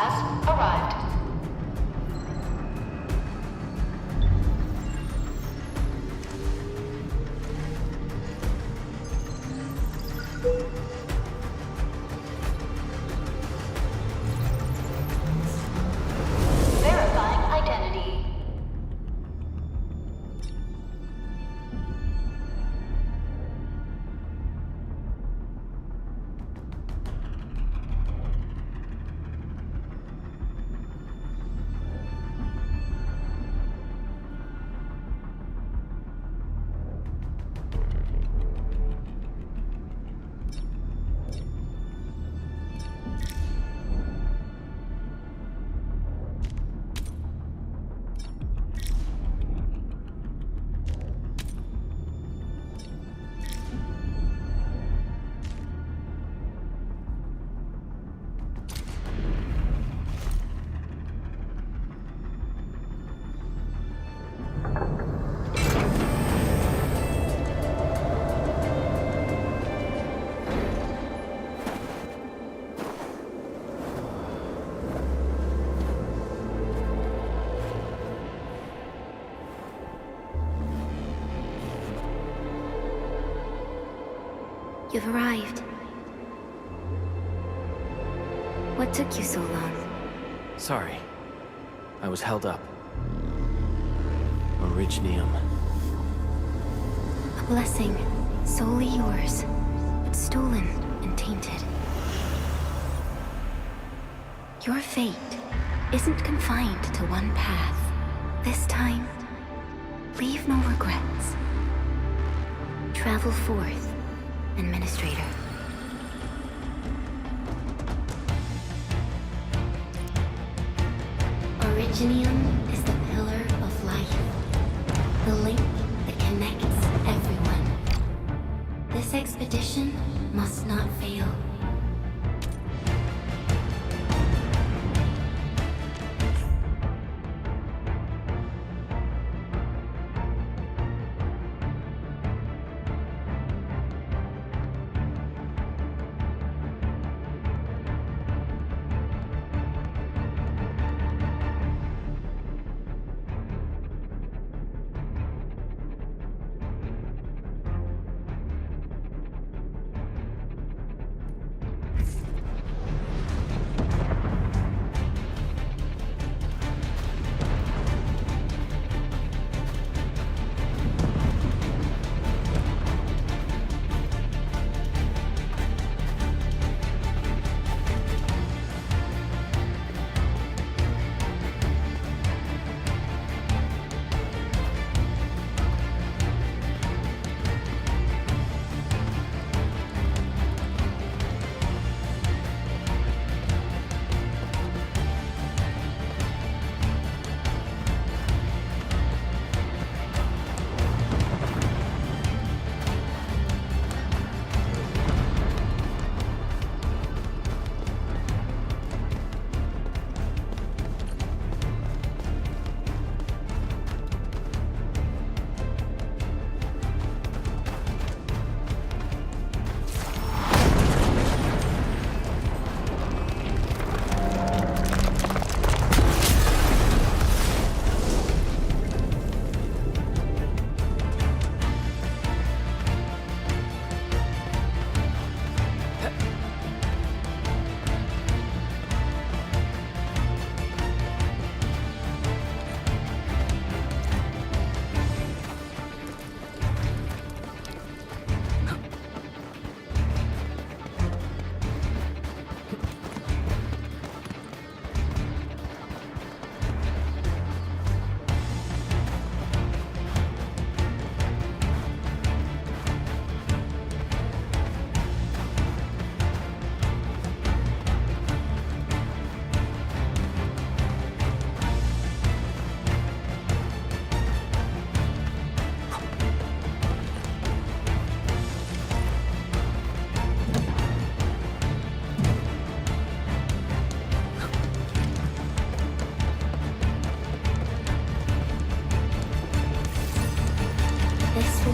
has arrived. Verifying identity. You've arrived. What took you so long? Sorry. I was held up. Originium. A blessing, solely yours, but stolen and tainted. Your fate isn't confined to one path. This time, leave no regrets. Travel forth, Administrator. Originium is the pillar of life, the link that connects everyone. This expedition must not fail.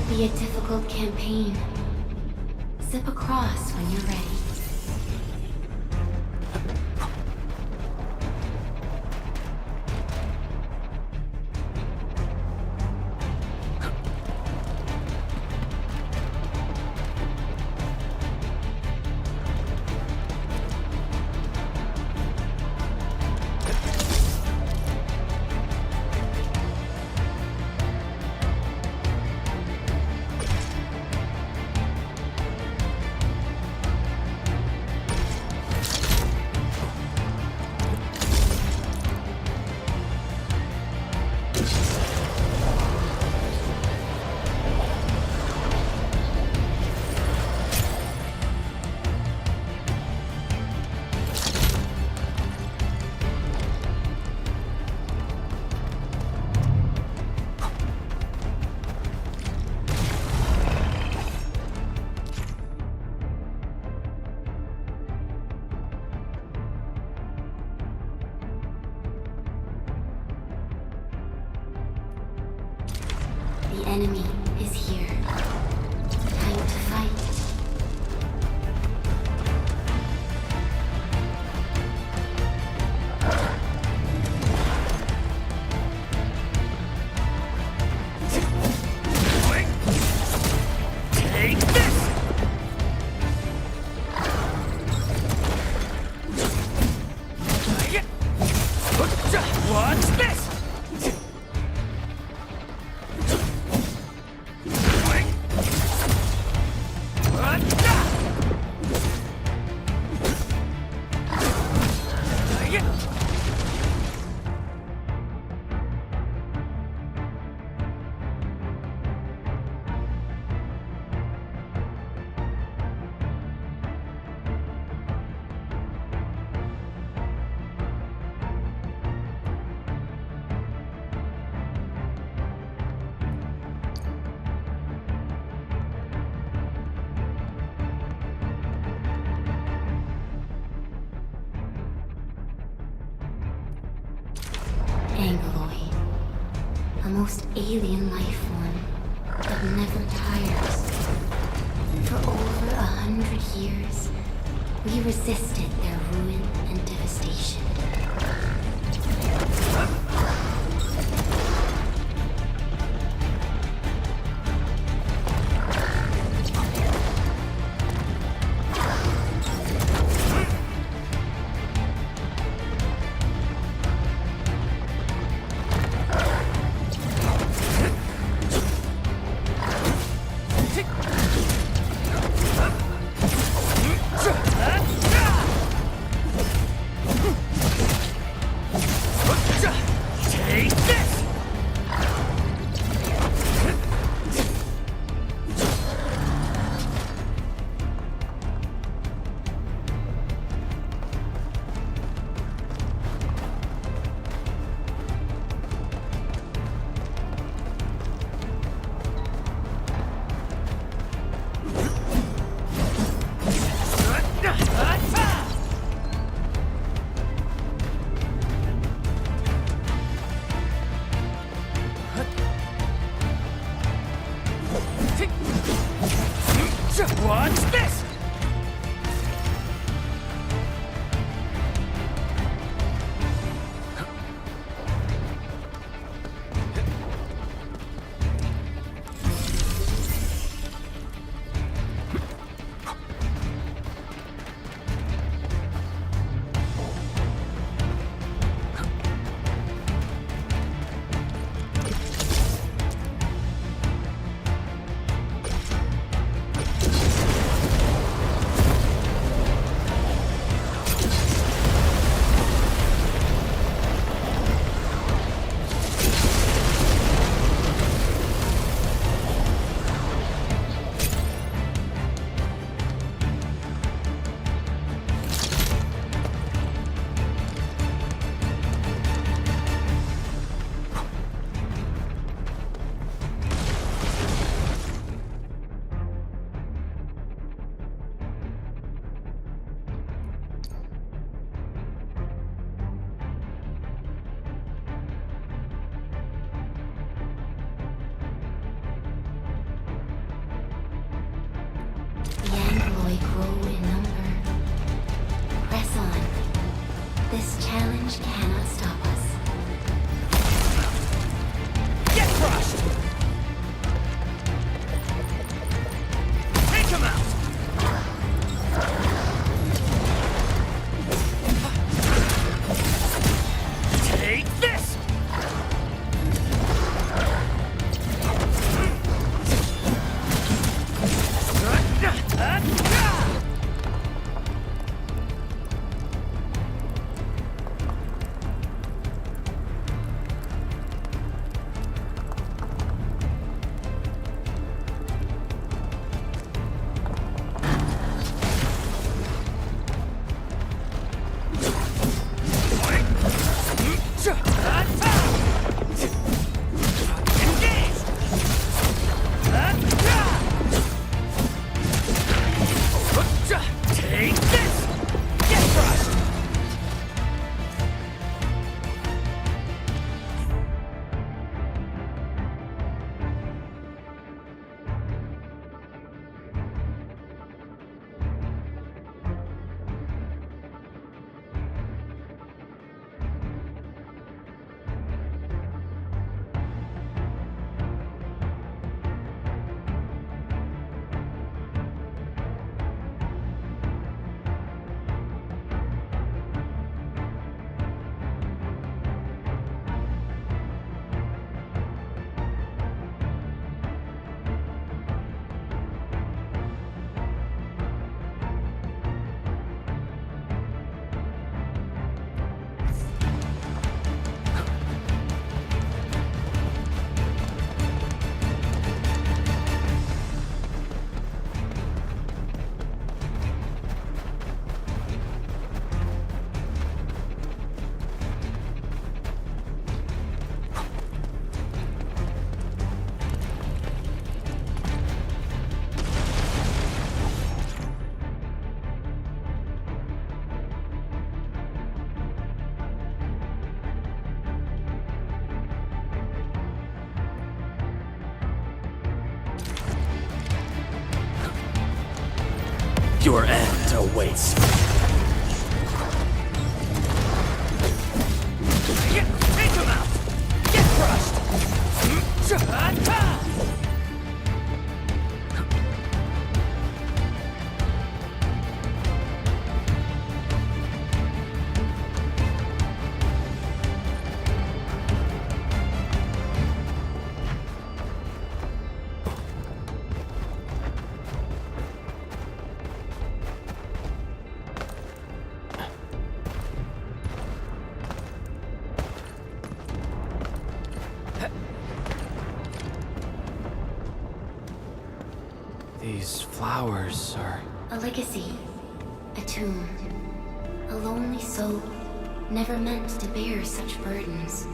Be a difficult campaign. Zip across when you're ready. The enemy is here. Time to fight. Take this! What's this? Angloid. A most alien life form that never tires. For over 100 years, we resisted their ruin and devastation. Take this! What's this? The Angloid grow in number. Press on. This challenge cannot stop us. Get crushed! Take him out! Take this! Your end awaits. Take him out! Get crushed! These flowers are... A legacy. A tomb. A lonely soul, never meant to bear such burdens.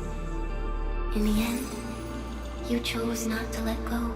In the end, you chose not to let go.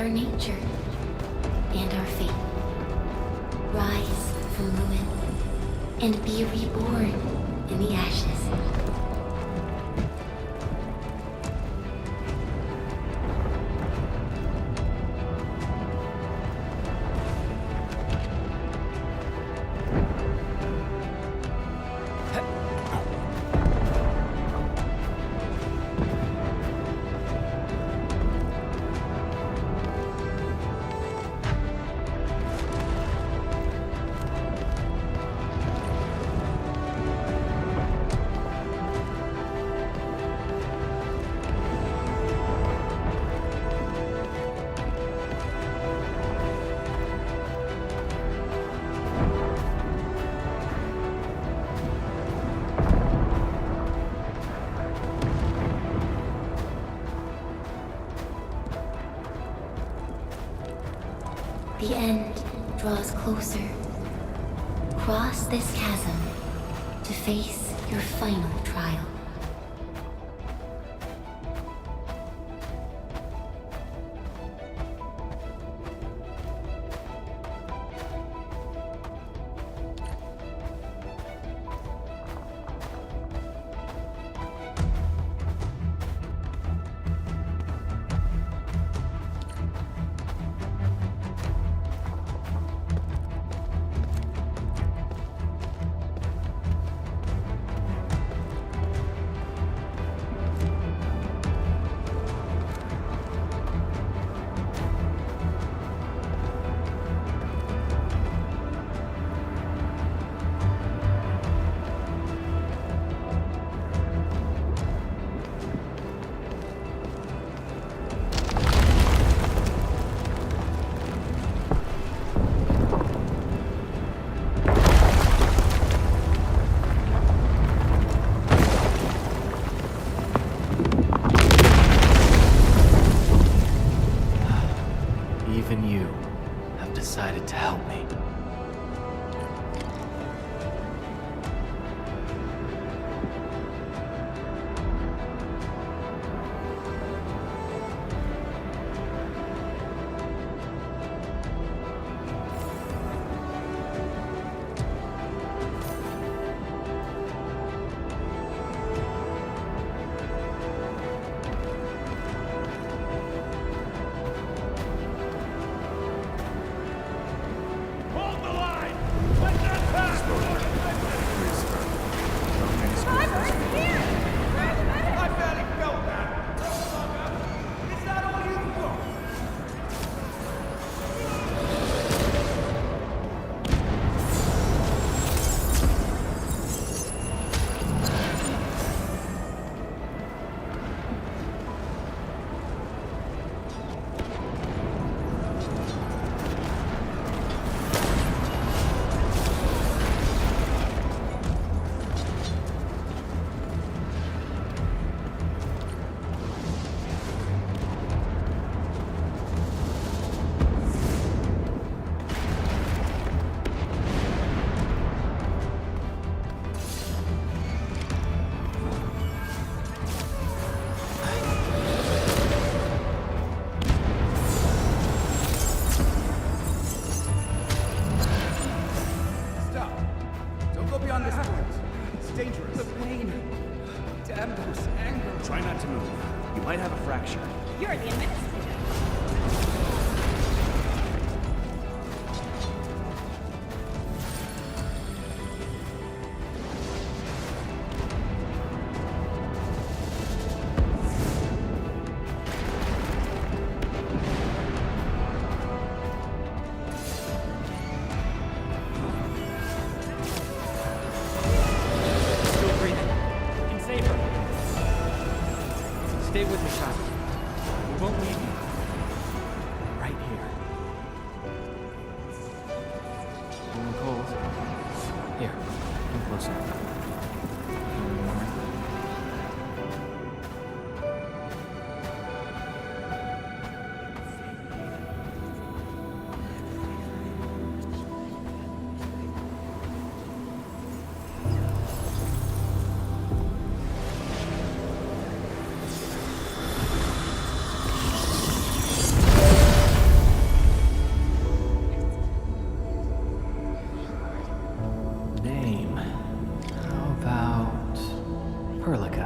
our nature and our fate. Rise from ruin and be reborn in the ashes. The end draws closer. Cross this chasm to face your final trial. Even you have decided to help me. Try not to move. You might have a fracture. You're the administrator. Still breathing. You can save her. Stay with me, child. We won't leave you. Right here. Feeling cold? Here, come closer. Feeling warmer? Perlica.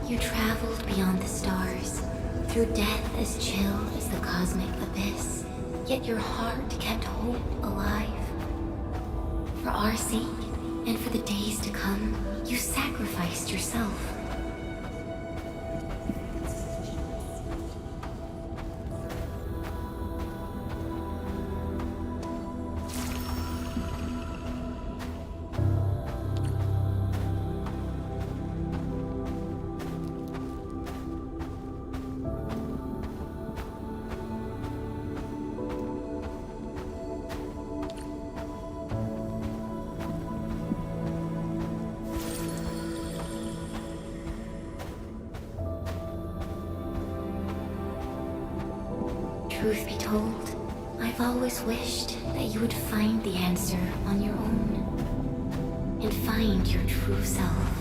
You traveled beyond the stars, through death as chill as the cosmic abyss, yet your heart kept hope alive. For our sake, and for the days to come, you sacrificed yourself. Truth be told, I've always wished that you would find the answer on your own, and find your true self.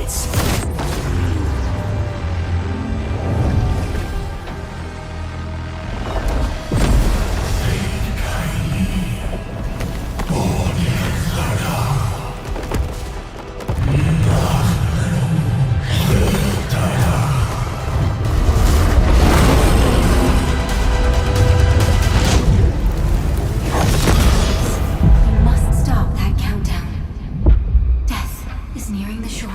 Arknights! You must stop that countdown. Death is nearing the shore.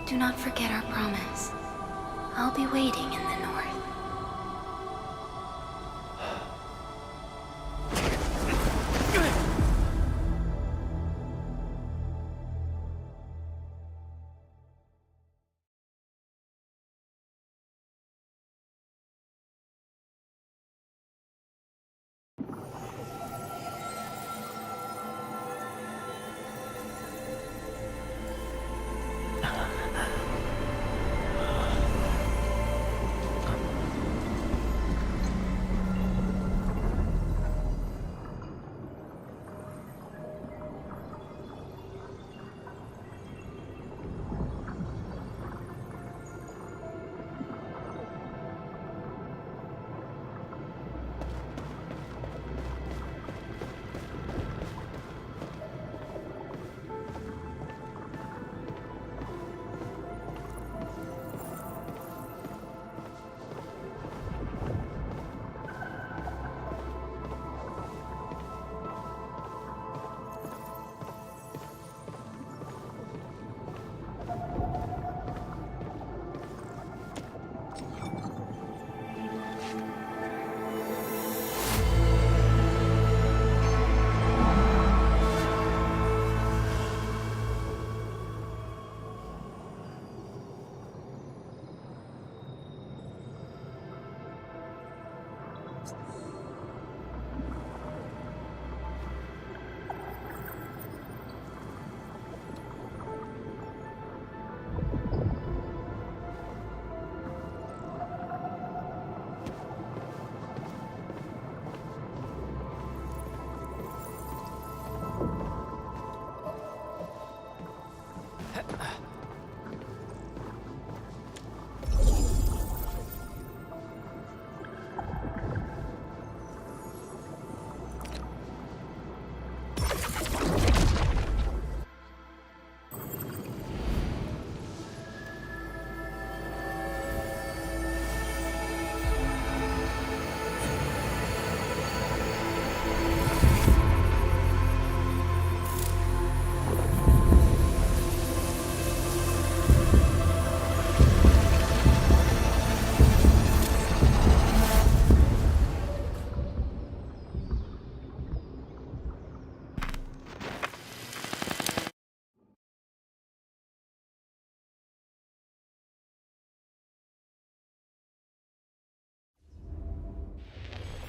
Do not forget our promise. I'll be waiting in the north.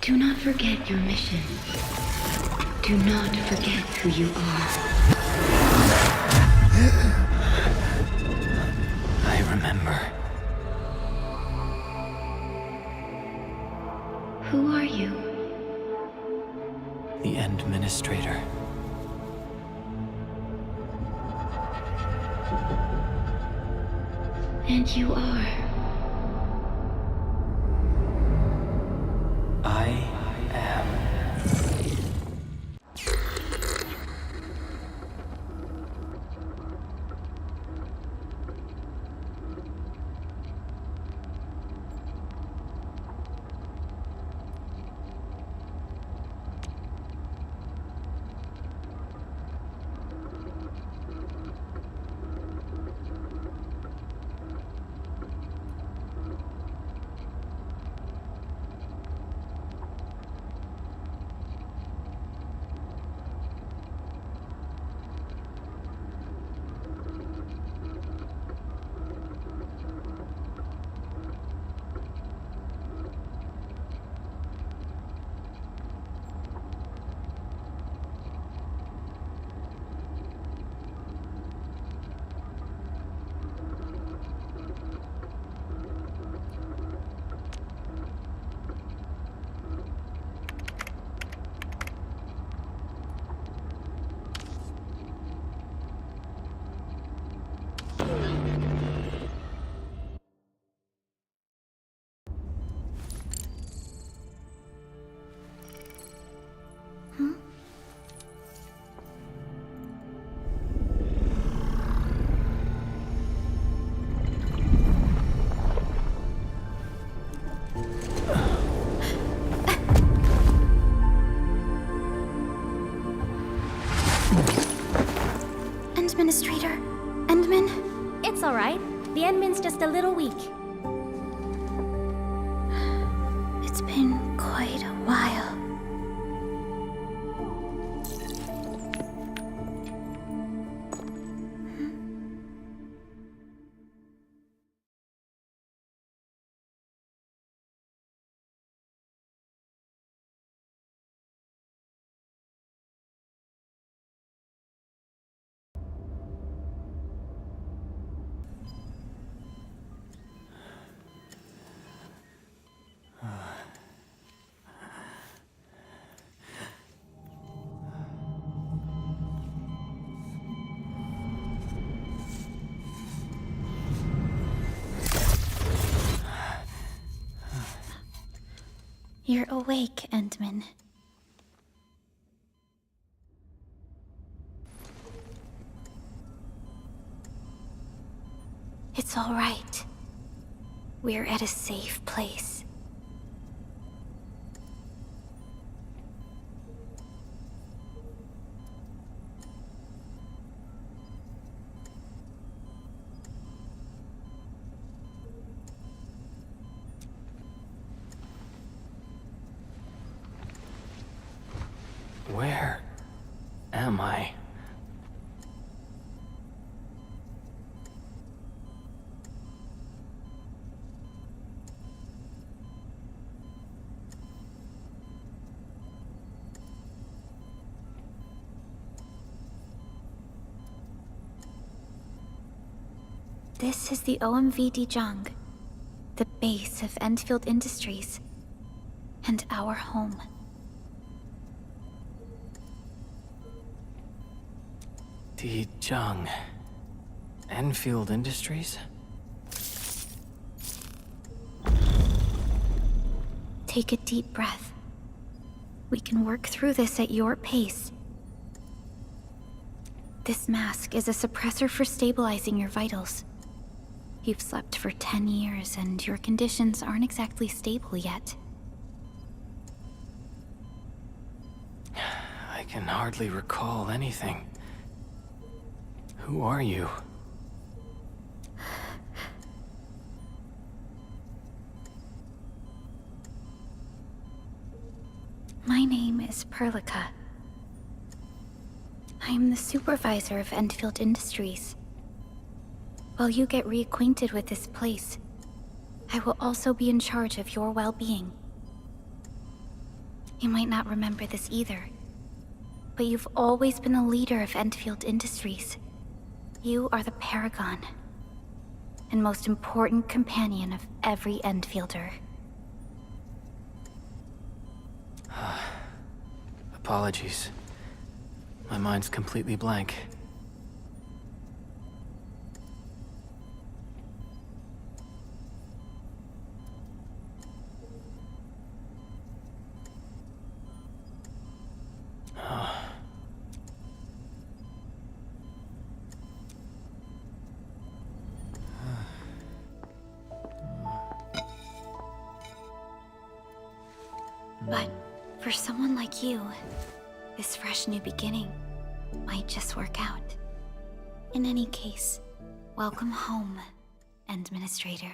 Do not forget your mission. Do not forget who you are. I remember. Who are you? The Endministrator. And you are. I am. Endmin? It's alright. The endmin's just a little weak. It's been quite a while. You're awake, Endmin. It's all right. We're at a safe place. Where am I? This is the OMV Dijong, the base of Endfield Industries, and our home. Dijong. Endfield Industries? Take a deep breath. We can work through this at your pace. This mask is a suppressor for stabilizing your vitals. You've slept for 10 years, and your conditions aren't exactly stable yet. I can hardly recall anything. Who are you? My name is Perlica. I am the supervisor of Endfield Industries. While you get reacquainted with this place, I will also be in charge of your well-being. You might not remember this either, but you've always been the leader of Endfield Industries. You are the paragon, and most important companion of every Endfielder. Apologies. My mind's completely blank. But for someone like you, this fresh new beginning might just work out. In any case, welcome home, Administrator.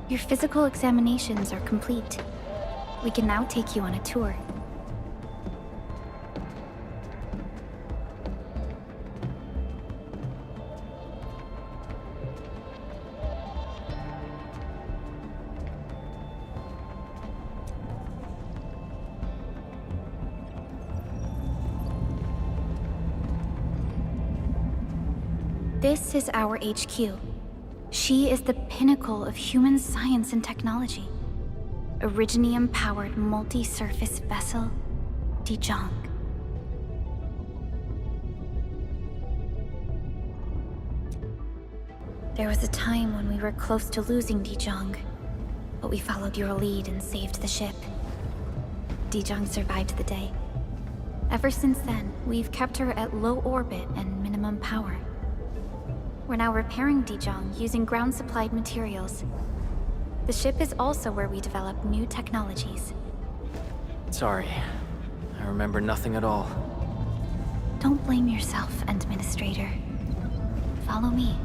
Your physical examinations are complete. We can now take you on a tour. This is our HQ. She is the pinnacle of human science and technology. Originium-powered multi-surface vessel, Dijong. There was a time when we were close to losing Dijong, but we followed your lead and saved the ship. Dijong survived the day. Ever since then, we've kept her at low orbit and minimum power. We're now repairing Dijong using ground-supplied materials. The ship is also where we develop new technologies. Sorry. I remember nothing at all. Don't blame yourself, Administrator. Follow me.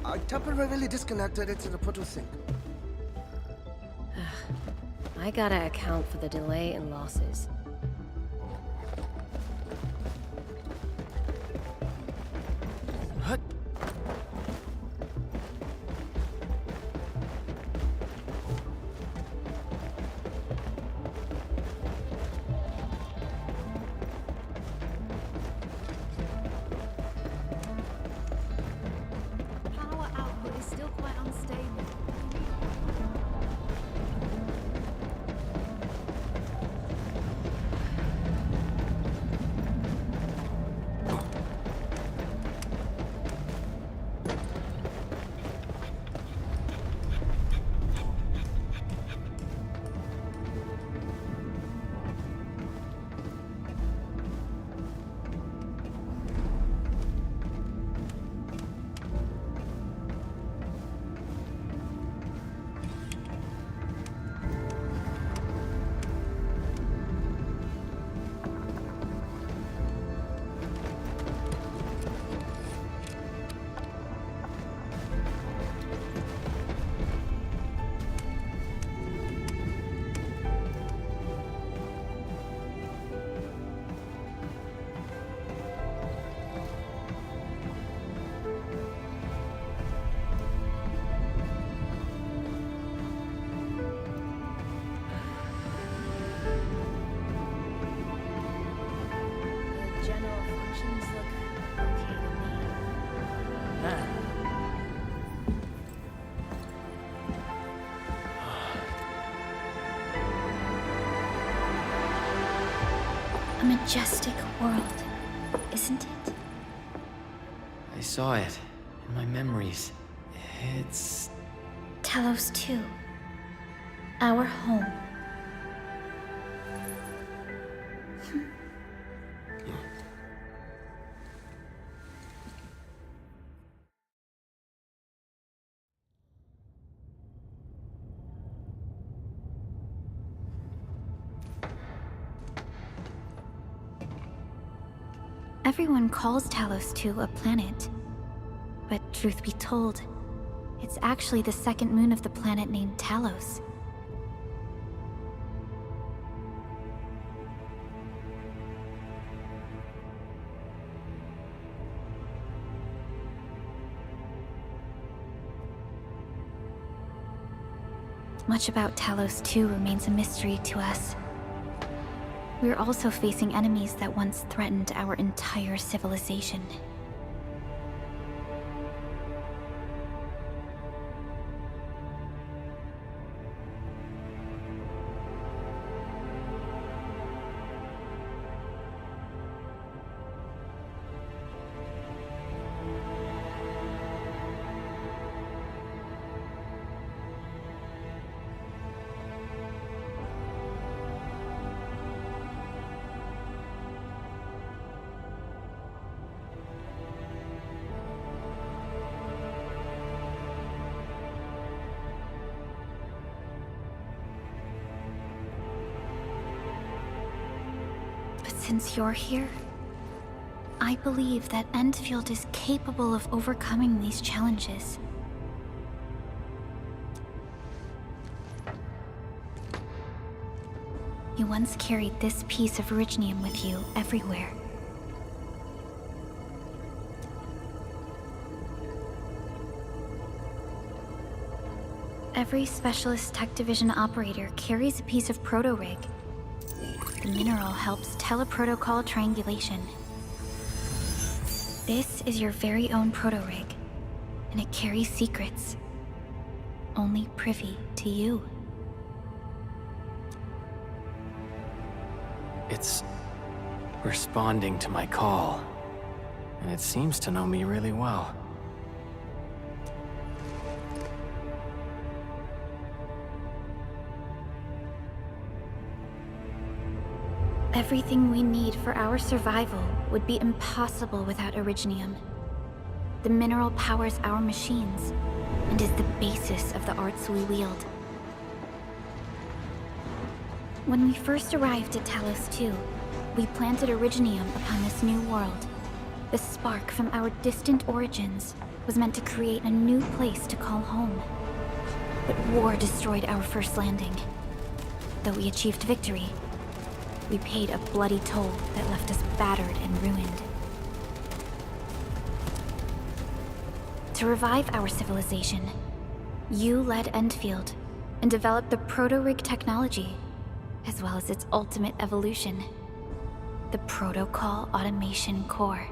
I temporarily disconnected it to the portal sync. I gotta account for the delay and losses. What? Power output is still quite unstable. A majestic world, isn't it? I saw it in my memories. It's... Talos II. Our home. Everyone calls Talos II a planet. But truth be told, it's actually the second moon of the planet named Talos. Much about Talos II remains a mystery to us. We're also facing enemies that once threatened our entire civilization. Since you're here, I believe that Endfield is capable of overcoming these challenges. You once carried this piece of Originium with you everywhere. Every Specialist Tech Division operator carries a piece of proto-rig. The mineral helps teleprotocol triangulation. This is your very own proto-rig, and it carries secrets. Only privy to you. It's responding to my call, and it seems to know me really well. Everything we need for our survival would be impossible without Originium. The mineral powers our machines, and is the basis of the arts we wield. When we first arrived at Talos II, we planted Originium upon this new world. The spark from our distant origins was meant to create a new place to call home. But war destroyed our first landing. Though we achieved victory, we paid a bloody toll that left us battered and ruined. To revive our civilization, you led Endfield and developed the proto-rig technology, as well as its ultimate evolution, the Protocol Automation Core.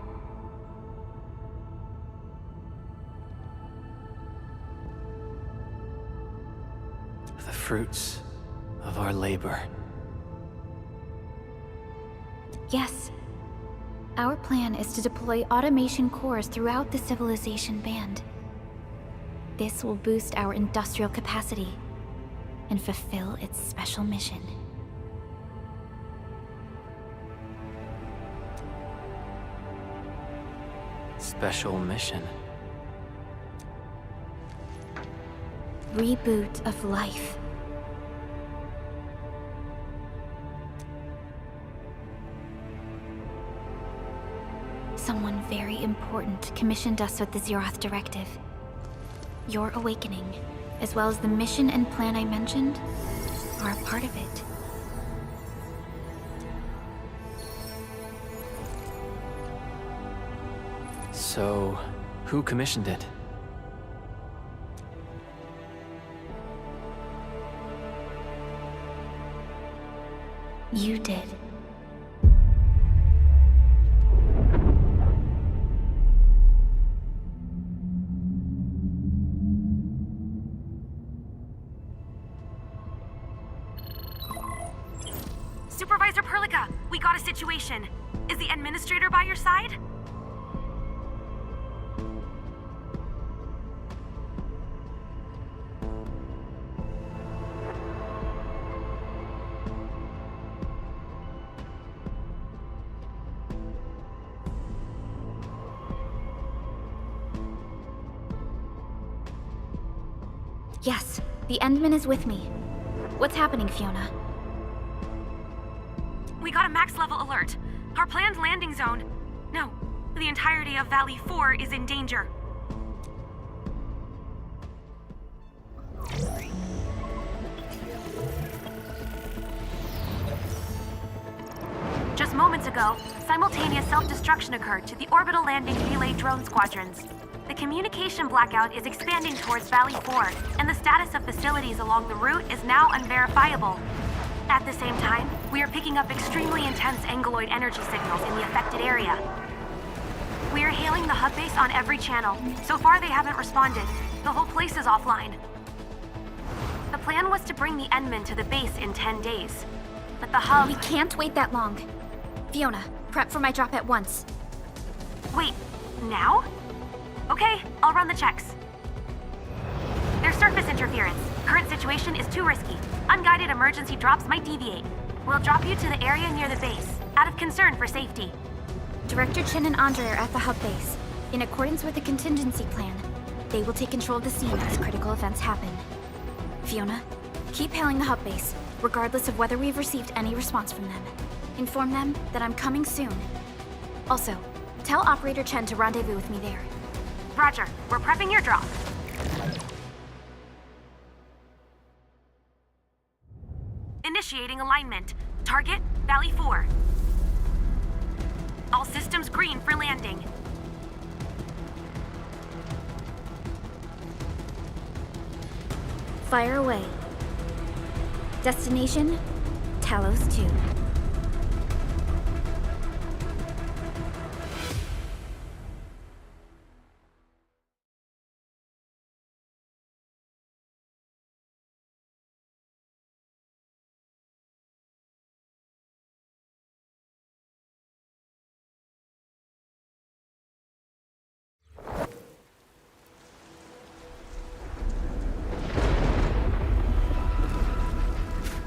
The fruits of our labor. Yes. Our plan is to deploy automation cores throughout the civilization band. This will boost our industrial capacity and fulfill its special mission. Special mission. Reboot of life. Someone very important commissioned us with the Zeroth Directive. Your awakening, as well as the mission and plan I mentioned, are a part of it. So, who commissioned it? You did. Supervisor Perlica, we got a situation. Is the administrator by your side? Yes, the Endmin is with me. What's happening, Fiona? We got a max level alert. Our planned landing zone... No, the entirety of Valley 4 is in danger. Just moments ago, simultaneous self-destruction occurred to the orbital landing relay drone squadrons. The communication blackout is expanding towards Valley 4, and the status of facilities along the route is now unverifiable. At the same time, we are picking up extremely intense angeloid energy signals in the affected area. We are hailing the hub base on every channel. So far, they haven't responded. The whole place is offline. The plan was to bring the endmin to the base in 10 days. But the hub... We can't wait that long. Fiona, prep for my drop at once. Wait, now? Okay, I'll run the checks. There's surface interference. Current situation is too risky. Unguided emergency drops might deviate. We'll drop you to the area near the base, out of concern for safety. Director Chen and Andre are at the hub base. In accordance with the contingency plan, they will take control of the scene as critical events happen. Fiona, keep hailing the hub base, regardless of whether we've received any response from them. Inform them that I'm coming soon. Also, tell Operator Chen to rendezvous with me there. Roger, we're prepping your drop. Initiating alignment. Target, Valley 4. All systems green for landing. Fire away. Destination, Talos II.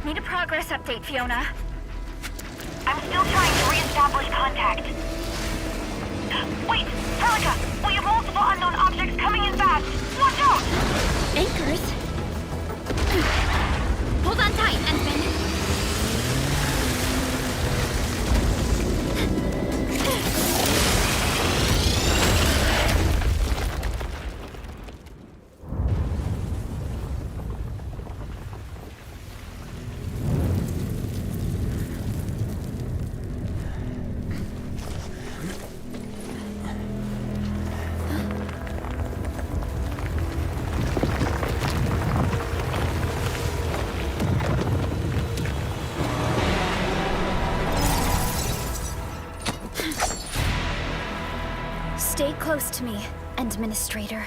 Need a progress update, Fiona. I'm still trying to re-establish contact. Wait, Celica! We have multiple unknown objects coming in fast! Watch out! Anchors? Hold on tight, Endmin. Stay close to me, Administrator.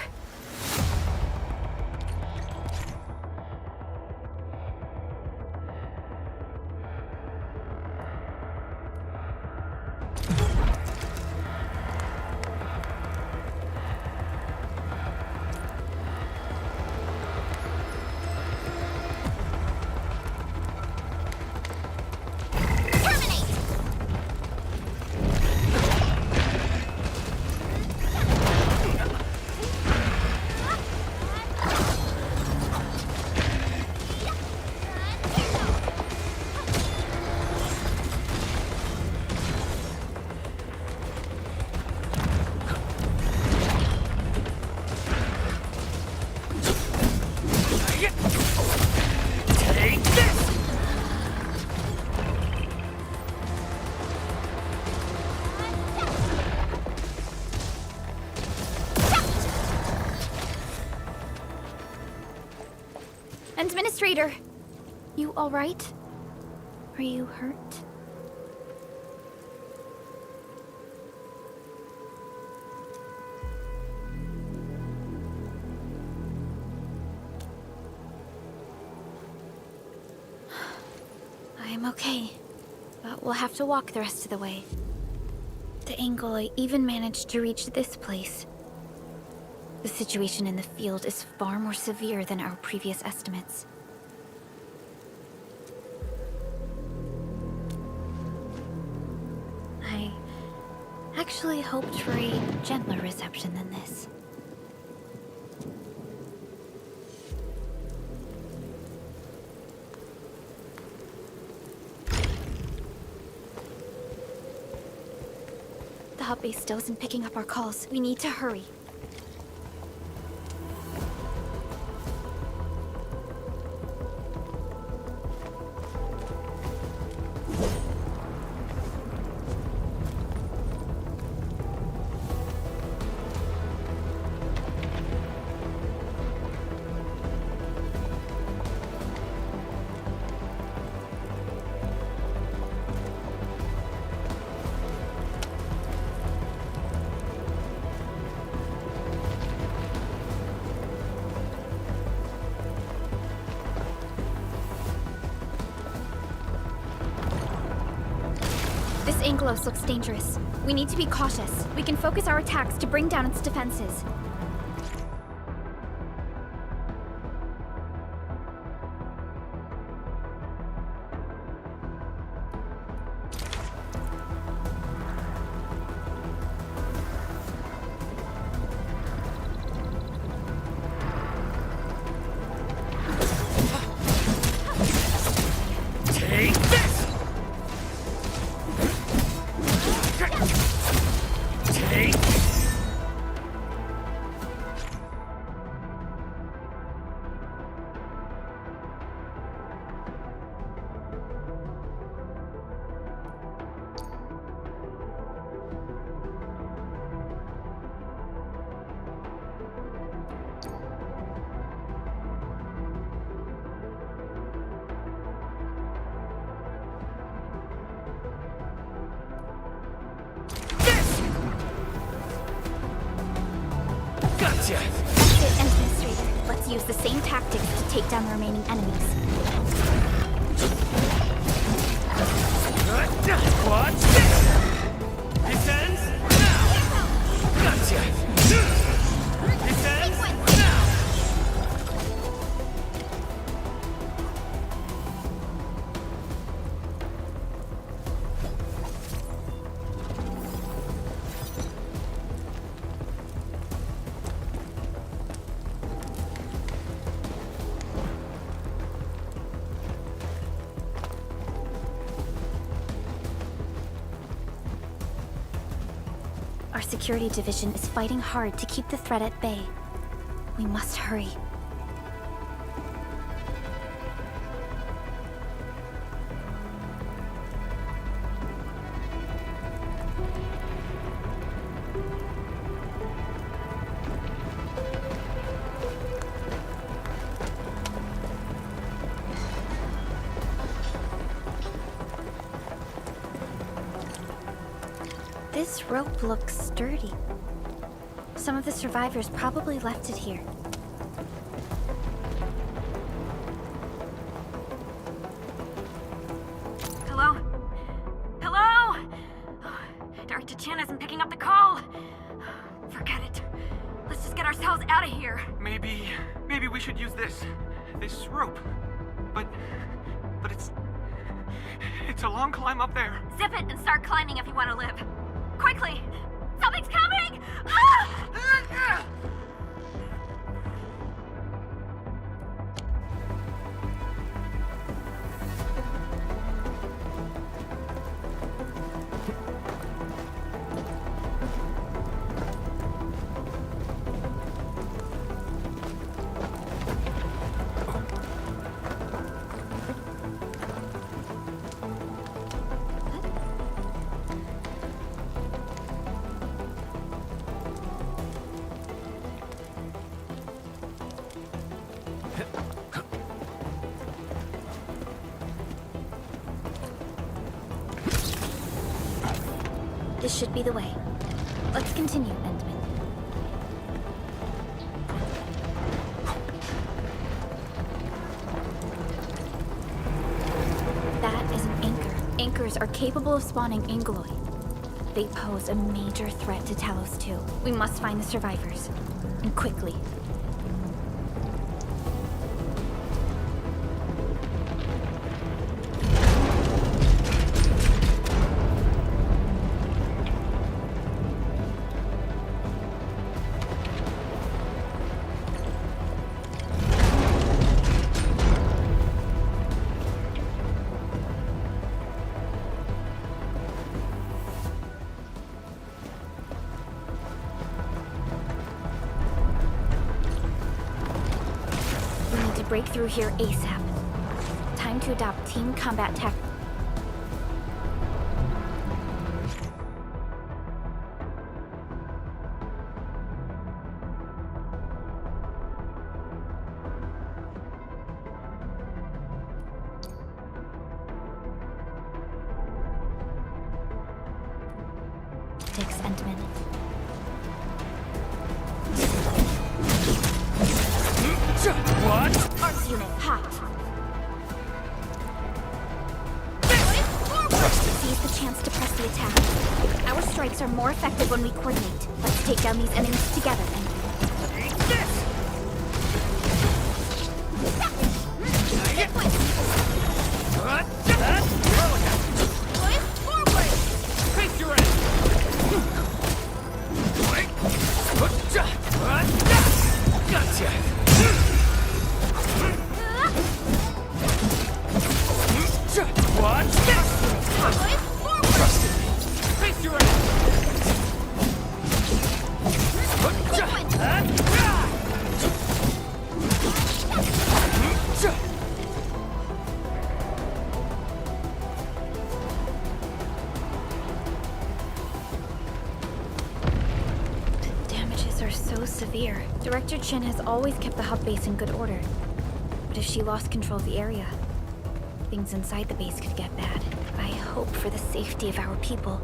Administrator! You alright? Are you hurt? I'm okay, but we'll have to walk the rest of the way. The angle even managed to reach this place. The situation in the field is far more severe than our previous estimates. I actually hoped for a gentler reception than this. The hub base still isn't picking up our calls. We need to hurry. This Angelos looks dangerous. We need to be cautious. We can focus our attacks to bring down its defenses. Gotcha! That's it, Administrator. Let's use the same tactics to take down the remaining enemies. Quad six! Descends now! Gotcha! Descends now! Our security division is fighting hard to keep the threat at bay. We must hurry. This rope looks sturdy. Some of the survivors probably left it here. Hello? Hello? Director Chen isn't picking up the call. Forget it. Let's just get ourselves out of here. Maybe we should use this rope. But it's a long climb up there. Zip it and start climbing if you want to live. Quickly! Something's coming! Ah! This should be the way. Let's continue, Endmin. That is an anchor. Anchors are capable of spawning Angeloid. They pose a major threat to Talos II. We must find the survivors. And quickly. Break through here ASAP. Time to adopt team combat tactics. Endmin. What? Arms unit, hot. Seize us the chance to press the attack. Our strikes are more effective when we coordinate. Let's take down these enemies together, Endfield. Eat this! Face your ass! Gotcha! Watch this! Trust me. Face your ass! The damages are so severe. Director Chin has always kept the hub base in good order. But if she lost control of the area, things inside the base could get bad. I hope for the safety of our people.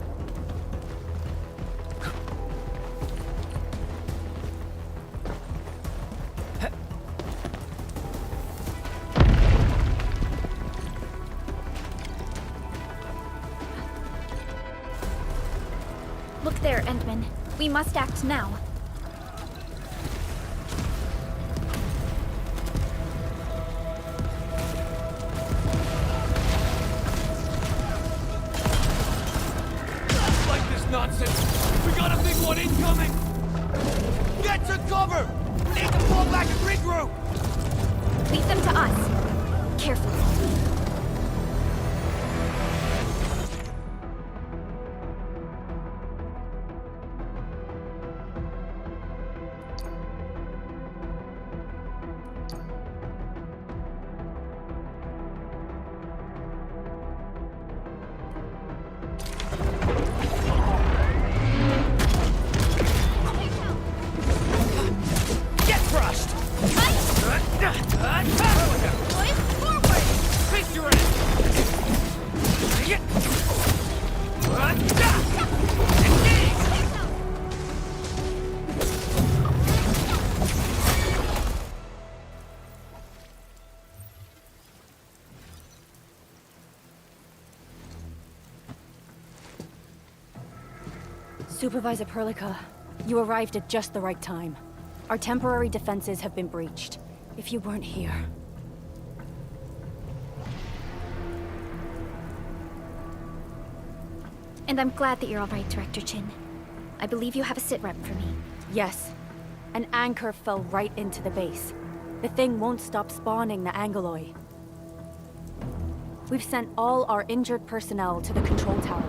Look there, Endmin. We must act now. Like this nonsense! We got a big one incoming! Get to cover! We need to fall back and regroup! Leave them to us. Carefully. Get crushed! Face your ass! Supervisor Perlica, you arrived at just the right time. Our temporary defenses have been breached. If you weren't here... And I'm glad that you're all right, Director Chin. I believe you have a sit rep for me. Yes. An anchor fell right into the base. The thing won't stop spawning the Angoloi. We've sent all our injured personnel to the control tower.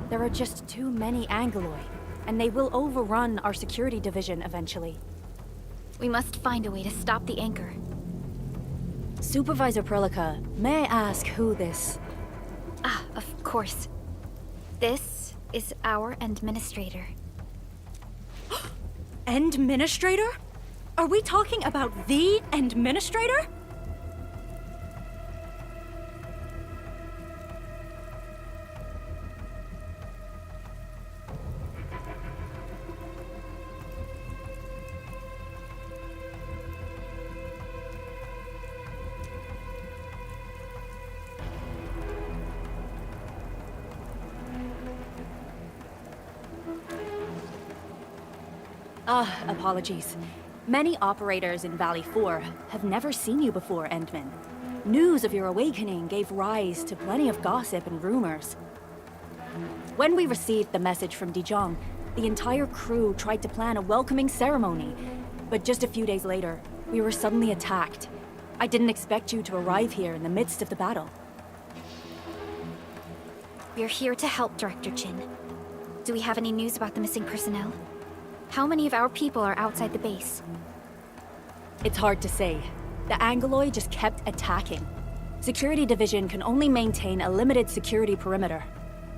There are just too many Angoloi, and they will overrun our security division eventually. We must find a way to stop the anchor. Supervisor Perlica, may I ask who this... Ah, of course. This is our administrator. Endministrator? Are we talking about the Endministrator? Apologies. Many operators in Valley 4 have never seen you before, Endmin. News of your awakening gave rise to plenty of gossip and rumors. When we received the message from Dijon, the entire crew tried to plan a welcoming ceremony, but just a few days later, we were suddenly attacked. I didn't expect you to arrive here in the midst of the battle. We're here to help, Director Chin. Do we have any news about the missing personnel? How many of our people are outside the base? It's hard to say. The Angoloi just kept attacking. Security Division can only maintain a limited security perimeter.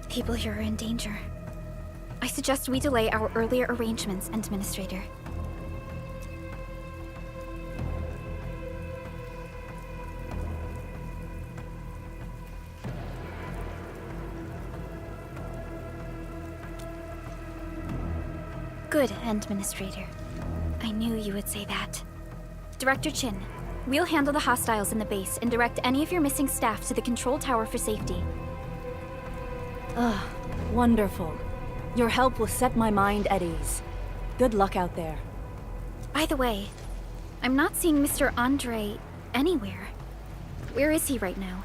People here are in danger. I suggest we delay our earlier arrangements, Administrator. Good, Administrator. I knew you would say that. Director Chin, we'll handle the hostiles in the base and direct any of your missing staff to the control tower for safety. Wonderful. Your help will set my mind at ease. Good luck out there. By the way, I'm not seeing Mr. Andre anywhere. Where is he right now?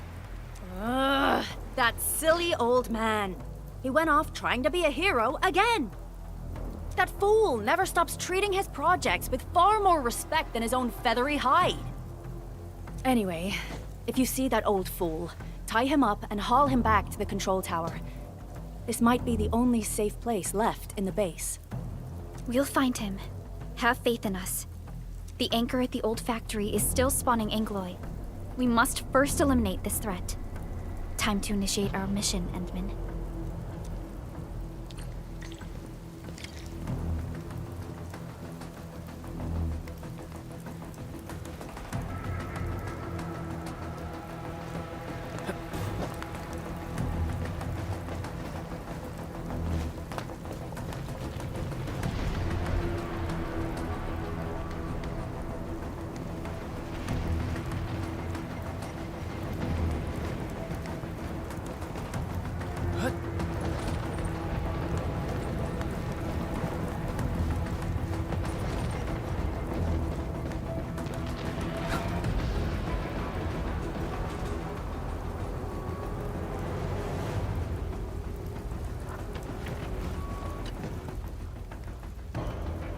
Ugh, that silly old man. He went off trying to be a hero again. That fool never stops treating his projects with far more respect than his own feathery hide. Anyway, if you see that old fool, tie him up and haul him back to the control tower. This might be the only safe place left in the base. We'll find him. Have faith in us. The anchor at the old factory is still spawning Angloy. We must first eliminate this threat. Time to initiate our mission, Endmin.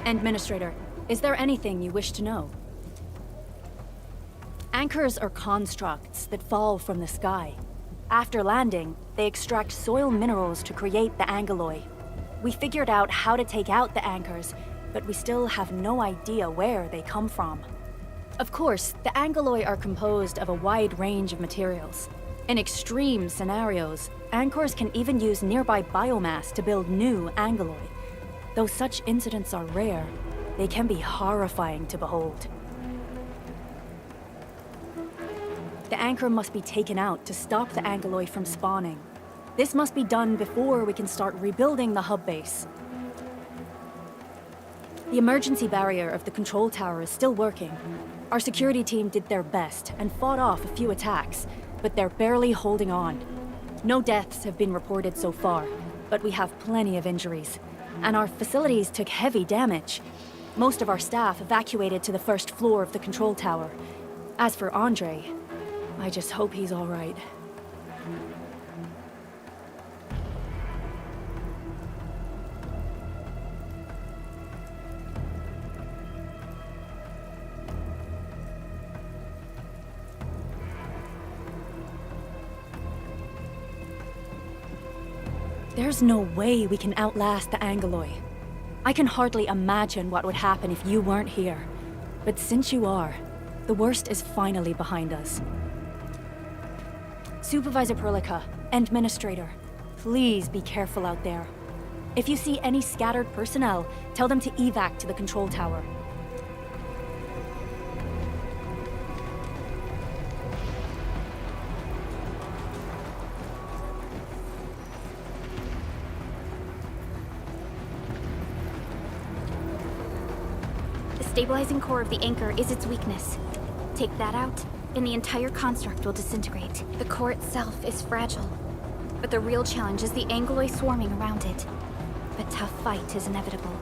Administrator, is there anything you wish to know? Anchors are constructs that fall from the sky. After landing, they extract soil minerals to create the Angloy. We figured out how to take out the anchors, but we still have no idea where they come from. Of course, the Angloy are composed of a wide range of materials. In extreme scenarios, anchors can even use nearby biomass to build new Angloy. Though such incidents are rare, they can be horrifying to behold. The anchor must be taken out to stop the Angloy from spawning. This must be done before we can start rebuilding the hub base. The emergency barrier of the control tower is still working. Our security team did their best and fought off a few attacks, but they're barely holding on. No deaths have been reported so far, but we have plenty of injuries. And our facilities took heavy damage. Most of our staff evacuated to the first floor of the control tower. As for Andre, I just hope he's all right. There's no way we can outlast the Angloy. I can hardly imagine what would happen if you weren't here. But since you are, the worst is finally behind us. Supervisor Perlica, Administrator, please be careful out there. If you see any scattered personnel, tell them to evac to the control tower. The stabilizing core of the anchor is its weakness. Take that out, and the entire construct will disintegrate. The core itself is fragile, but the real challenge is the Angloy swarming around it. A tough fight is inevitable.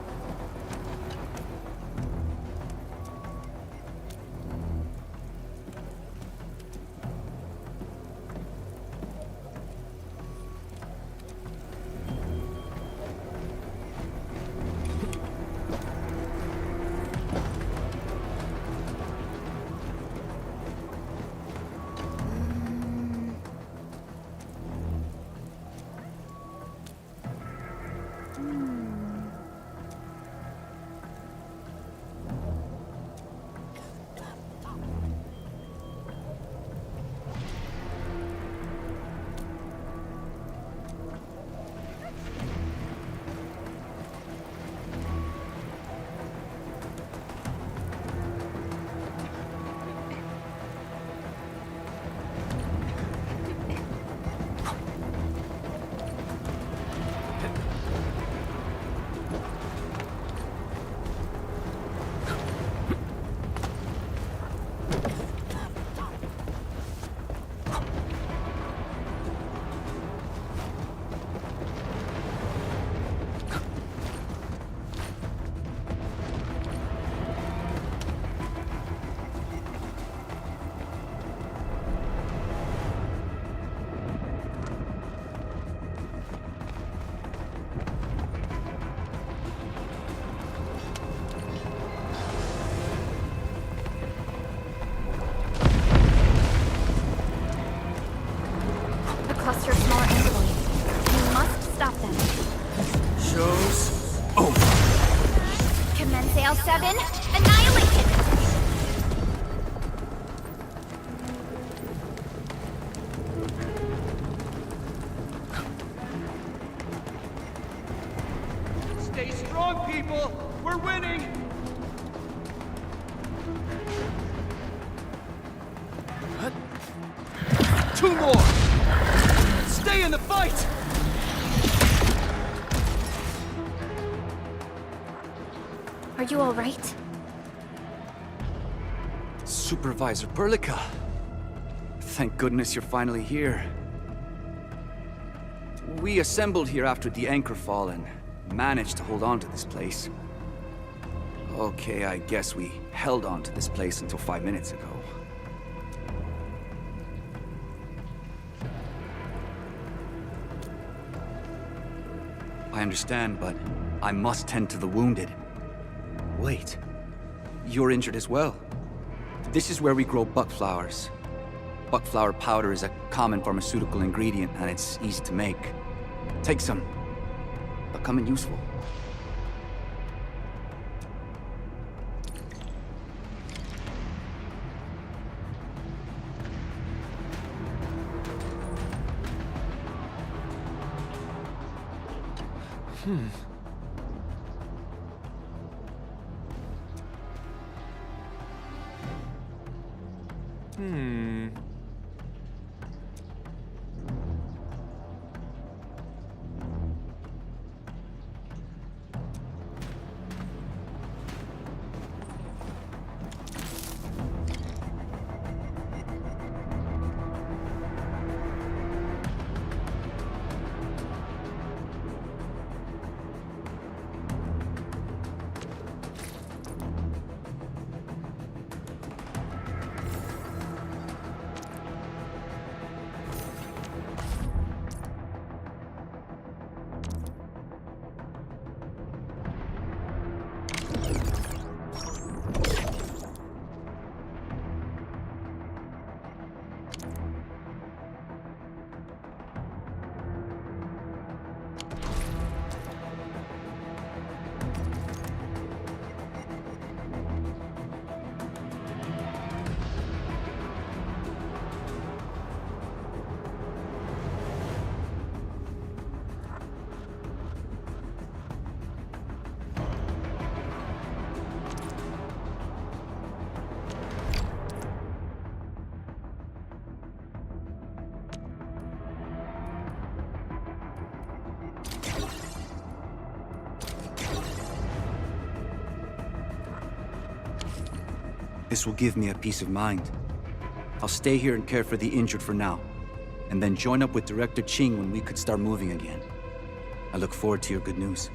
AL-7, annihilated! Stay strong, people! We're winning! Two more! Stay in the fight! Are you all right? Supervisor Berlica. Thank goodness you're finally here. We assembled here after the anchor fall and managed to hold on to this place. Okay, I guess we held on to this place until 5 minutes ago. I understand, but I must tend to the wounded. Wait, you're injured as well. This is where we grow buckflowers. Buckflower powder is a common pharmaceutical ingredient and it's easy to make. Take some. They'll come in useful. This will give me a peace of mind. I'll stay here and care for the injured for now, and then join up with Director Ching when we could start moving again. I look forward to your good news.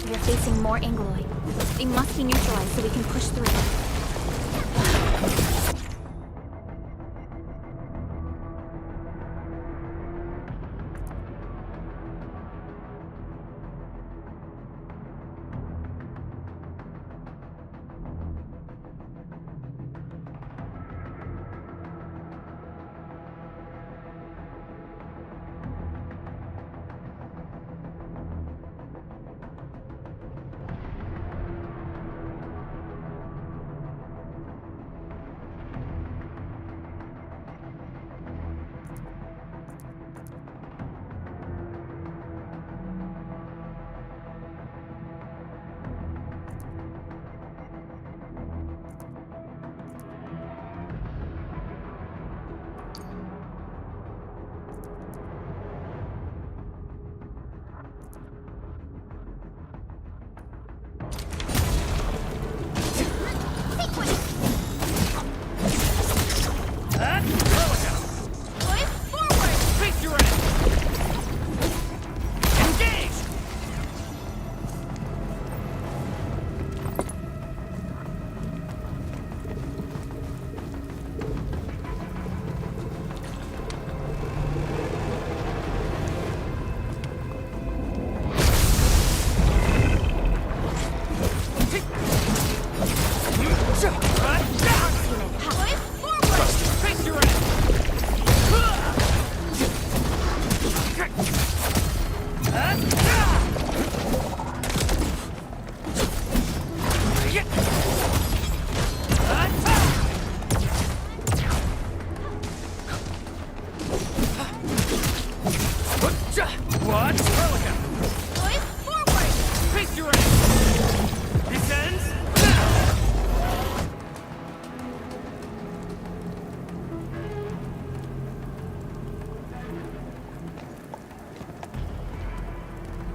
We are facing more Angloid. They must be neutralized so we can push through.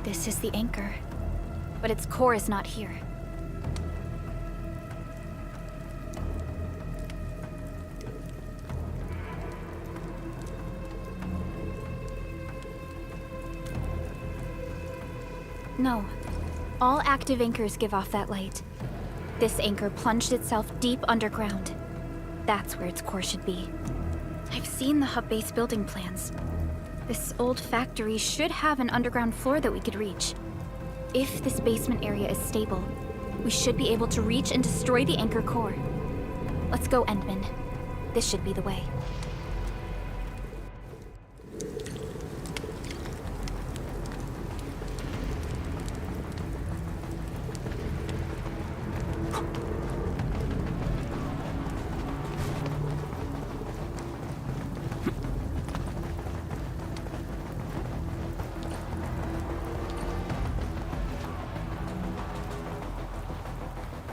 This is the anchor, but its core is not here. No. All active anchors give off that light. This anchor plunged itself deep underground. That's where its core should be. I've seen the hub base building plans. This old factory should have an underground floor that we could reach. If this basement area is stable, we should be able to reach and destroy the anchor core. Let's go, Endmin. This should be the way.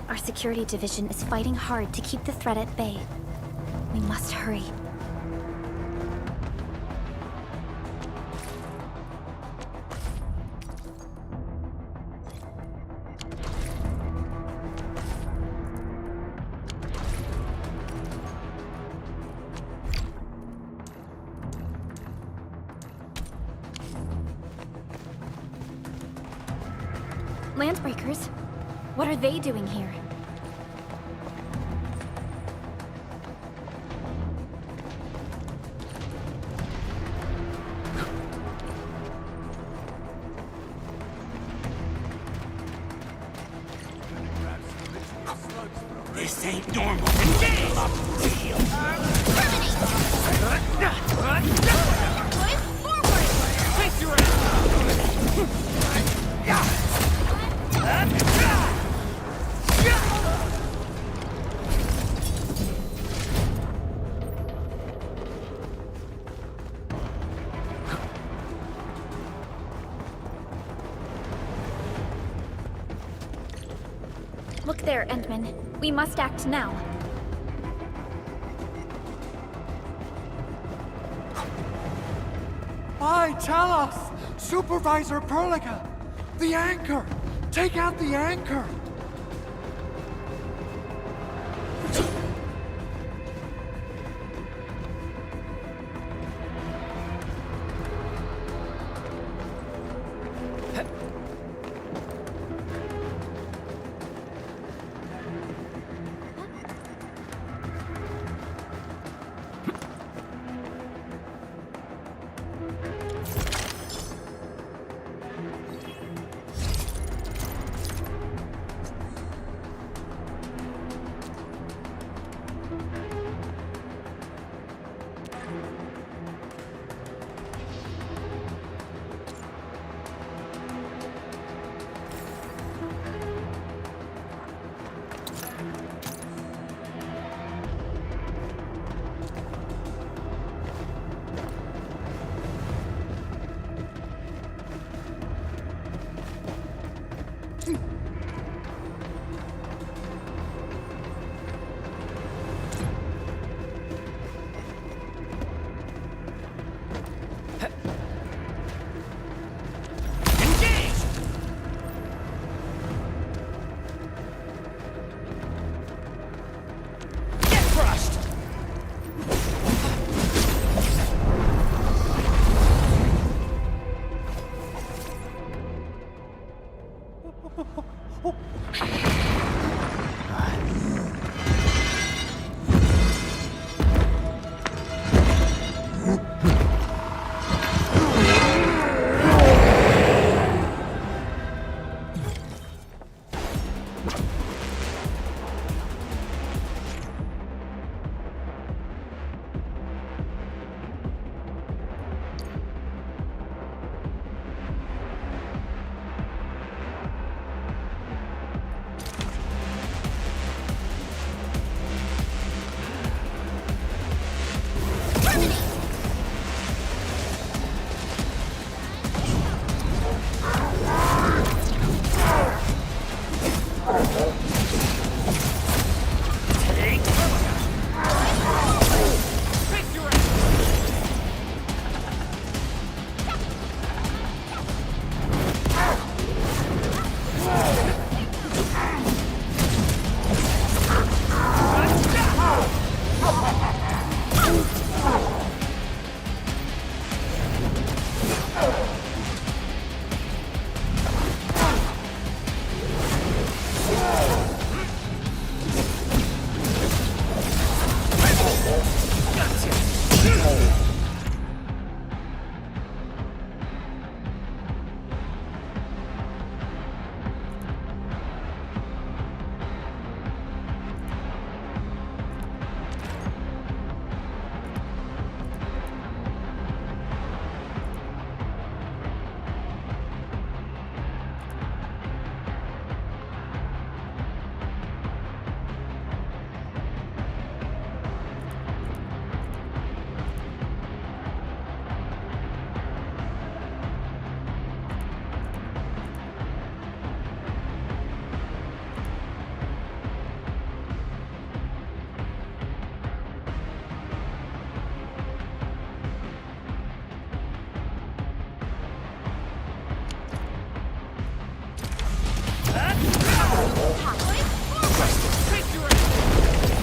Our security division is fighting hard to keep the threat at bay. We must hurry. Landbreakers? What are they doing here? This ain't normal. Engage! Face your Look there, Endmin. We must act now. By Talos! Supervisor Perlica! The anchor! Take out the anchor!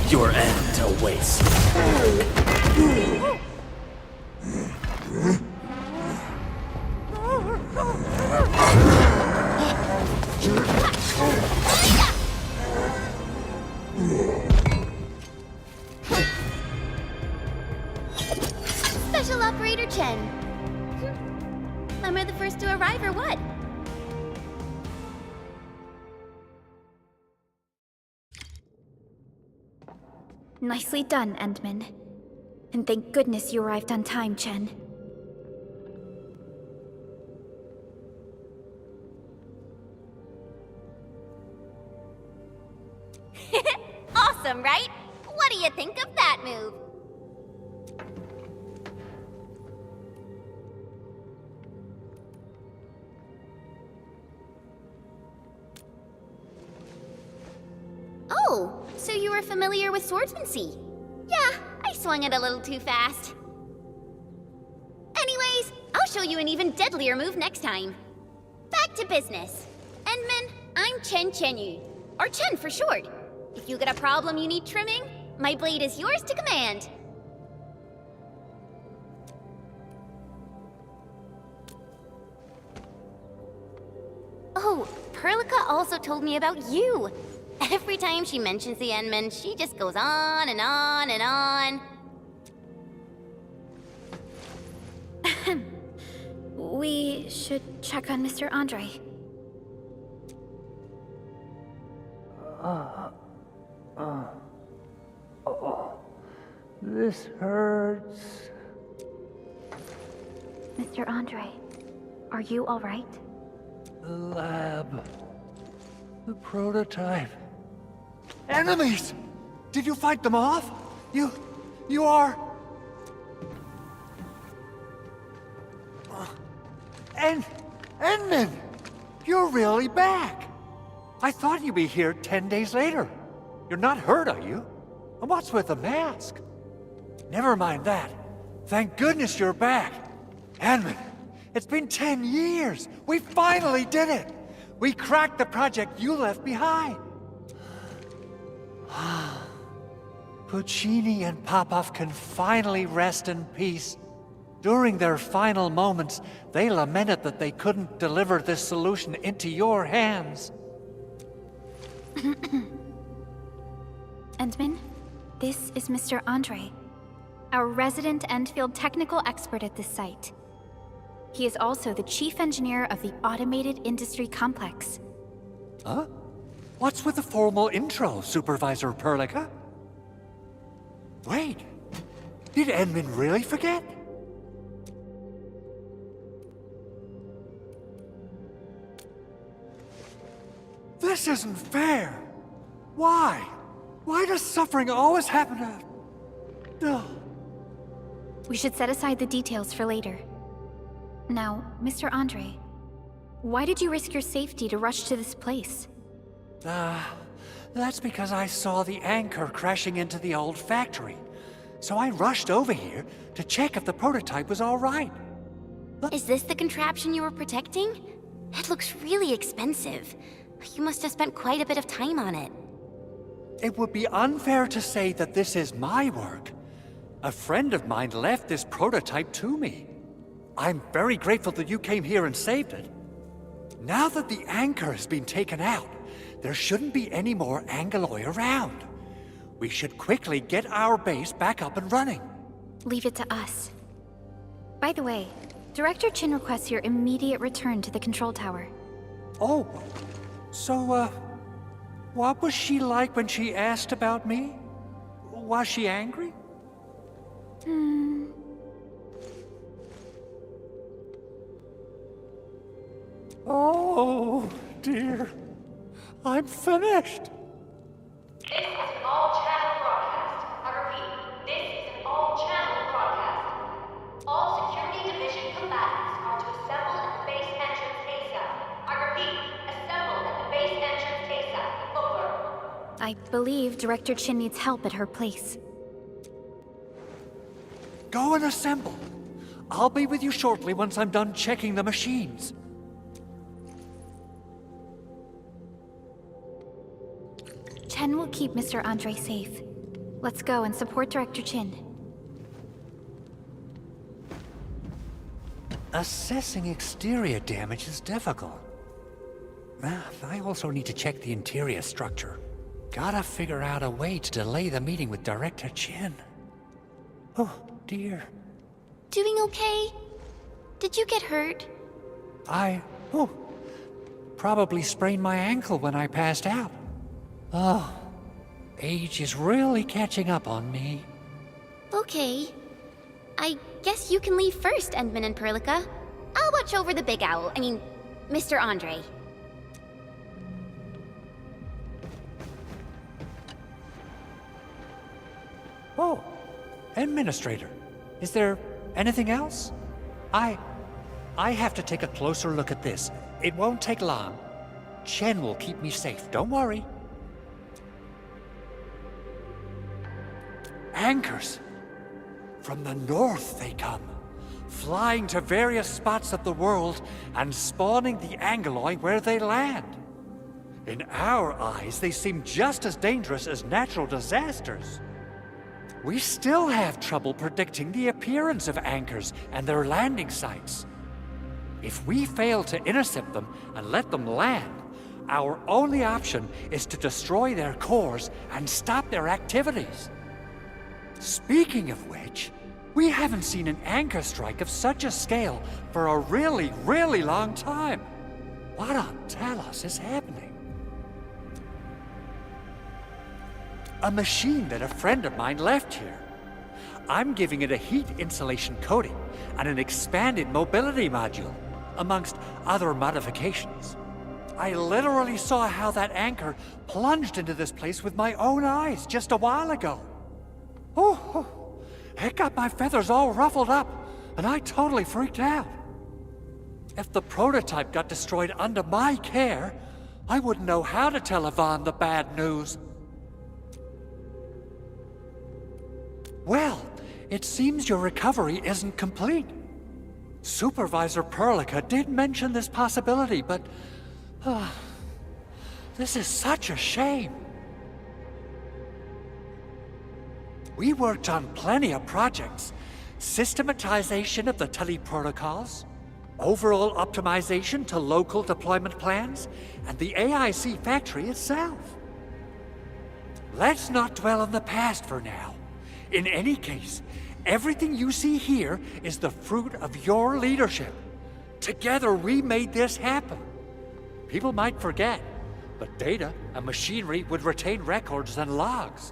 Your end awaits. Special Operator Chen. Am I the first to arrive or what? Nicely done, Endmin. And thank goodness you arrived on time, Chen. Awesome, right? What do you think of that move? Oh, so you were familiar with swordsmancy? Yeah, I swung it a little too fast. Anyways, I'll show you an even deadlier move next time. Back to business. Endmin, I'm Chen Chenyu, or Chen for short. If you got a problem you need trimming, my blade is yours to command. Oh, Perlica also told me about you. Every time she mentions the Endmin, she just goes on and on and on. We should check on Mr. Andre. This hurts. Mr. Andre, are you all right? The lab. The prototype. Enemies! Did you fight them off? You are... Endmin! You're really back! I thought you'd be here 10 days later. You're not hurt, are you? And what's with the mask? Never mind that. Thank goodness you're back. Endmin, it's been 10 years! We finally did it! We cracked the project you left behind! Puccini and Popov can finally rest in peace. During their final moments, they lamented that they couldn't deliver this solution into your hands. Endmin, this is Mr. Andre, our resident Endfield technical expert at this site. He is also the chief engineer of the Automated Industry Complex. Huh? What's with the formal intro, Supervisor Perlica? Wait, did Endmin really forget? This isn't fair. Why? Why does suffering always happen to... Ugh. We should set aside the details for later. Now, Mr. Andre, why did you risk your safety to rush to this place? That's because I saw the anchor crashing into the old factory. So I rushed over here to check if the prototype was all right. Is this the contraption you were protecting? It looks really expensive. You must have spent quite a bit of time on it. It would be unfair to say that this is my work. A friend of mine left this prototype to me. I'm very grateful that you came here and saved it. Now that the anchor has been taken out, there shouldn't be any more Angeloi around. We should quickly get our base back up and running. Leave it to us. By the way, Director Chin requests your immediate return to the control tower. Oh, so, what was she like when she asked about me? Was she angry? Oh, dear. I'm finished. This is an all-channel broadcast. I repeat, this is an all-channel broadcast. All Security Division combatants are to assemble at the base entrance ASAP. I repeat, assemble at the base entrance ASAP. Over. I believe Director Chin needs help at her place. Go and assemble. I'll be with you shortly once I'm done checking the machines. Chen will keep Mr. Andre safe. Let's go and support Director Chin. Assessing exterior damage is difficult. I also need to check the interior structure. Gotta figure out a way to delay the meeting with Director Chin. Oh, dear. Doing okay? Did you get hurt? Probably sprained my ankle when I passed out. Oh, age is really catching up on me. Okay. I guess you can leave first, Endmin and Perlica. I'll watch over the Big Owl. I mean, Mr. Andre. Oh, Administrator. Is there anything else? I have to take a closer look at this. It won't take long. Chen will keep me safe, don't worry. Anchors! From the north they come, flying to various spots of the world and spawning the Angeloi where they land. In our eyes, they seem just as dangerous as natural disasters. We still have trouble predicting the appearance of anchors and their landing sites. If we fail to intercept them and let them land, our only option is to destroy their cores and stop their activities. Speaking of which, we haven't seen an anchor strike of such a scale for a really, really long time. What on Talos is happening? A machine that a friend of mine left here. I'm giving it a heat insulation coating and an expanded mobility module, amongst other modifications. I literally saw how that anchor plunged into this place with my own eyes just a while ago. Oh, it got my feathers all ruffled up, and I totally freaked out. If the prototype got destroyed under my care, I wouldn't know how to tell Yvonne the bad news. Well, it seems your recovery isn't complete. Supervisor Perlica did mention this possibility, but... this is such a shame. We worked on plenty of projects. Systematization of the teleprotocols, overall optimization to local deployment plans, and the AIC factory itself. Let's not dwell on the past for now. In any case, everything you see here is the fruit of your leadership. Together we made this happen. People might forget, but data and machinery would retain records and logs.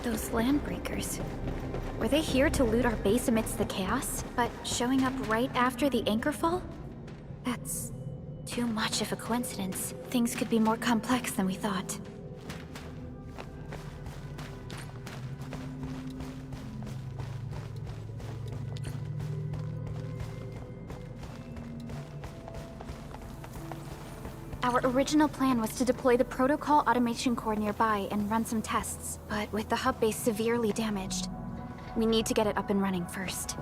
Those landbreakers. Were they here to loot our base amidst the chaos, but showing up right after the anchor fall? That's too much of a coincidence. Things could be more complex than we thought. Our original plan was to deploy the protocol automation core nearby and run some tests, but with the hub base severely damaged, we need to get it up and running first.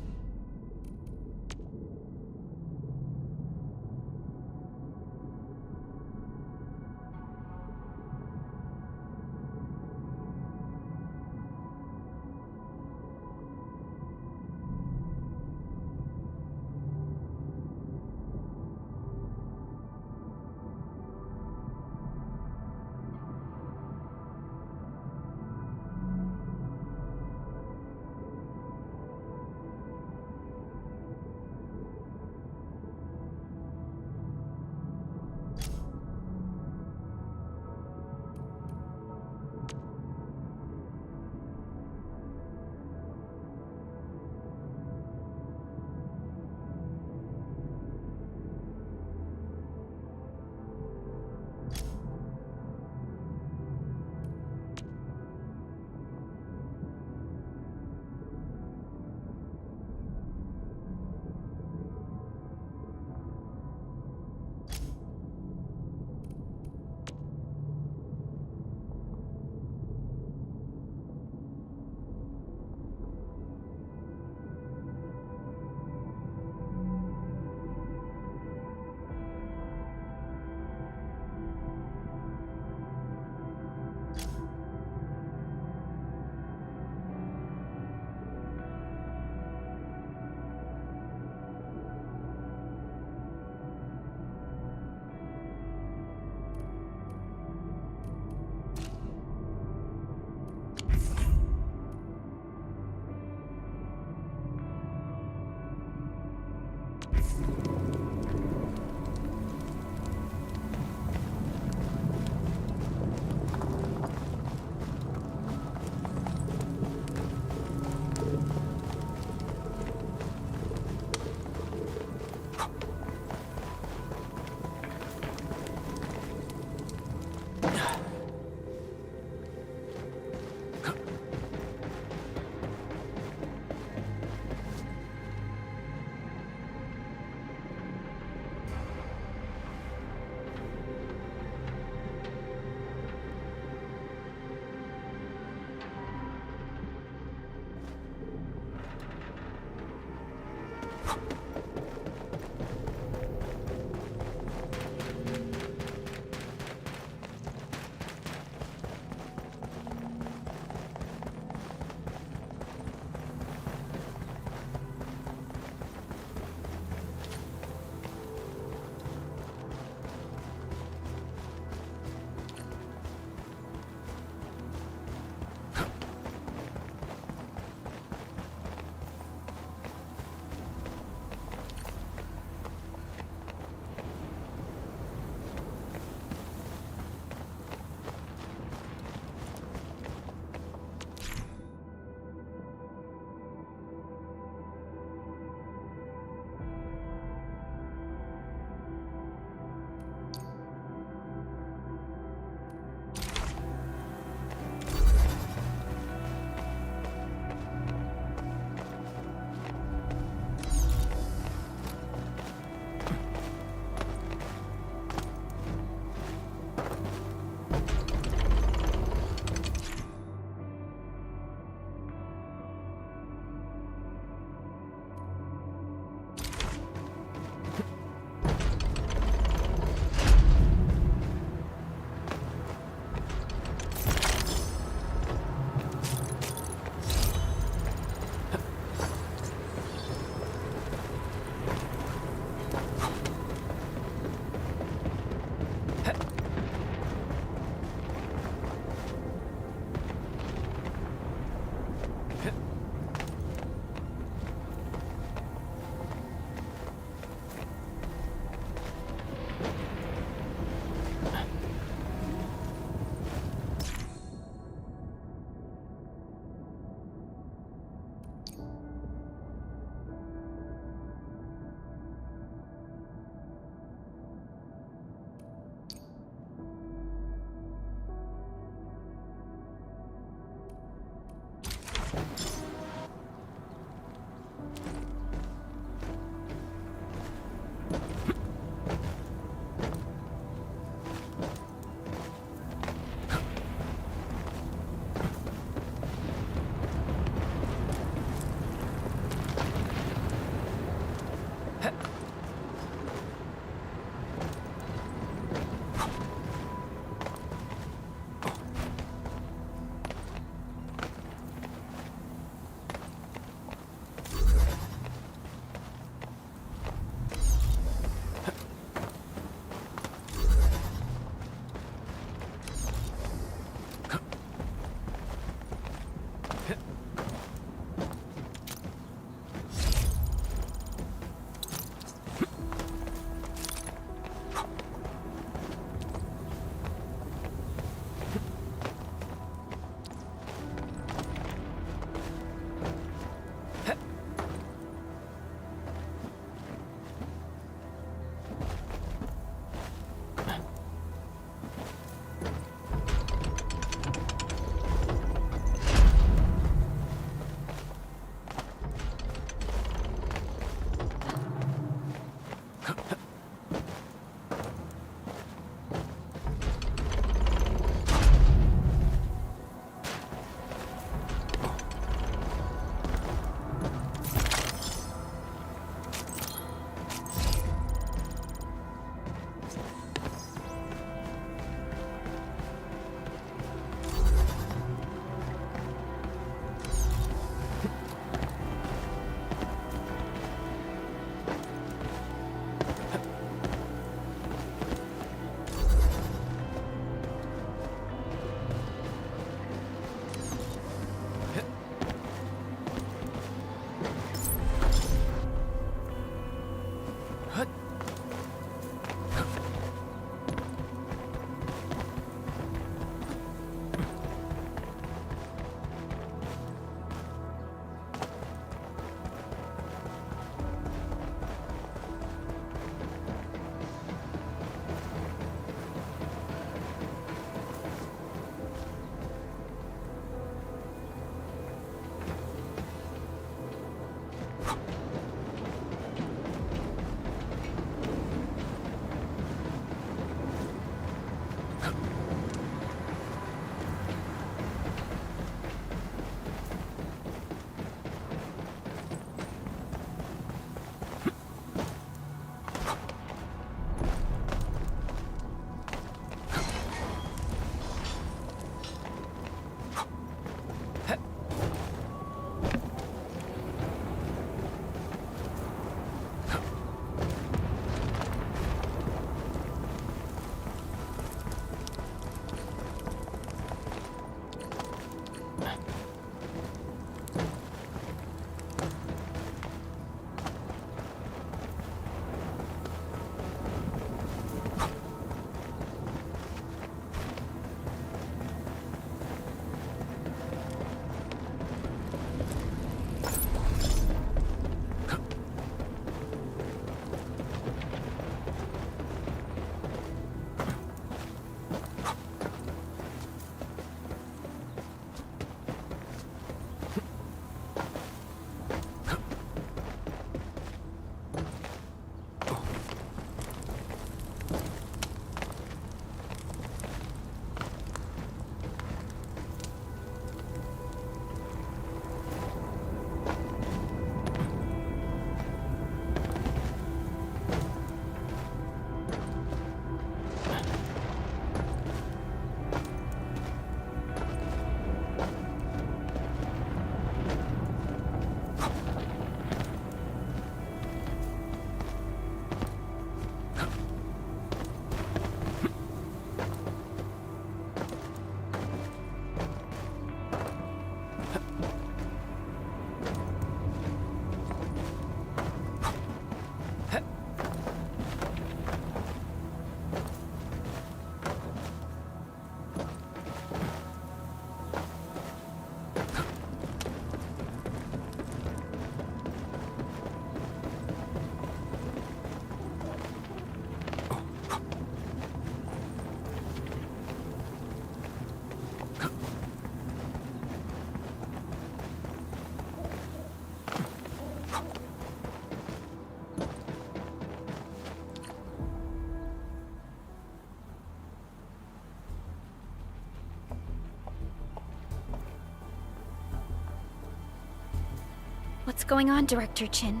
What's going on, Director Chin?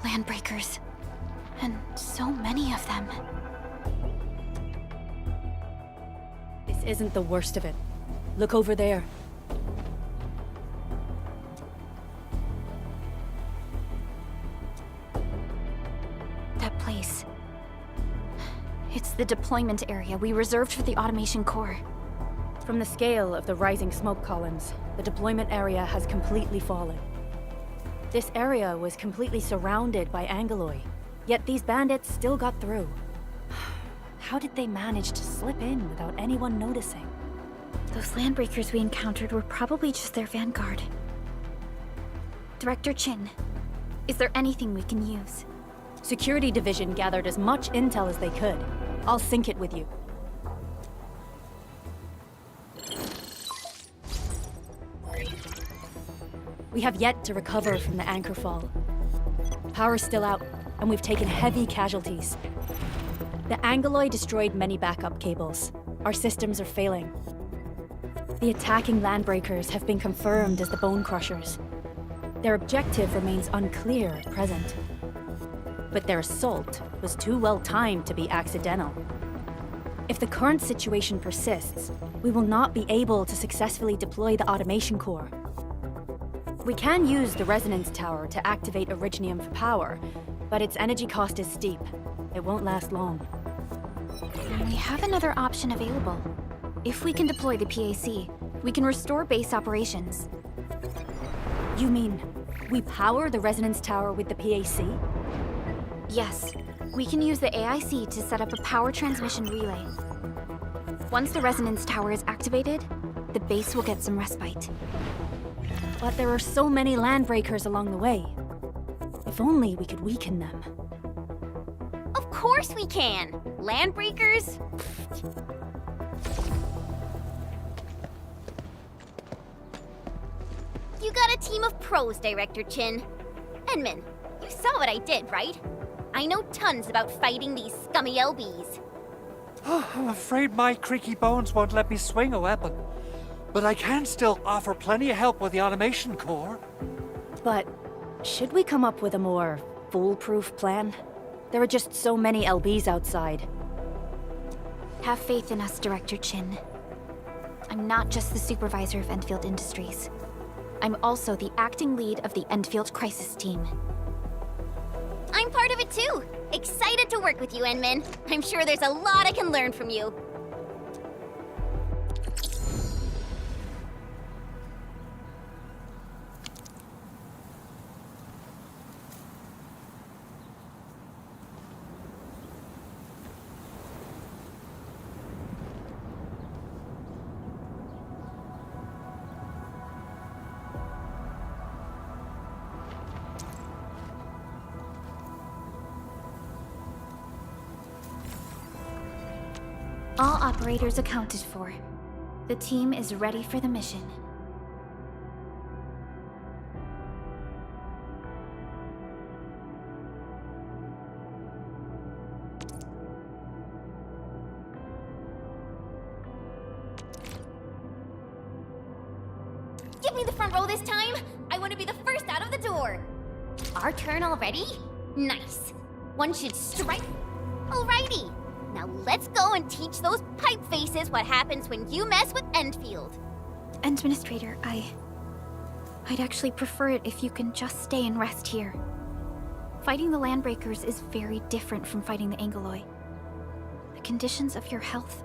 Landbreakers. And so many of them. This isn't the worst of it. Look over there. That place. It's the deployment area we reserved for the automation core. From the scale of the rising smoke columns, the deployment area has completely fallen. This area was completely surrounded by Angoloi, yet these bandits still got through. How did they manage to slip in without anyone noticing? Those landbreakers we encountered were probably just their vanguard. Director Chin, is there anything we can use? Security Division gathered as much intel as they could. I'll sync it with you. We have yet to recover from the anchor fall. Power's still out, and we've taken heavy casualties. The Angoloi destroyed many backup cables. Our systems are failing. The attacking landbreakers have been confirmed as the Bone Crushers. Their objective remains unclear at present. But their assault was too well timed to be accidental. If the current situation persists, we will not be able to successfully deploy the automation core. We can use the resonance tower to activate Originium for power, but its energy cost is steep. It won't last long. We have another option available. If we can deploy the PAC, we can restore base operations. You mean, we power the resonance tower with the PAC? Yes. We can use the AIC to set up a power transmission relay. Once the resonance tower is activated, the base will get some respite. But there are so many landbreakers along the way. If only we could weaken them. Of course we can! Landbreakers? You got a team of pros, Director Chin. Endmin, you saw what I did, right? I know tons about fighting these scummy LBs. I'm afraid my creaky bones won't let me swing a weapon. But I can still offer plenty of help with the automation core. But should we come up with a more foolproof plan? There are just so many LBs outside. Have faith in us, Director Chin. I'm not just the supervisor of Endfield Industries. I'm also the acting lead of the Endfield Crisis Team. I'm part of it too! Excited to work with you, Endmin. I'm sure there's a lot I can learn from you. All operators accounted for. The team is ready for the mission. Give me the front row this time! I want to be the first out of the door! Our turn already? Nice. One should strike. Alrighty. Now let's go and teach those pipe faces what happens when you mess with Endfield. Administrator, I'd actually prefer it if you can just stay and rest here. Fighting the Landbreakers is very different from fighting the Angoloi. The conditions of your health...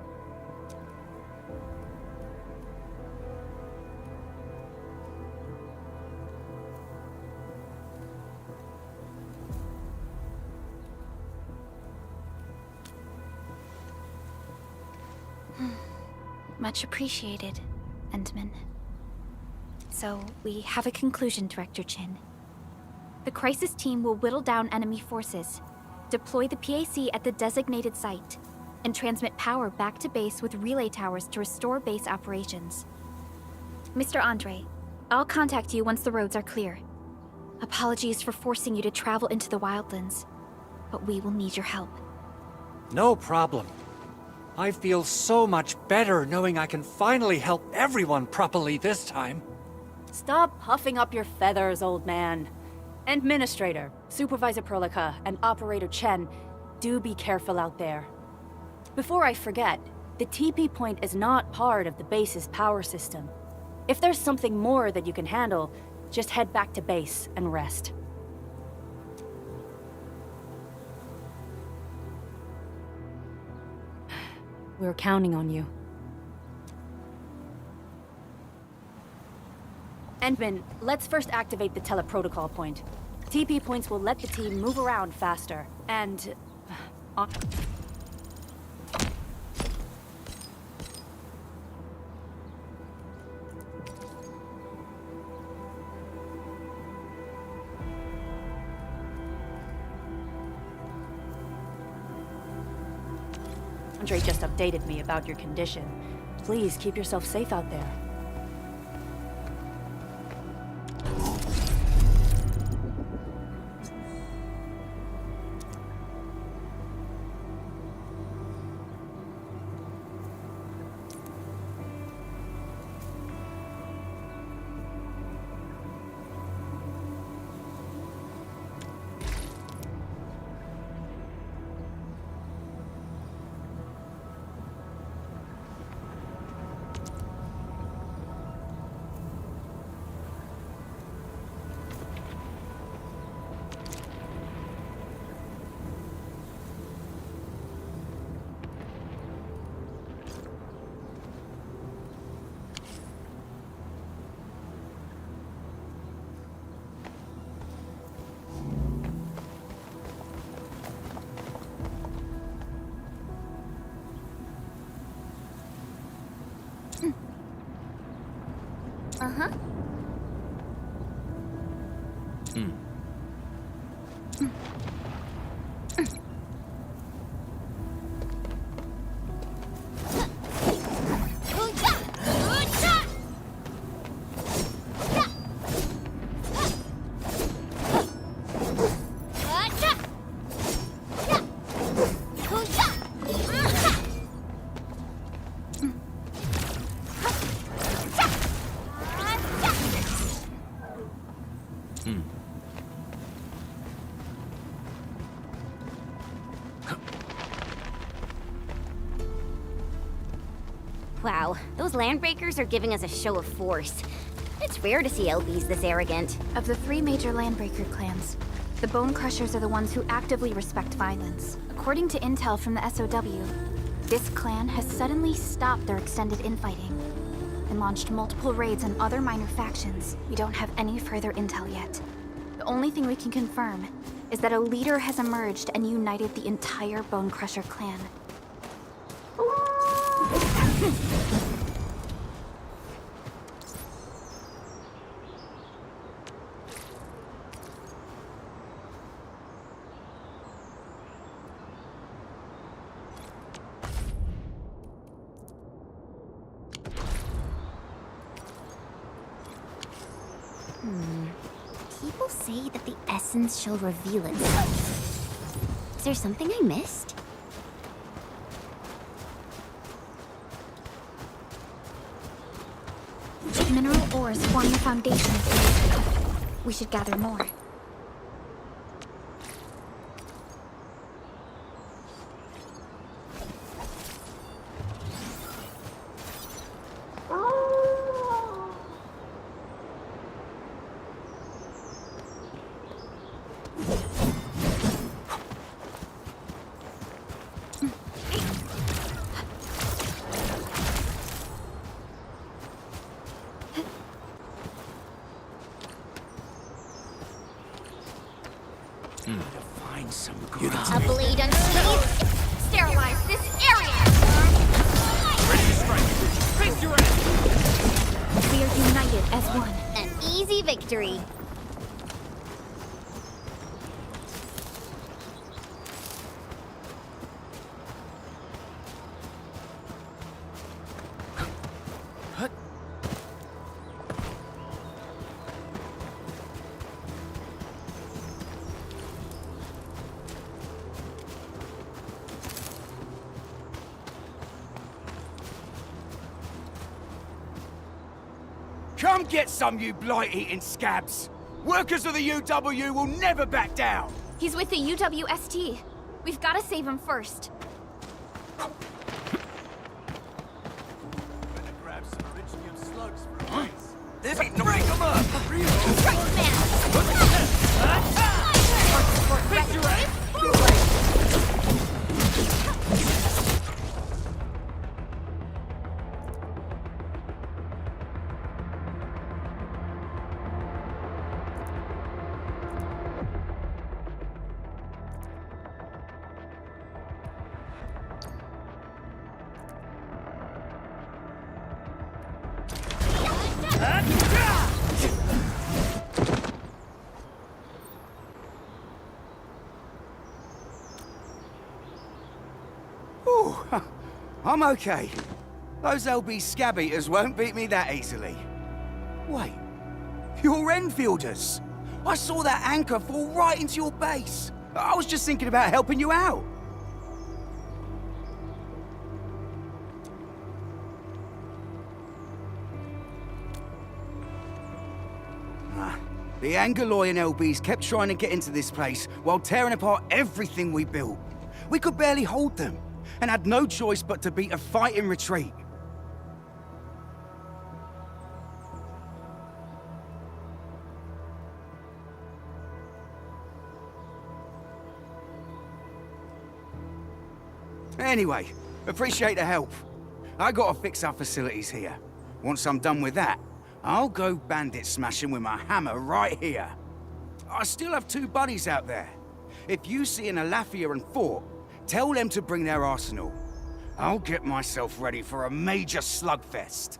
Much appreciated, Endmin. So, we have a conclusion, Director Chin. The Crisis Team will whittle down enemy forces, deploy the PAC at the designated site, and transmit power back to base with relay towers to restore base operations. Mr. Andre, I'll contact you once the roads are clear. Apologies for forcing you to travel into the wildlands, but we will need your help. No problem. I feel so much better knowing I can finally help everyone properly this time. Stop puffing up your feathers, old man. Administrator, Supervisor Perlica, and Operator Chen, do be careful out there. Before I forget, the TP point is not part of the base's power system. If there's something more that you can handle, just head back to base and rest. We're counting on you. Endmin, let's first activate the teleprotocol point. TP points will let the team move around faster, and... Andre just updated me about your condition. Please keep yourself safe out there. Uh-huh. Wow, those landbreakers are giving us a show of force. It's rare to see LBs this arrogant. Of the 3 major landbreaker clans, the Bone Crushers are the ones who actively respect violence. According to intel from the SOW, this clan has suddenly stopped their extended infighting and launched multiple raids on other minor factions. We don't have any further intel yet. The only thing we can confirm is that a leader has emerged and united the entire Bone Crusher clan. People say that the essence shall reveal itself. Is there something I missed? Mineral ores form the foundation of this. We should gather more. A blade unsheathed. Sterilize this area. Ready to strike. Face your end. We are united as one. An easy victory. Come get some, you blight-eating scabs! Workers of the UW will never back down! He's with the UWST. We've got to save him first. Better grab some Originum slugs for a race. This ain't no break 'em up! I'm okay. Those LB scab eaters won't beat me that easily. Wait, you're Enfielders! I saw that anchor fall right into your base. I was just thinking about helping you out. The Angaloy and LBs kept trying to get into this place while tearing apart everything we built. We could barely hold them, and had no choice but to beat a fight in retreat. Anyway, appreciate the help. I gotta fix our facilities here. Once I'm done with that, I'll go bandit smashing with my hammer right here. I still have 2 buddies out there. If you see an Alafia and Fort, tell them to bring their arsenal. I'll get myself ready for a major slugfest.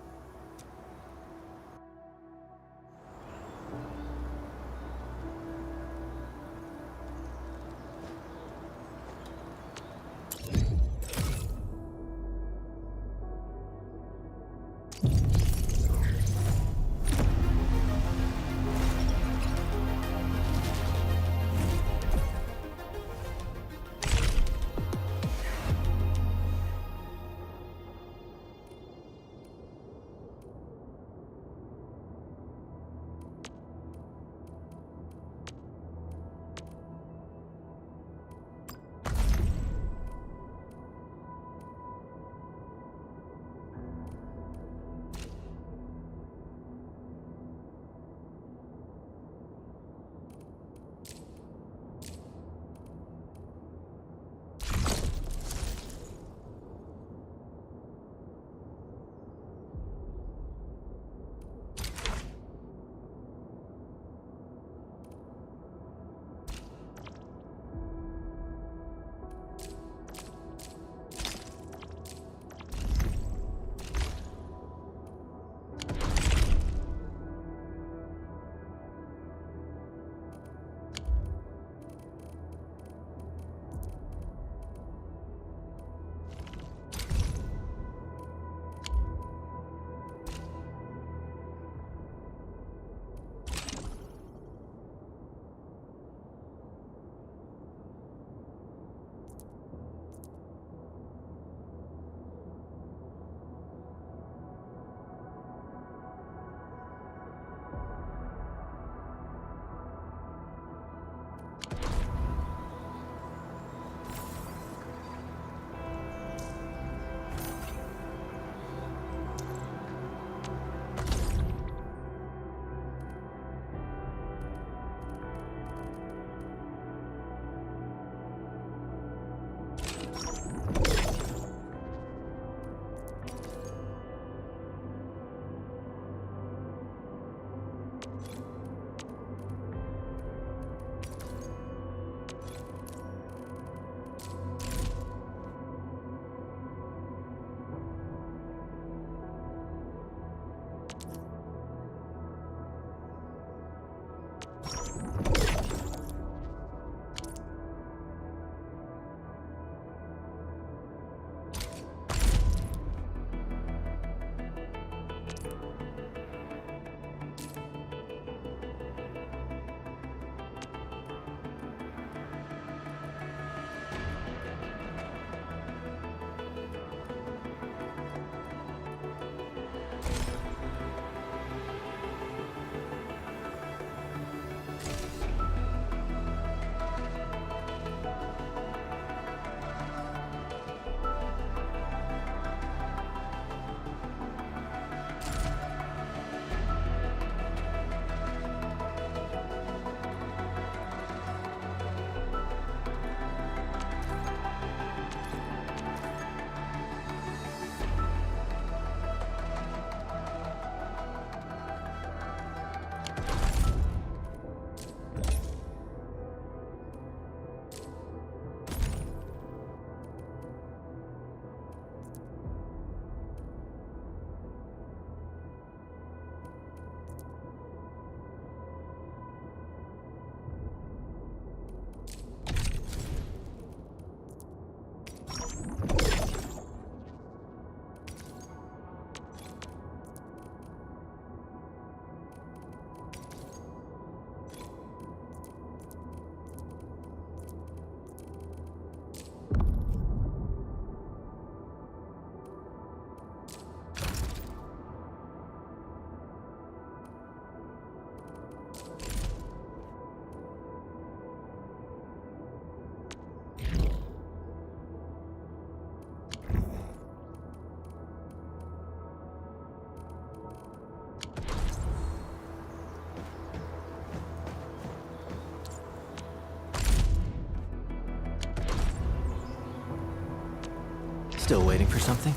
Still waiting for something?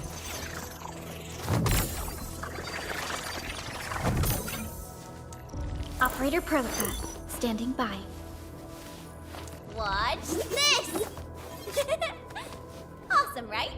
Operator Perlica, standing by. Watch this! Awesome, right?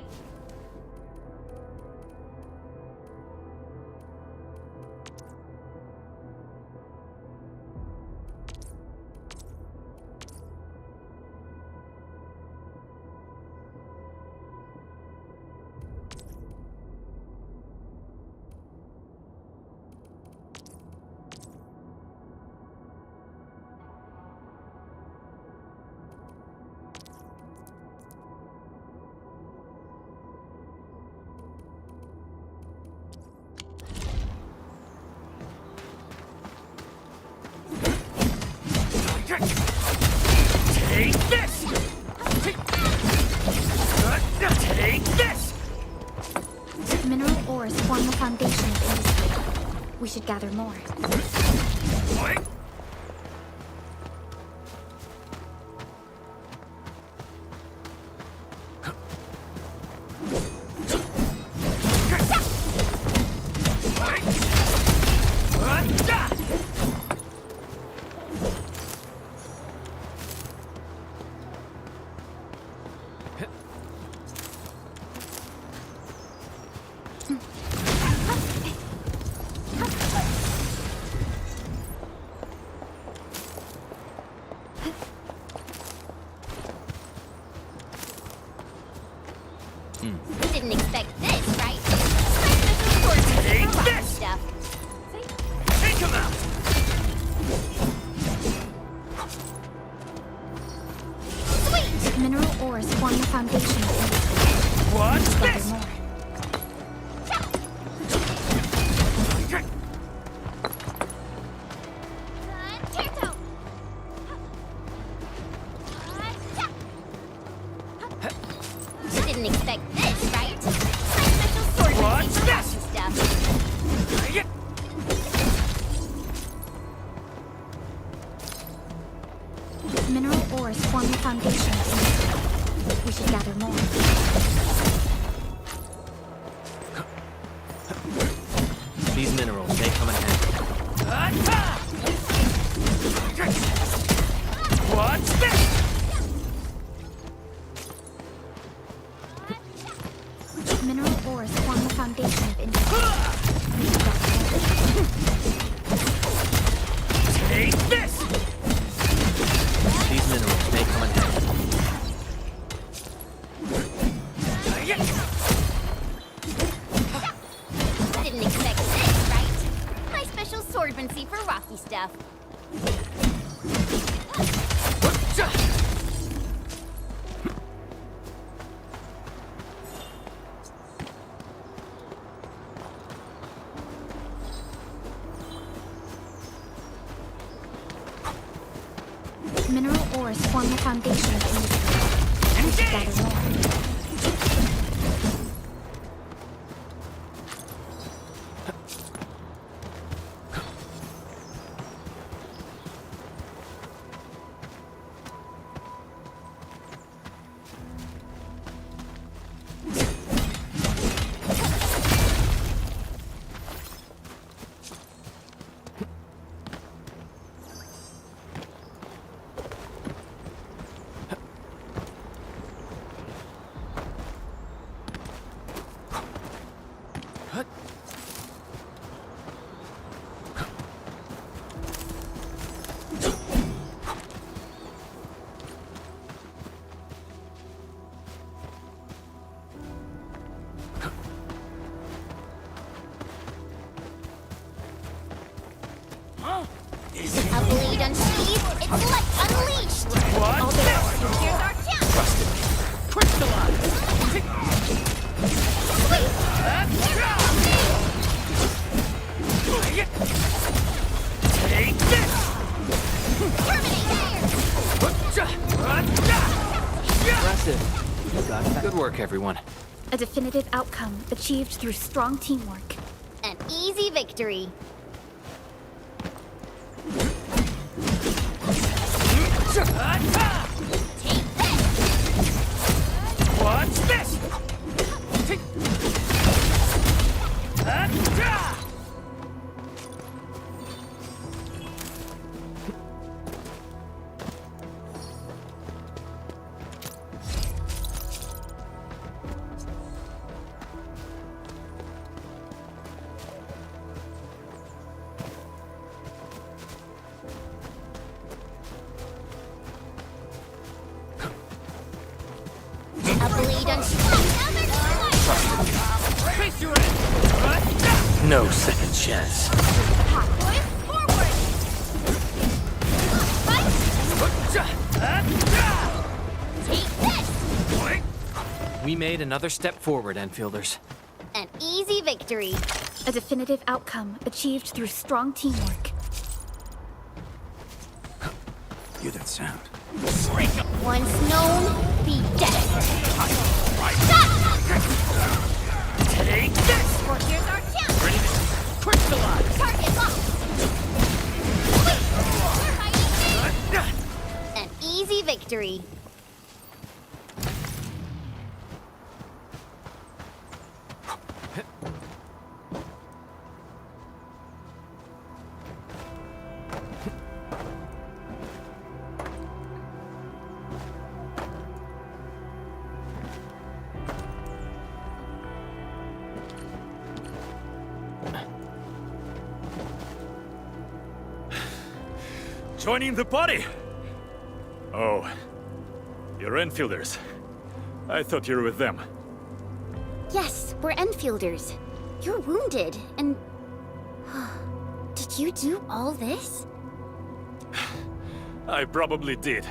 Take this! Take this! Mineral ores form the foundation of industry. We should gather more. Didn't expect this, right? Take this! Stuff. Take him out! Sweet! Mineral ores form the foundation of industry. What's Gather this? more. Didn't expect this, right? My special sword What's this? stuff. Mineral ores form the foundation of industry. We should gather more. These minerals may come in handy. What's this? Mineral ores form the foundation of industry. We should gather more. Take this! These minerals may come in handy. Didn't expect this, right? My special swordmancy for rocky stuff. Mineral ores form the foundation of industry. We should gather more. A blade unsheathed, it's like unleashed! All there, here's our chance! Trust in me. Crystallize! Take this! Impressive. You got that. Good work, everyone. A definitive outcome achieved through strong teamwork. An easy victory. Take this! What's this? No second chance. We made another step forward, Enfielders. An easy victory. A definitive outcome achieved through strong teamwork. Hear that sound? Once known, be dead. Take this! Well, here's our chance. Ready to crystallize! Target locked. Wait, we're hiding. An easy victory. Joining the party? Oh, you're Enfielders. I thought you were with them. Yes, we're Endfielders. You're wounded, and... Did you do all this? I probably did.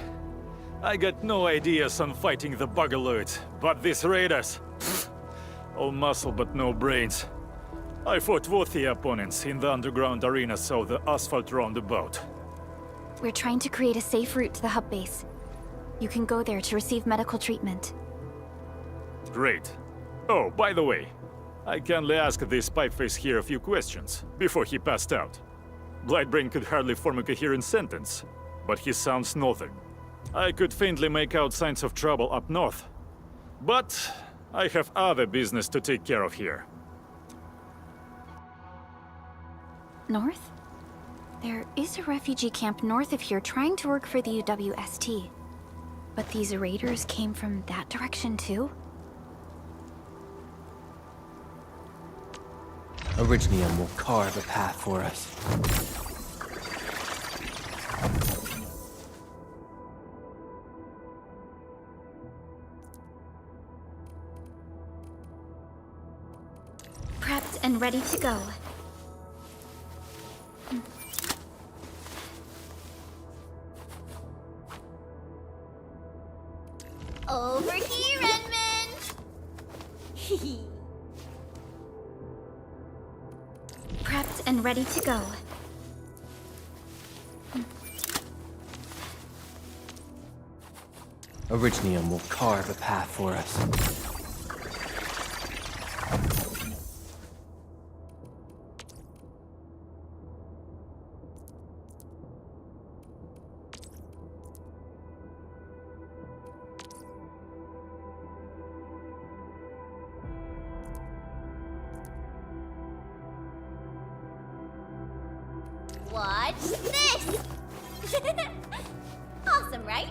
I got no ideas on fighting the Bugaloids, but these raiders... all muscle but no brains. I fought worthy opponents in the underground arena, so the asphalt roundabout. We're trying to create a safe route to the hub base. You can go there to receive medical treatment. Great. Oh, by the way, I kindly asked this pipeface here a few questions before he passed out. Blightbrain could hardly form a coherent sentence, but he sounds northern. I could faintly make out signs of trouble up north. But I have other business to take care of here. North? There is a refugee camp north of here trying to work for the UWST. But these raiders came from that direction too? Orignium will carve a path for us. Prepped and ready to go. Over here, Edmund! Prepped and ready to go. Orignium will carve a path for us. Watch this! Awesome, right?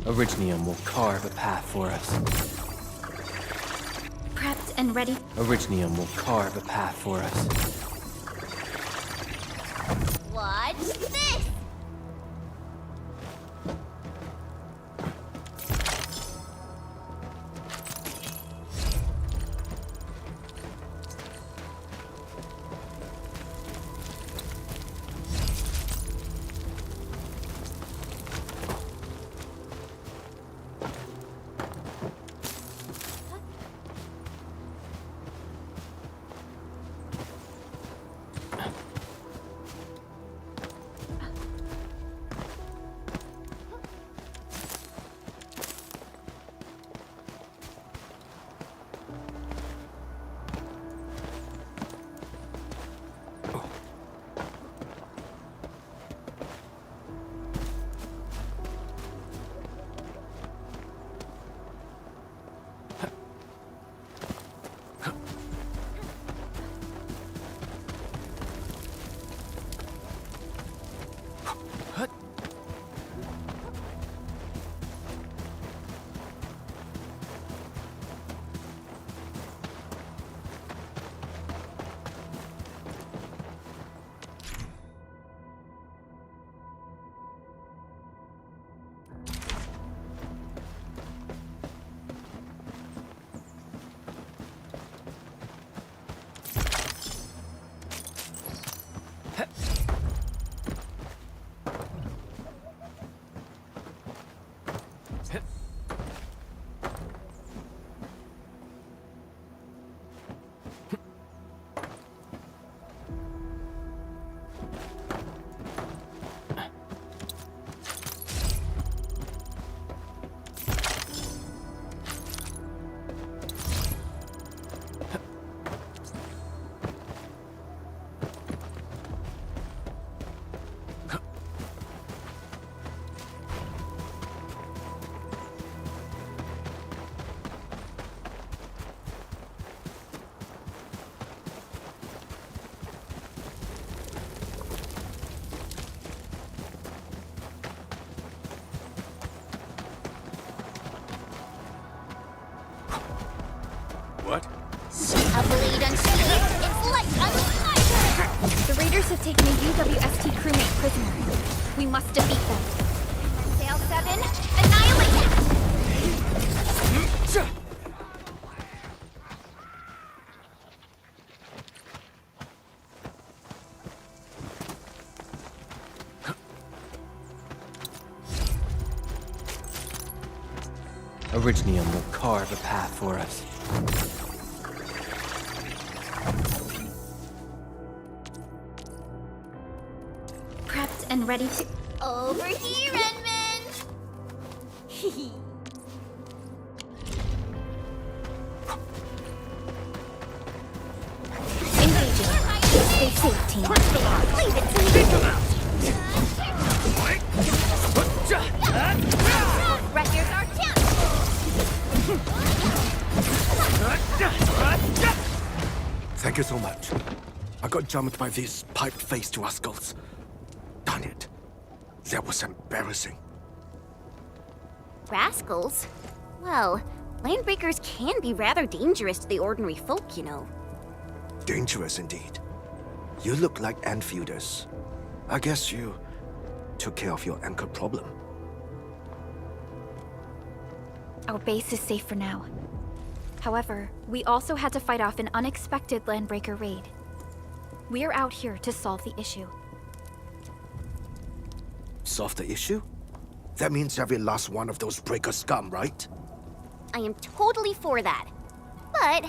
Orignium will carve a path for us. Prepped and ready. Orignium will carve a path for us. Watch this! What? A blade unsheathed. It's light unlight. The raiders have taken a UWST crewmate prisoner. We must defeat them. Sail 7, annihilate it. Orignium will carve a path for us. Prepped and ready to... Over here, Endmin. Engaging. Stay safe, team. Leave it to me. Records are down. Thank you so much. I got jumped by these pipe-faced rascals. Darn it. That was embarrassing. Rascals? Well, landbreakers can be rather dangerous to the ordinary folk, you know. Dangerous indeed. You look like Enfielders. I guess you took care of your anchor problem. Our base is safe for now. However, we also had to fight off an unexpected landbreaker raid. We're out here to solve the issue. Solve the issue? That means every last one of those breaker scum, right? I am totally for that. But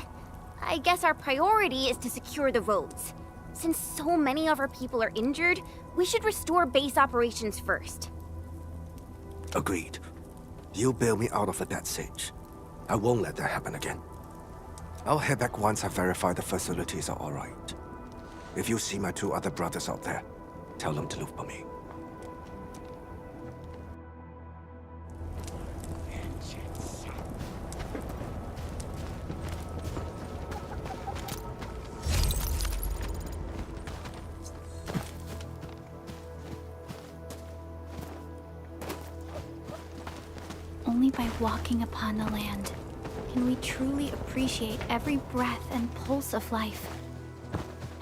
I guess our priority is to secure the roads. Since so many of our people are injured, we should restore base operations first. Agreed. You bail me out of a bad sitch. I won't let that happen again. I'll head back once I verify the facilities are all right. If you see my two other brothers out there, tell them to look for me. Only by walking upon the land can we truly appreciate every breath and pulse of life.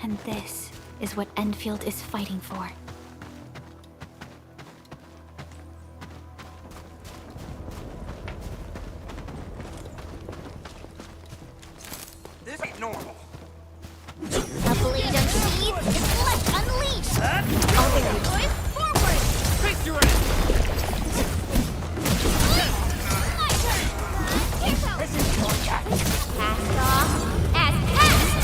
And this is what Endfield is fighting for. This ain't normal. A blade unsheathed is left unleashed. All the boys forward. Face your ass! My turn. This is your cast off as cast.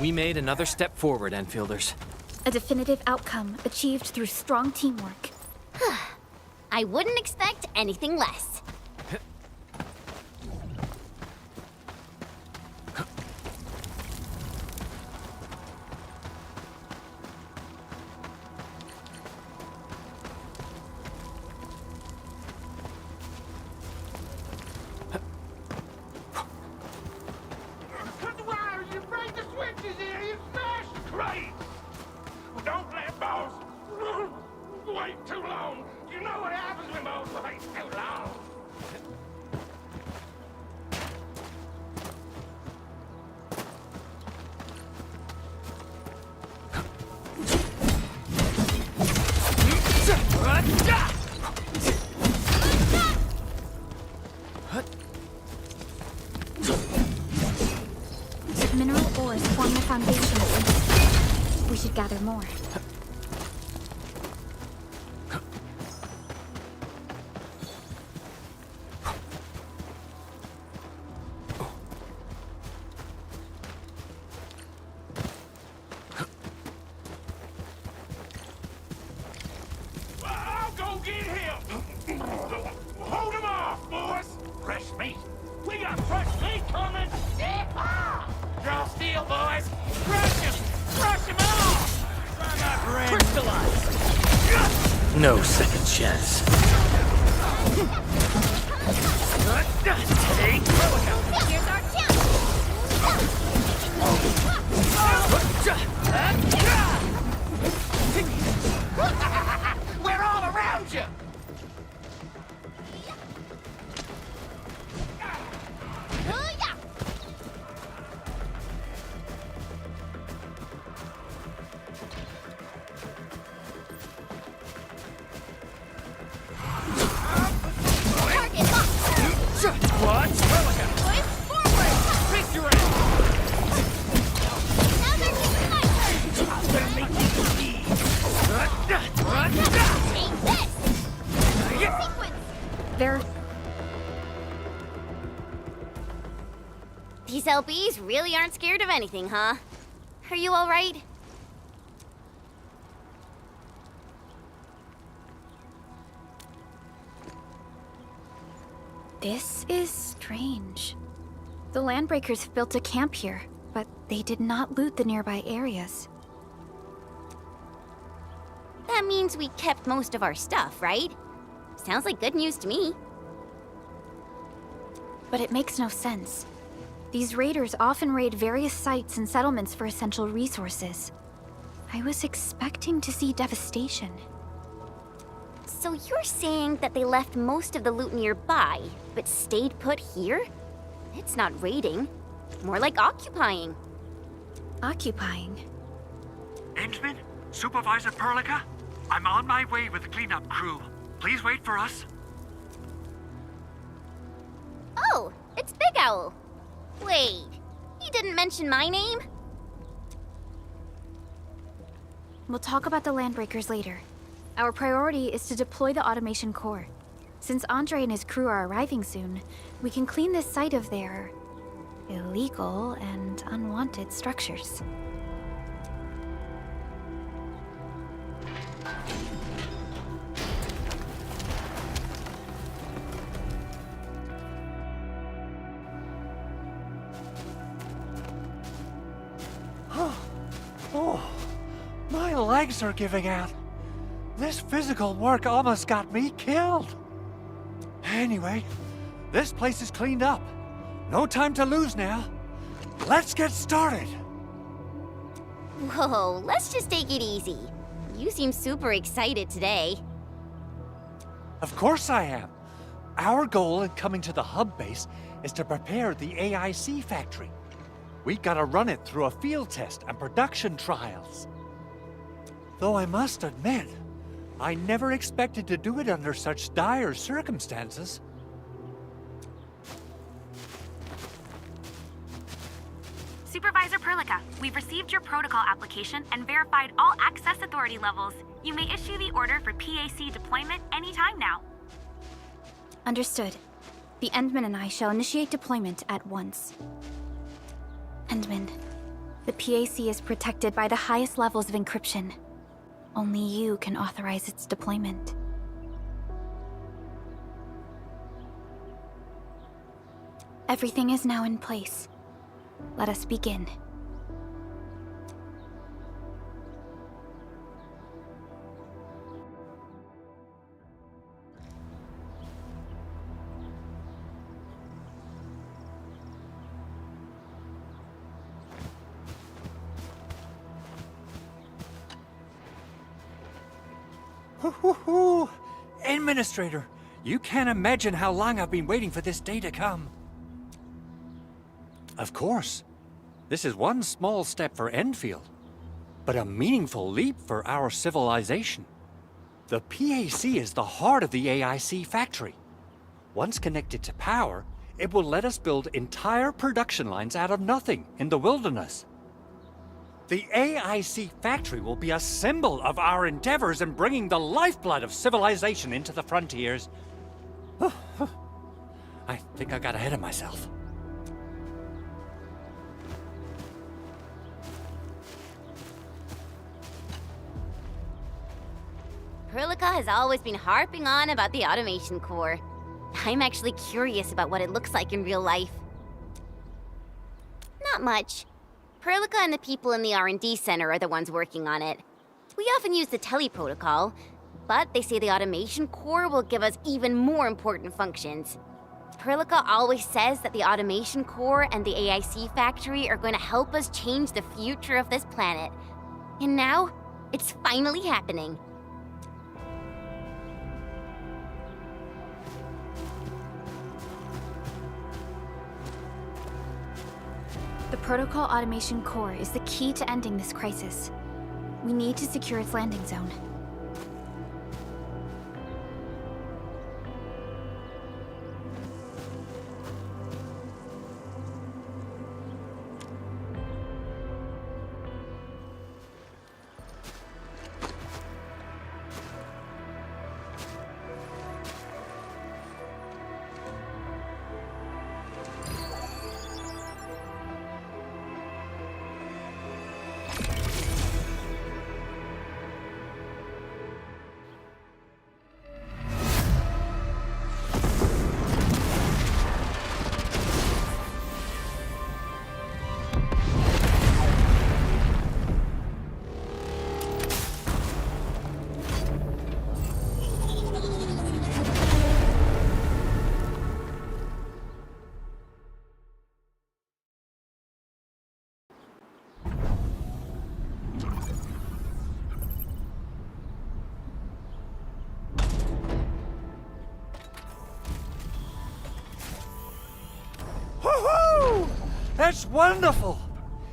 We made another step forward, Enfielders. A definitive outcome achieved through strong teamwork. I wouldn't expect anything less. You break the switches here, you smash the crates! Don't let boss wait too long. You know what happens when boss waits too long. Mineral ores form the foundation of industry. We should gather more. I'll go get him! Hold him off, boys! Fresh meat! We got fresh meat coming! Draw steel, boys! Crush him! Crush him off! Try my bread! Crystallize! No second chance. Take. Here's our We're all around you! What? Pick your ass! There. These LBs really aren't scared of anything, huh? Are you all right? This is strange. The Landbreakers have built a camp here, but they did not loot the nearby areas. That means we kept most of our stuff, right? Sounds like good news to me. But it makes no sense. These raiders often raid various sites and settlements for essential resources. I was expecting to see devastation. So you're saying that they left most of the loot nearby, but stayed put here? It's not raiding. More like occupying. Occupying? Endmin? Supervisor Perlica? I'm on my way with the cleanup crew. Please wait for us. Oh, it's Big Owl. Wait, he didn't mention my name? We'll talk about the Landbreakers later. Our priority is to deploy the automation core. Since Andre and his crew are arriving soon, we can clean this site of their illegal and unwanted structures. Oh, my legs are giving out. This physical work almost got me killed. Anyway, this place is cleaned up. No time to lose now. Let's get started. Whoa, let's just take it easy. You seem super excited today. Of course I am. Our goal in coming to the hub base is to prepare the AIC factory. We gotta run it through a field test and production trials. Though I must admit, I never expected to do it under such dire circumstances. Supervisor Perlica, we've received your protocol application and verified all access authority levels. You may issue the order for PAC deployment anytime now. Understood. The Endmen and I shall initiate deployment at once. Endman, the PAC is protected by the highest levels of encryption. Only you can authorize its deployment. Everything is now in place. Let us begin. Administrator, you can't imagine how long I've been waiting for this day to come. Of course, this is one small step for Endfield, but a meaningful leap for our civilization. The PAC is the heart of the AIC factory. Once connected to power, it will let us build entire production lines out of nothing in the wilderness. The AIC factory will be a symbol of our endeavors in bringing the lifeblood of civilization into the frontiers. I think I got ahead of myself. Perlica has always been harping on about the automation core. I'm actually curious about what it looks like in real life. Not much. Perlica and the people in the R&D center are the ones working on it. We often use the tele-protocol, but they say the automation core will give us even more important functions. Perlica always says that the automation core and the AIC factory are going to help us change the future of this planet. And now, it's finally happening. The Protocol Automation Core is the key to ending this crisis. We need to secure its landing zone. That's wonderful!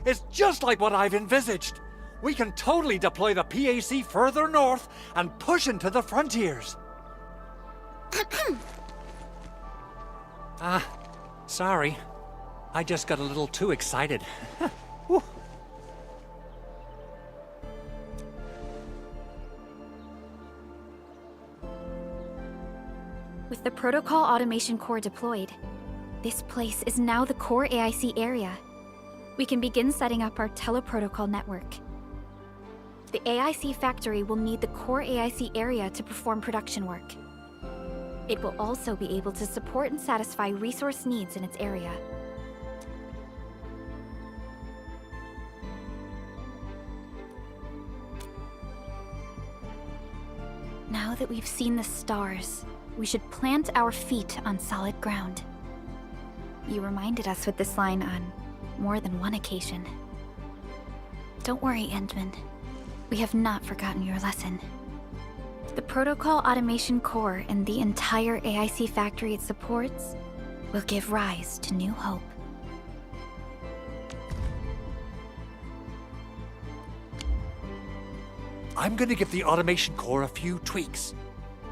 It's just like what I've envisaged. We can totally deploy the PAC further north and push into the frontiers. Sorry. I just got a little too excited. With the Protocol Automation Core deployed, this place is now the core AIC area. We can begin setting up our teleprotocol network. The AIC factory will need the core AIC area to perform production work. It will also be able to support and satisfy resource needs in its area. Now that we've seen the stars, we should plant our feet on solid ground. You reminded us with this line on more than one occasion. Don't worry, Endmin. We have not forgotten your lesson. The Protocol Automation Core and the entire AIC factory it supports will give rise to new hope. I'm gonna give the automation core a few tweaks.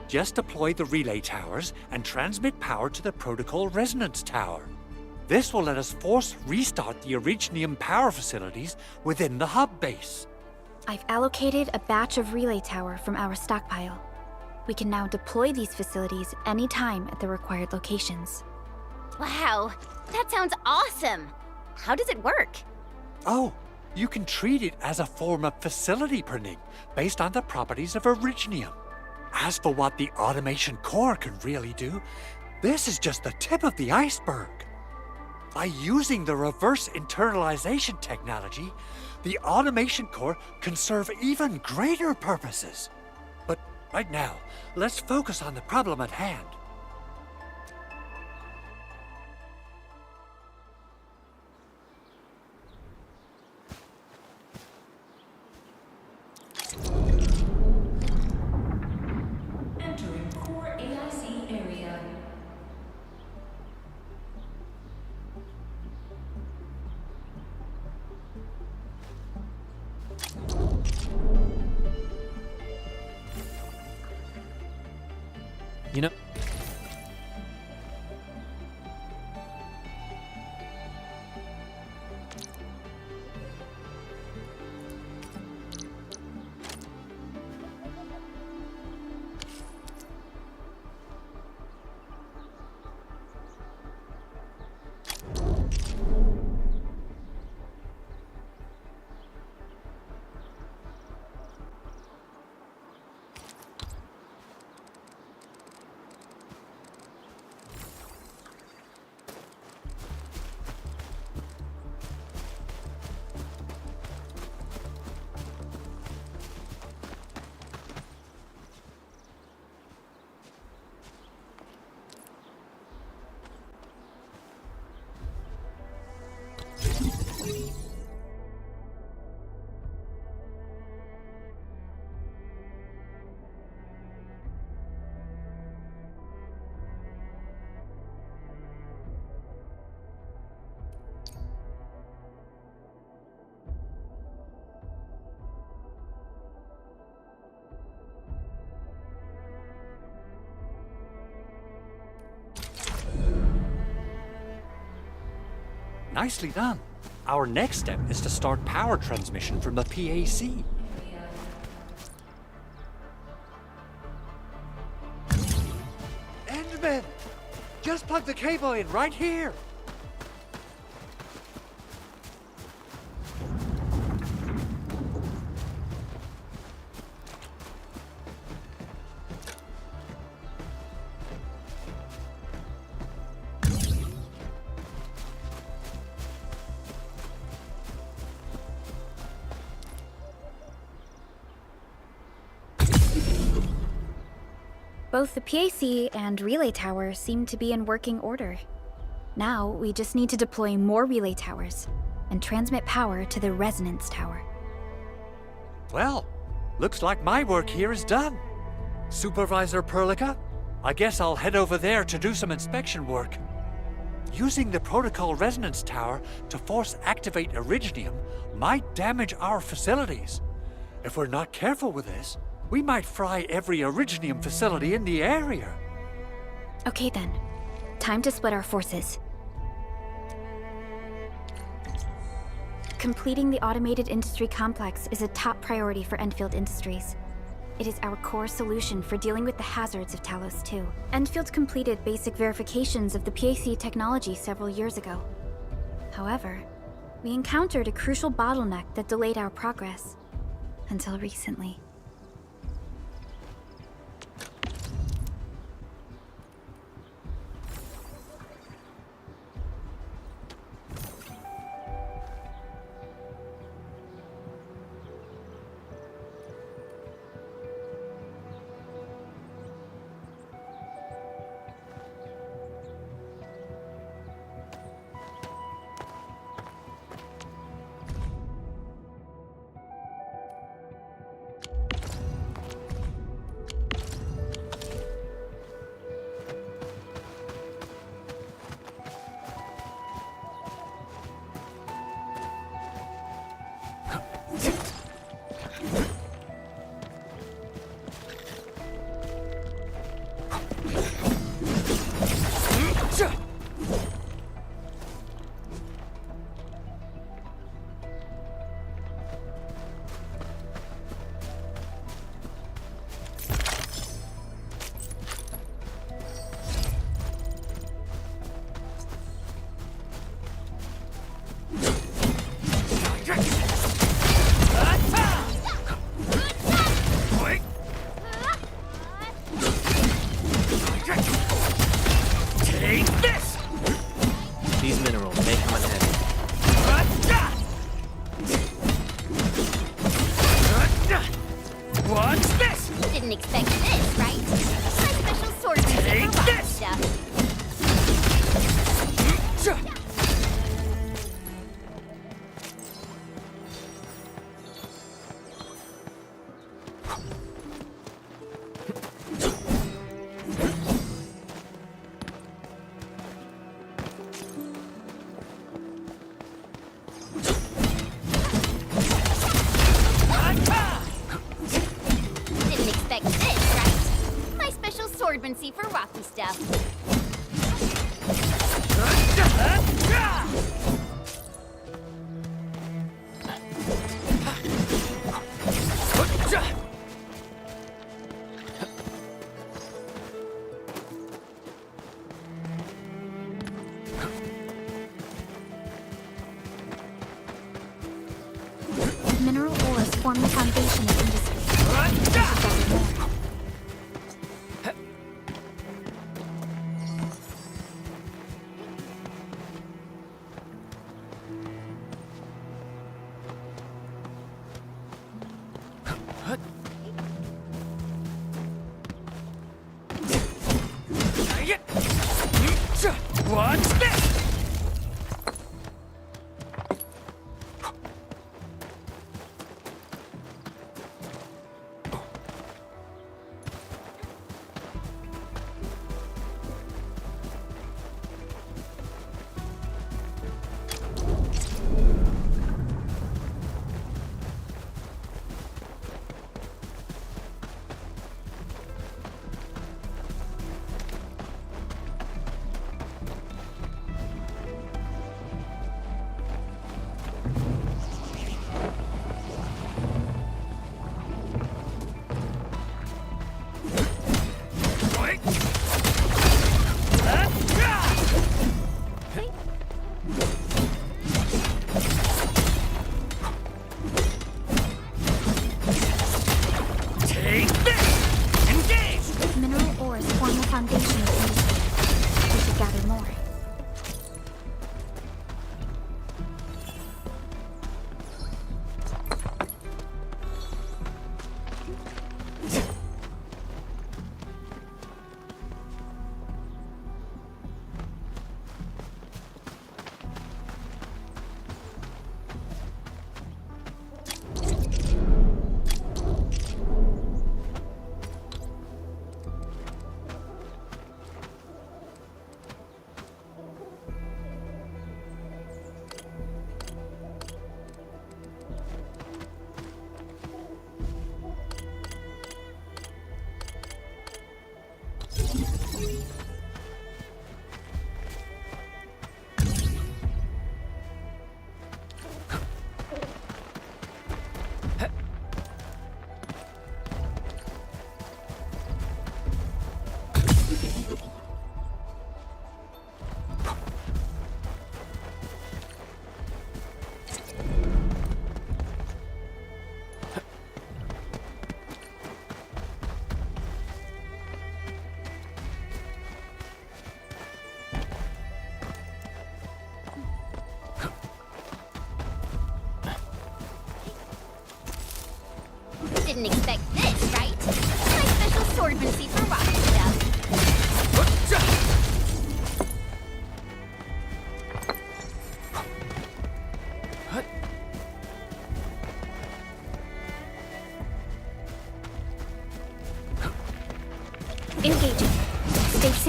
Just deploy the relay towers and transmit power to the protocol resonance tower. This will let us force restart the Originium power facilities within the hub base. I've allocated a batch of relay tower from our stockpile. We can now deploy these facilities anytime at the required locations. Wow, that sounds awesome! How does it work? Oh, you can treat it as a form of facility printing based on the properties of Originium. As for what the automation core can really do, this is just the tip of the iceberg. By using the reverse internalization technology, the automation core can serve even greater purposes. But right now, let's focus on the problem at hand. Entering core AIC area. You know, Nicely done. Our next step is to start power transmission from the PAC. Endmin! Just plug the cable in right here! Both the PAC and relay tower seem to be in working order. Now, we just need to deploy more relay towers and transmit power to the resonance tower. Well, looks like my work here is done. Supervisor Perlica, I guess I'll head over there to do some inspection work. Using the protocol resonance tower to force activate Originium might damage our facilities. If we're not careful with this, we might fry every Originium facility in the area. Okay then, time to split our forces. Completing the automated industry complex is a top priority for Endfield Industries. It is our core solution for dealing with the hazards of Talos II. Endfield completed basic verifications of the PAC technology several years ago. However, we encountered a crucial bottleneck that delayed our progress. Until recently. Swordmancy for rocky stuff. Mineral ores form the foundation of industry. What's this?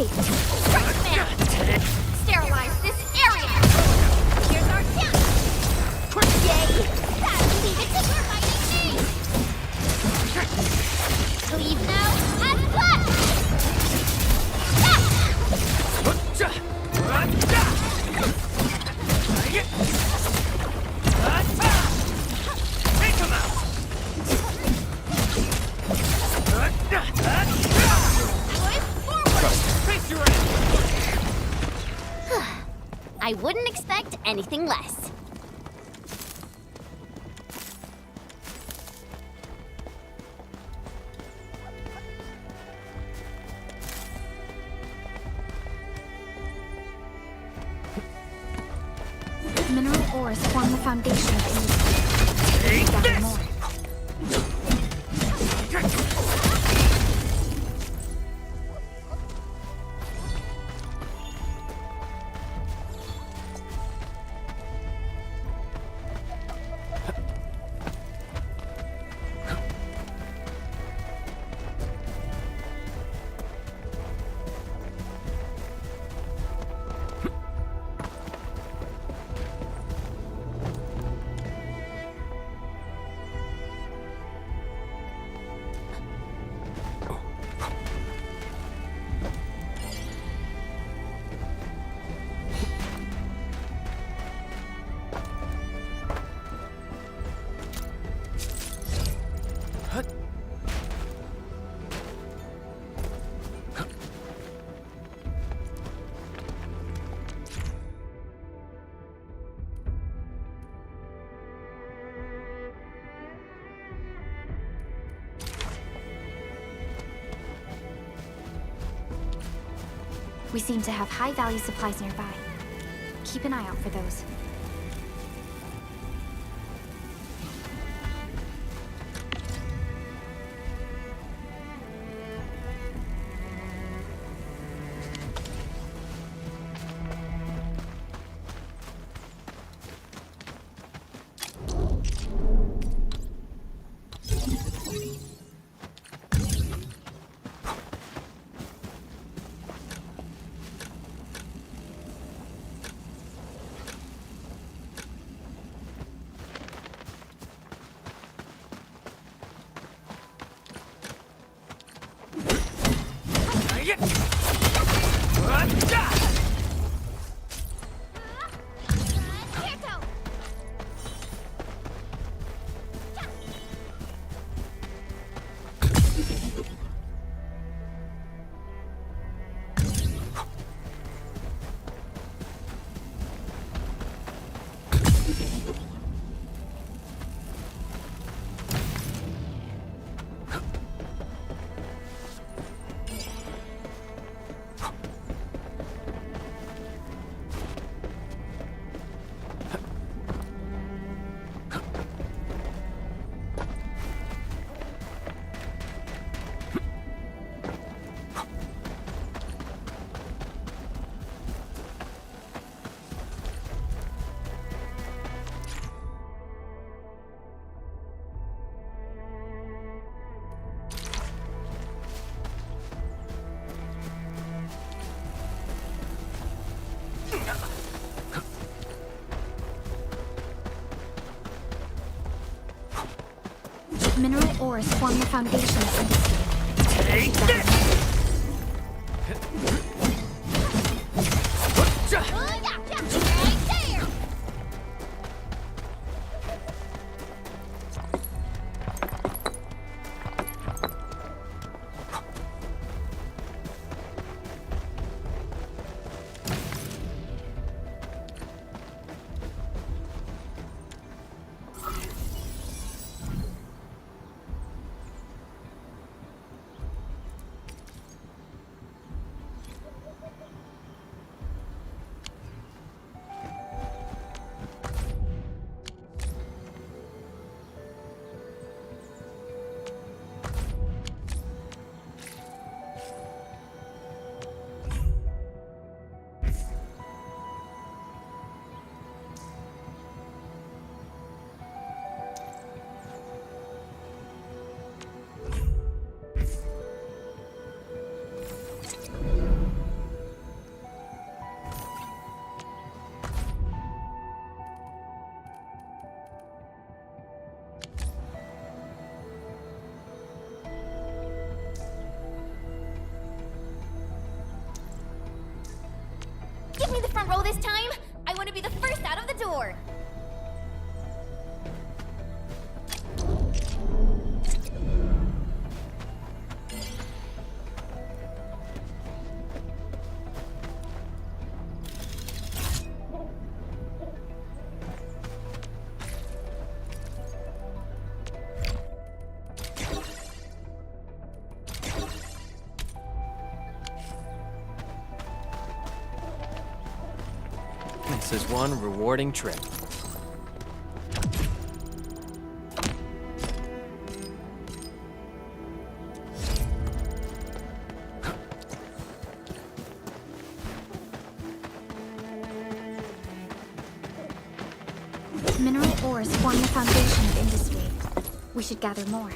safety. Right, man! Sterilize this area! Here's our chance! Yay! That'll leave it to your fighting me! Leave now and plus! Take him out! Face your end! I wouldn't expect anything less. Mineral ores form the foundation of industry. Gather more. We seem to have high-value supplies nearby. Keep an eye out for those. Mineral ores form the foundation of industry. Take this! roll this time. I want to be the first out of the door. This is one rewarding trip. Mineral ores form the foundation of industry. We should gather more.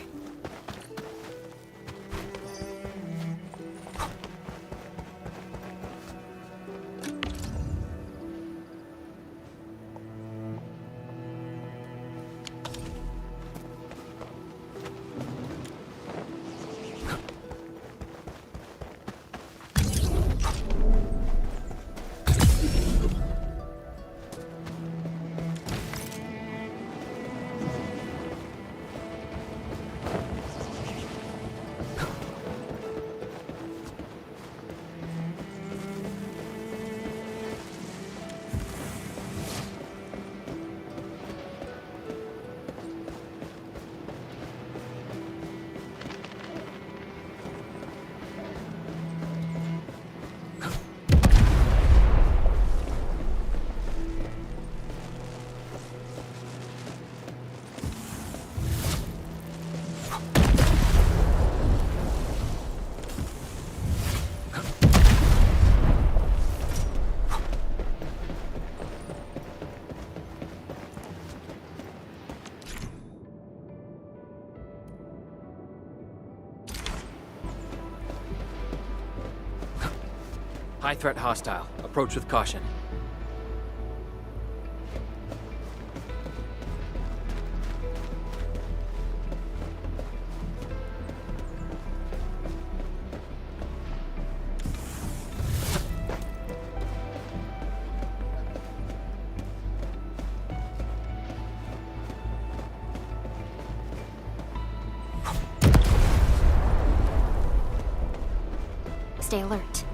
High threat hostile. Approach with caution. Stay alert.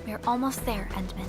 We're almost there, Endmin.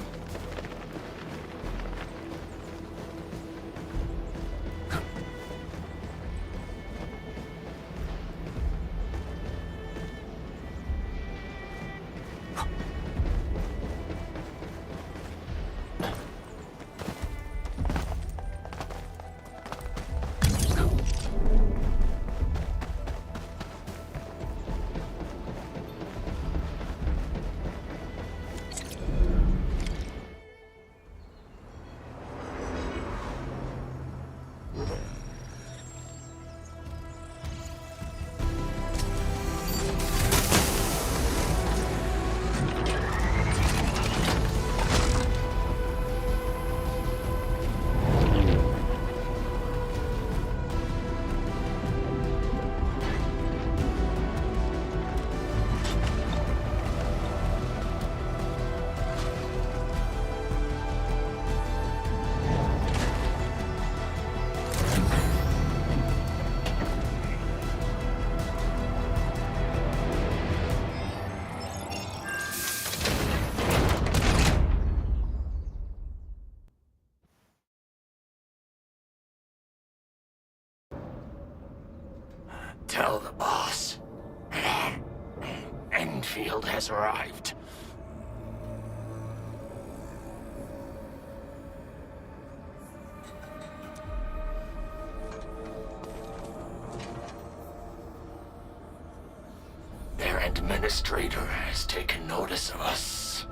Tell the boss. Endfield has arrived. administrator has taken notice of us.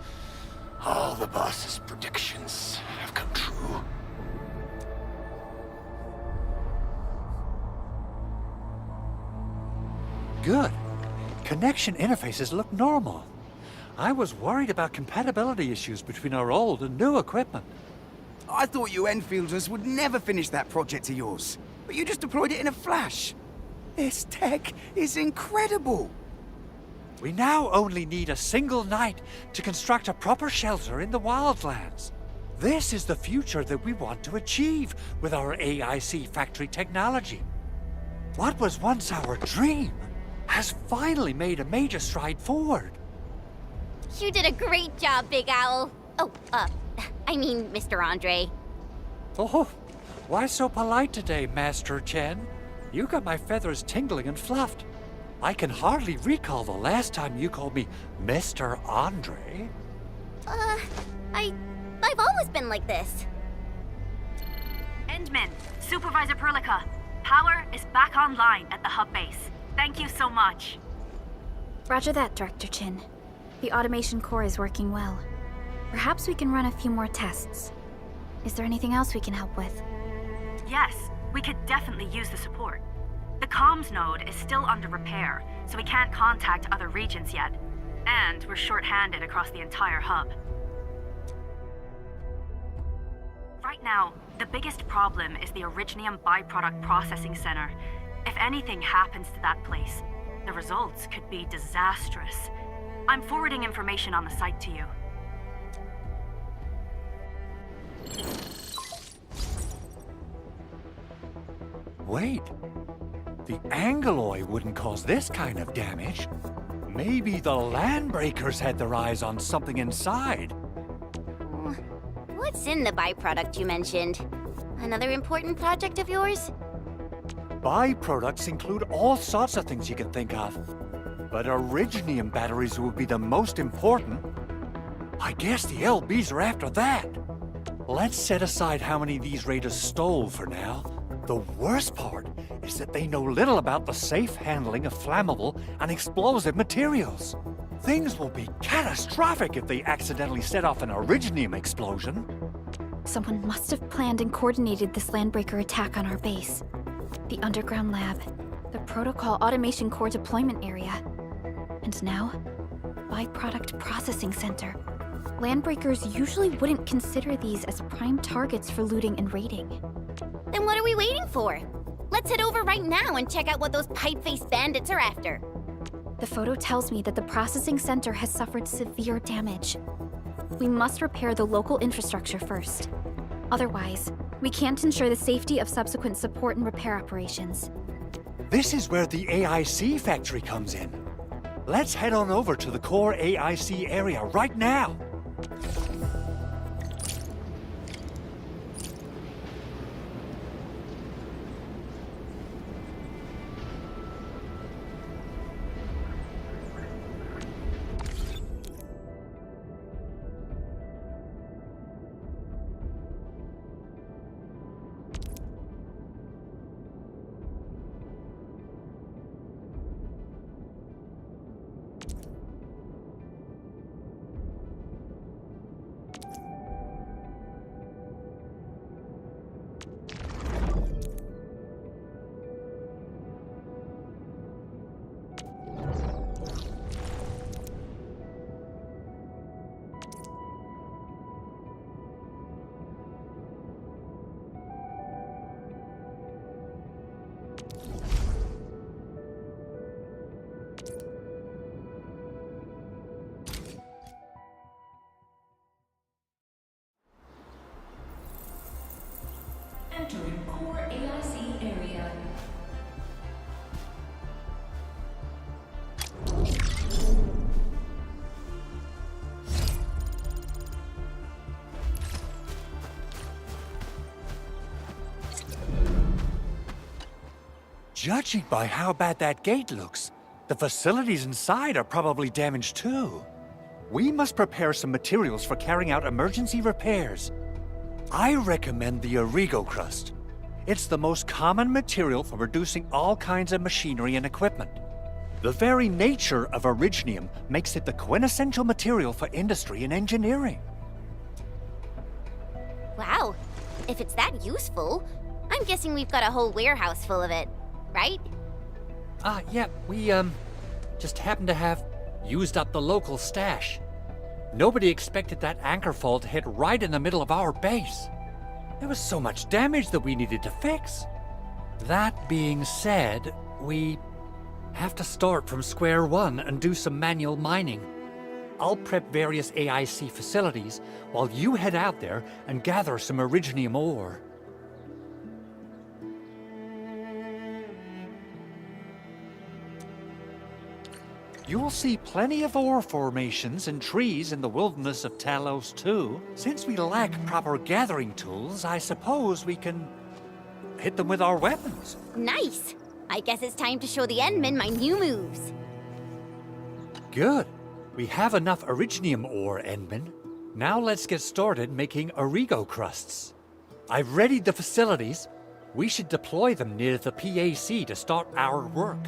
All the boss's predictions have come true. Good. Connection interfaces look normal. I was worried about compatibility issues between our old and new equipment. I thought you Enfielders would never finish that project of yours, but you just deployed it in a flash. This tech is incredible. We now only need a single night to construct a proper shelter in the wildlands. This is the future that we want to achieve with our AIC factory technology. What was once our dream has finally made a major stride forward. You did a great job, Big Owl. Oh, I mean, Mr. Andre. Oh, why so polite today, Master Chen? You got my feathers tingling and fluffed. I can hardly recall the last time you called me Mr. Andre. I've always been like this. Endmin, Supervisor Perlica, power is back online at the hub base. Thank you so much. Roger that, Director Chin. The automation core is working well. Perhaps we can run a few more tests. Is there anything else we can help with? Yes, we could definitely use the support. The comms node is still under repair, so we can't contact other regions yet. And we're short-handed across the entire hub. Right now, the biggest problem is the Originium byproduct processing center. If anything happens to that place, the results could be disastrous. I'm forwarding information on the site to you. Wait. The Angeloy wouldn't cause this kind of damage. Maybe the Landbreakers had their eyes on something inside. What's in the byproduct you mentioned? Another important project of yours? Byproducts include all sorts of things you can think of. But Originium batteries would be the most important. I guess the LBs are after that. Let's set aside how many these raiders stole for now. The worst part is that they know little about the safe handling of flammable and explosive materials. Things will be catastrophic if they accidentally set off an Originium explosion. Someone must have planned and coordinated this Landbreaker attack on our base. The underground lab, the protocol automation core deployment area, and now, byproduct processing center. Landbreakers usually wouldn't consider these as prime targets for looting and raiding. Then what are we waiting for? Let's head over right now and check out what those pipe-faced bandits are after. The photo tells me that the processing center has suffered severe damage. We must repair the local infrastructure first. Otherwise, we can't ensure the safety of subsequent support and repair operations. This is where the AIC factory comes in. Let's head on over to the core AIC area right now. Entering core AIC area. Judging by how bad that gate looks, the facilities inside are probably damaged too. We must prepare some materials for carrying out emergency repairs. I recommend the Origo crust. It's the most common material for producing all kinds of machinery and equipment. The very nature of Originium makes it the quintessential material for industry and engineering. Wow. If it's that useful, I'm guessing we've got a whole warehouse full of it, right? Yeah, we, just happen to have used up the local stash. Nobody expected that anchor fall to hit right in the middle of our base. There was so much damage that we needed to fix. That being said, we have to start from square one and do some manual mining. I'll prep various AIC facilities while you head out there and gather some Originium ore. You will see plenty of ore formations and trees in the wilderness of Talos II. Since we lack proper gathering tools, I suppose we can hit them with our weapons. Nice! I guess it's time to show the Endmen my new moves. Good. We have enough Originium ore, Endman. Now let's get started making Origo crusts. I've readied the facilities. We should deploy them near the PAC to start our work.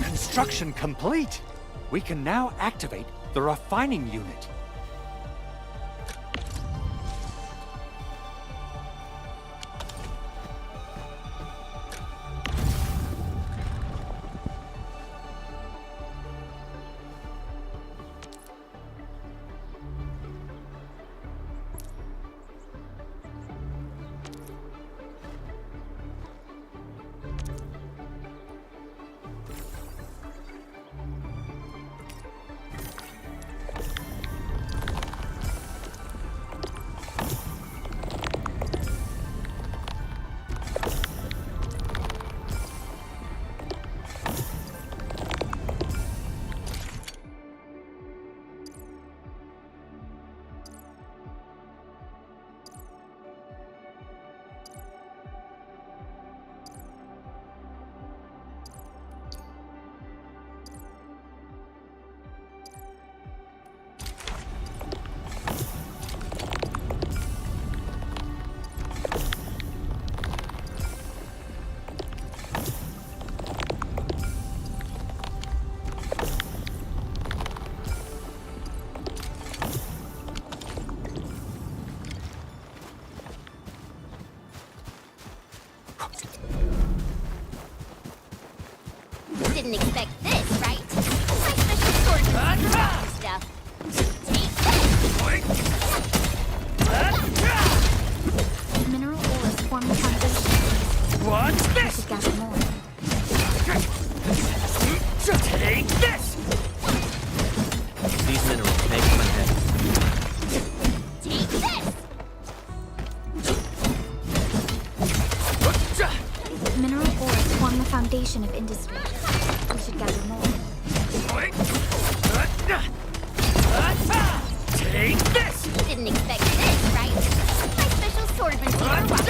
Construction complete! We can now activate the refining unit. Didn't expect this, right? My special sword stuff. Take The mineral ores form the foundation. What's We this? should gather more. Take this! These minerals make my head. Take this! Mineral ores form the foundation of industry. We should gather more. Take this! Didn't expect this, right? My special swordman stuff.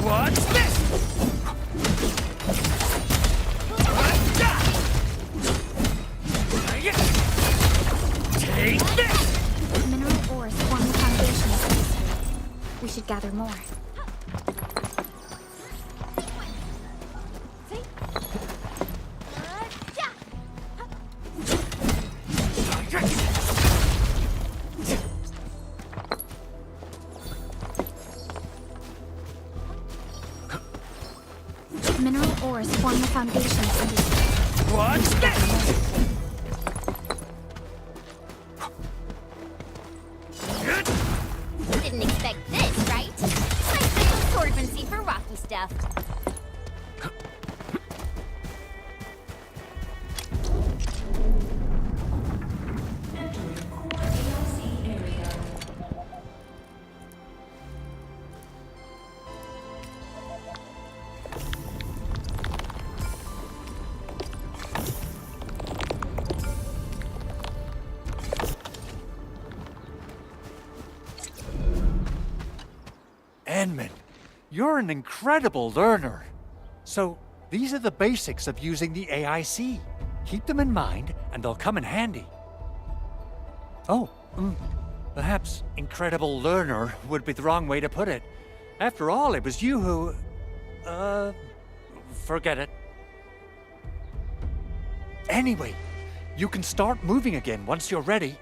What's this? We should gather more. Mineral ores form the foundations under Didn't expect this, right? Nice little swordmancy for rocky stuff. Endmin, you're an incredible learner. So, these are the basics of using the AIC. Keep them in mind, and they'll come in handy. Oh, perhaps incredible learner would be the wrong way to put it. After all, it was you who... forget it. Anyway, you can start moving again once you're ready.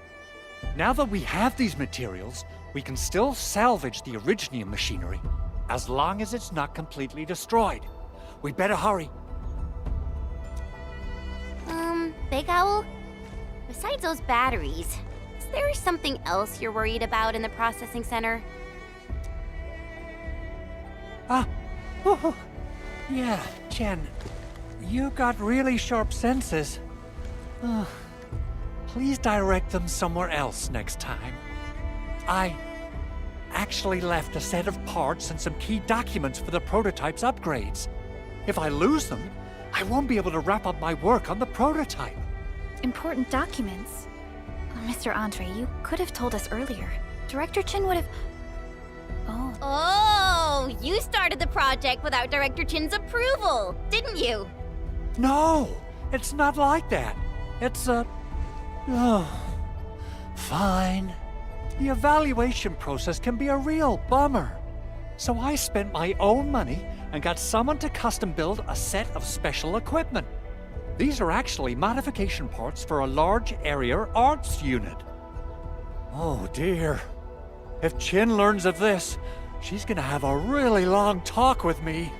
Now that we have these materials, we can still salvage the Originium machinery, as long as it's not completely destroyed. We better hurry. Big Owl? Besides those batteries, is there something else you're worried about in the processing center? Yeah, Chen. You got really sharp senses. Please direct them somewhere else next time. I actually left a set of parts and some key documents for the prototype's upgrades. If I lose them, I won't be able to wrap up my work on the prototype. Important documents? Mr. Andre, you could have told us earlier. Director Chin would have... Oh, you started the project without Director Chin's approval, didn't you? No, it's not like that. It's fine. The evaluation process can be a real bummer. So I spent my own money and got someone to custom build a set of special equipment. These are actually modification parts for a large area arts unit. Oh dear. If Chin learns of this, she's gonna have a really long talk with me.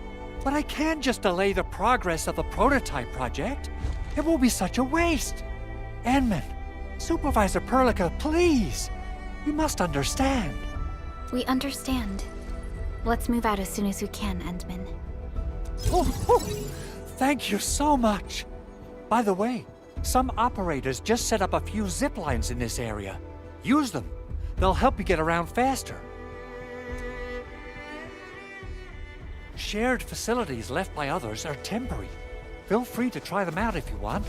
But I can't just delay the progress of the prototype project. It will be such a waste. Endmin, Supervisor Perlica, please. You must understand. We understand. Let's move out as soon as we can, Endmin. Thank you so much. By the way, some operators just set up a few zip lines in this area. Use them. They'll help you get around faster. Shared facilities left by others are temporary. Feel free to try them out if you want.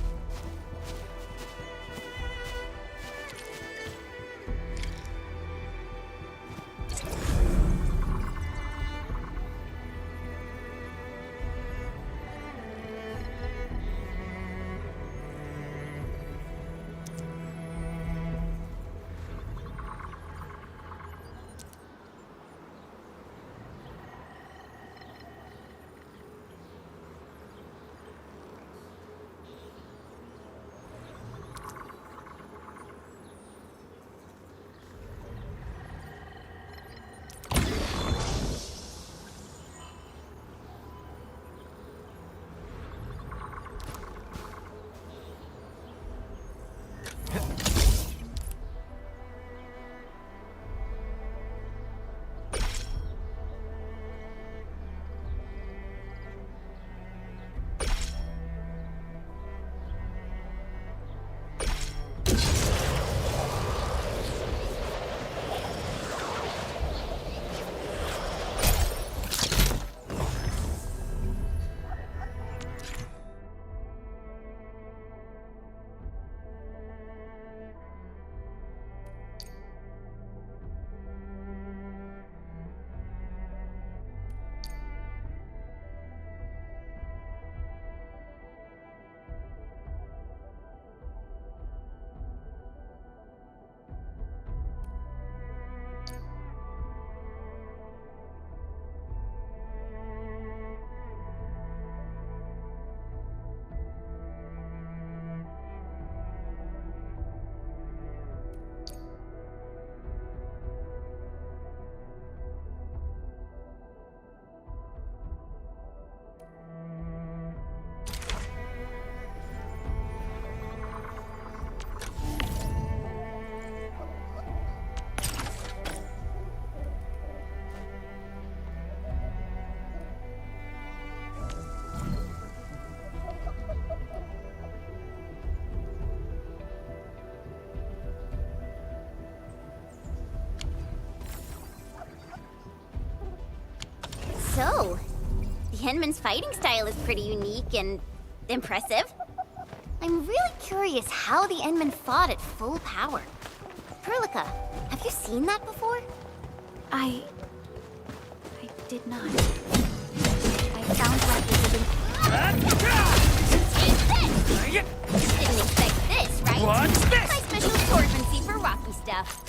So, the Endmin's fighting style is pretty unique and impressive. I'm really curious how the Endmin fought at full power. Perlica, have you seen that before? I did not. I found records of Didn't expect this, right? What's this? My special swordsmancy for rocky stuff.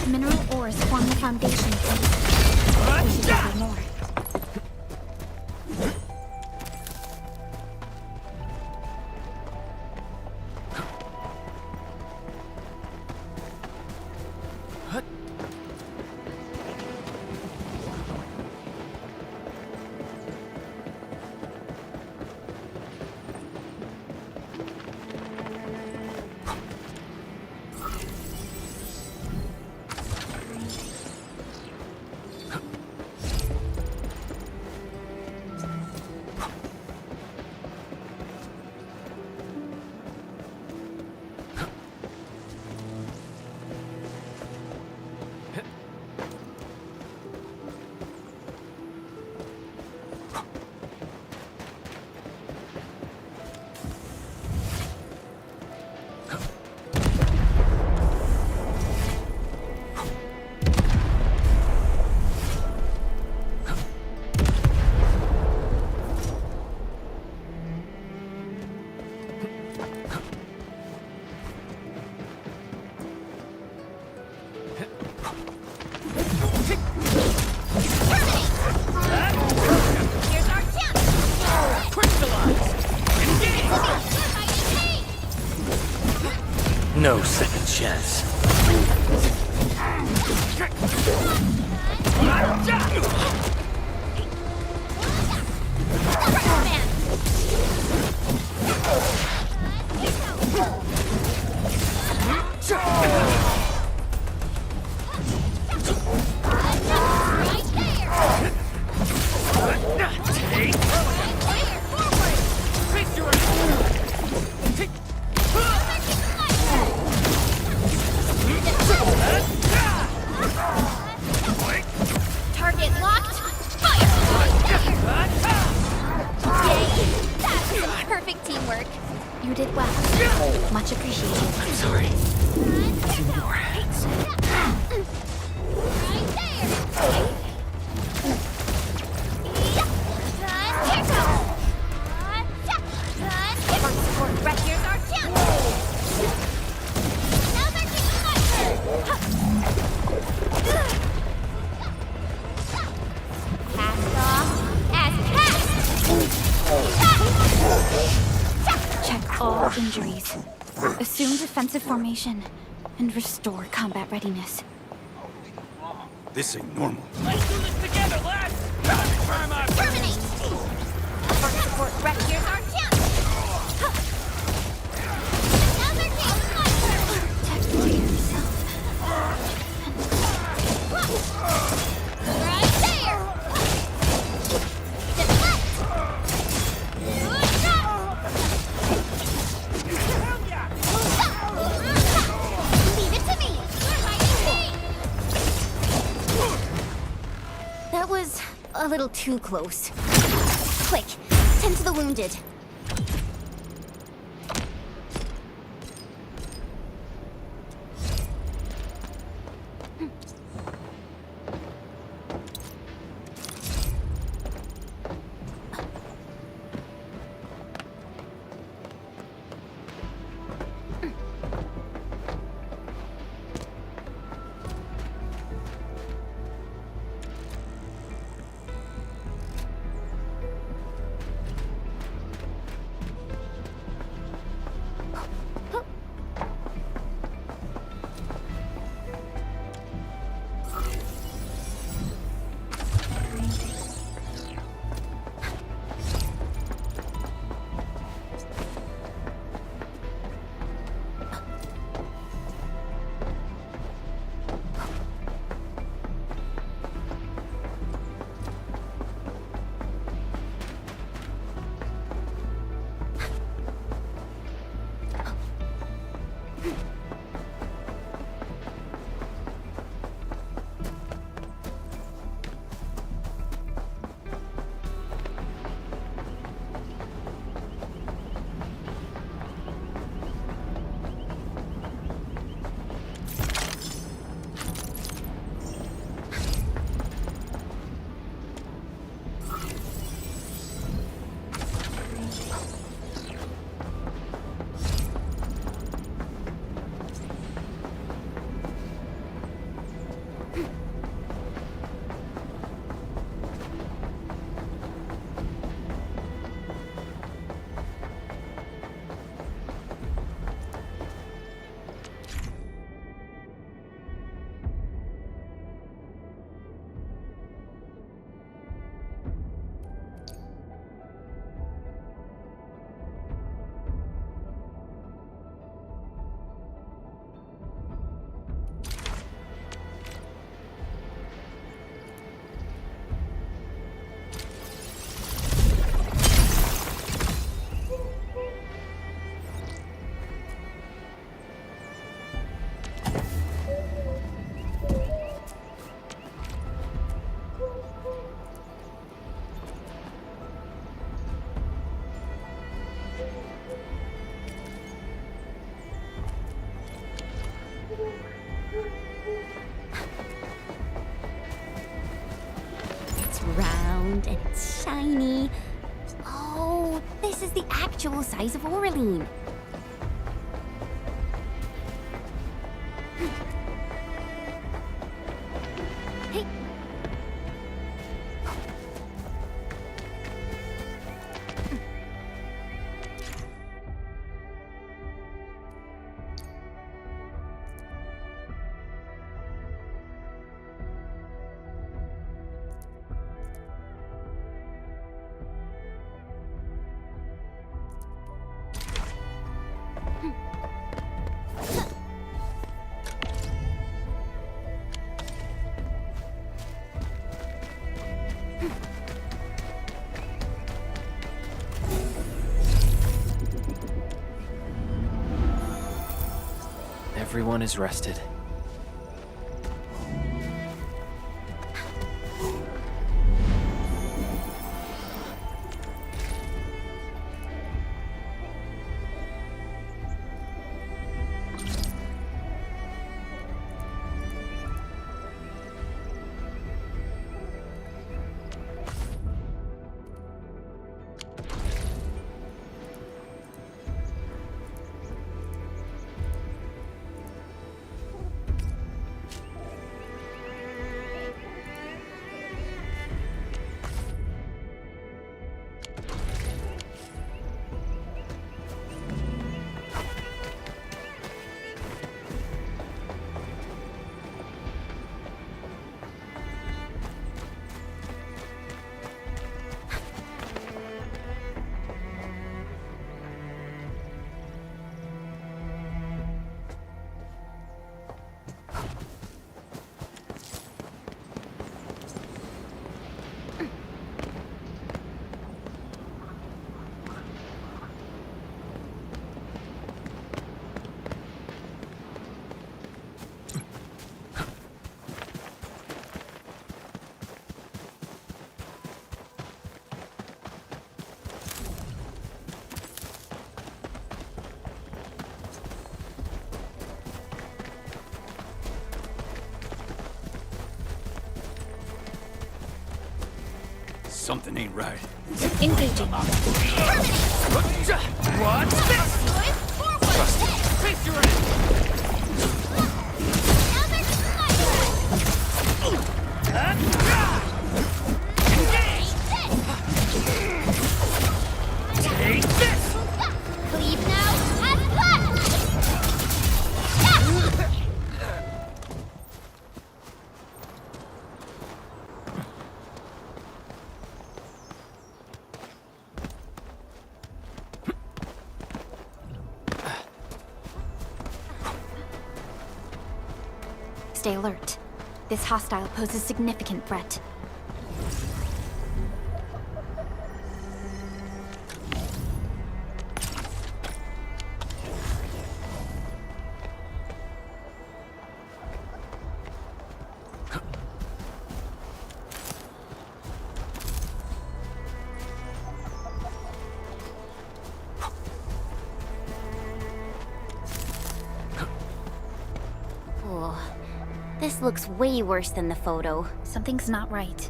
mineral ores form the foundation. We should gather more. No second chance. Target locked. Fire! Yay! That's perfect teamwork. You did well. Much appreciated. I'm sorry. Two more. Check all injuries. Assume defensive formation. And restore combat readiness. This ain't normal. Let's do this together, lads! Firm up! Terminate! First support wreck, here's our chance! Another team fighter! Right there! Deflect! Leave it to me! That was a little too close. Quick, tend to the wounded. and it's shiny. Oh, this is the actual size of Aureline. Hey. Everyone is rested. Something ain't right. Engaging. What's this? Trust me. Face your Take this! Leave now, and left! Stay alert. This hostile poses significant threat. This looks way worse than the photo. Something's not right.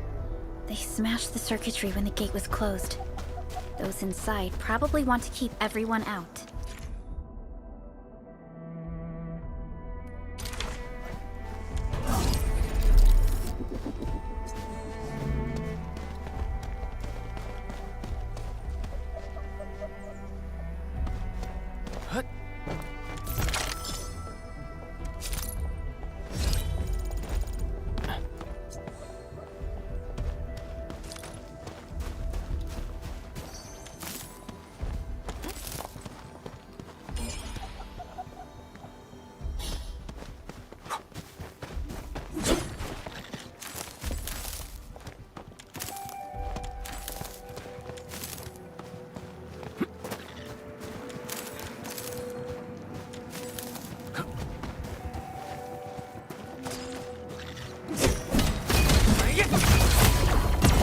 They smashed the circuitry when the gate was closed. Those inside probably want to keep everyone out.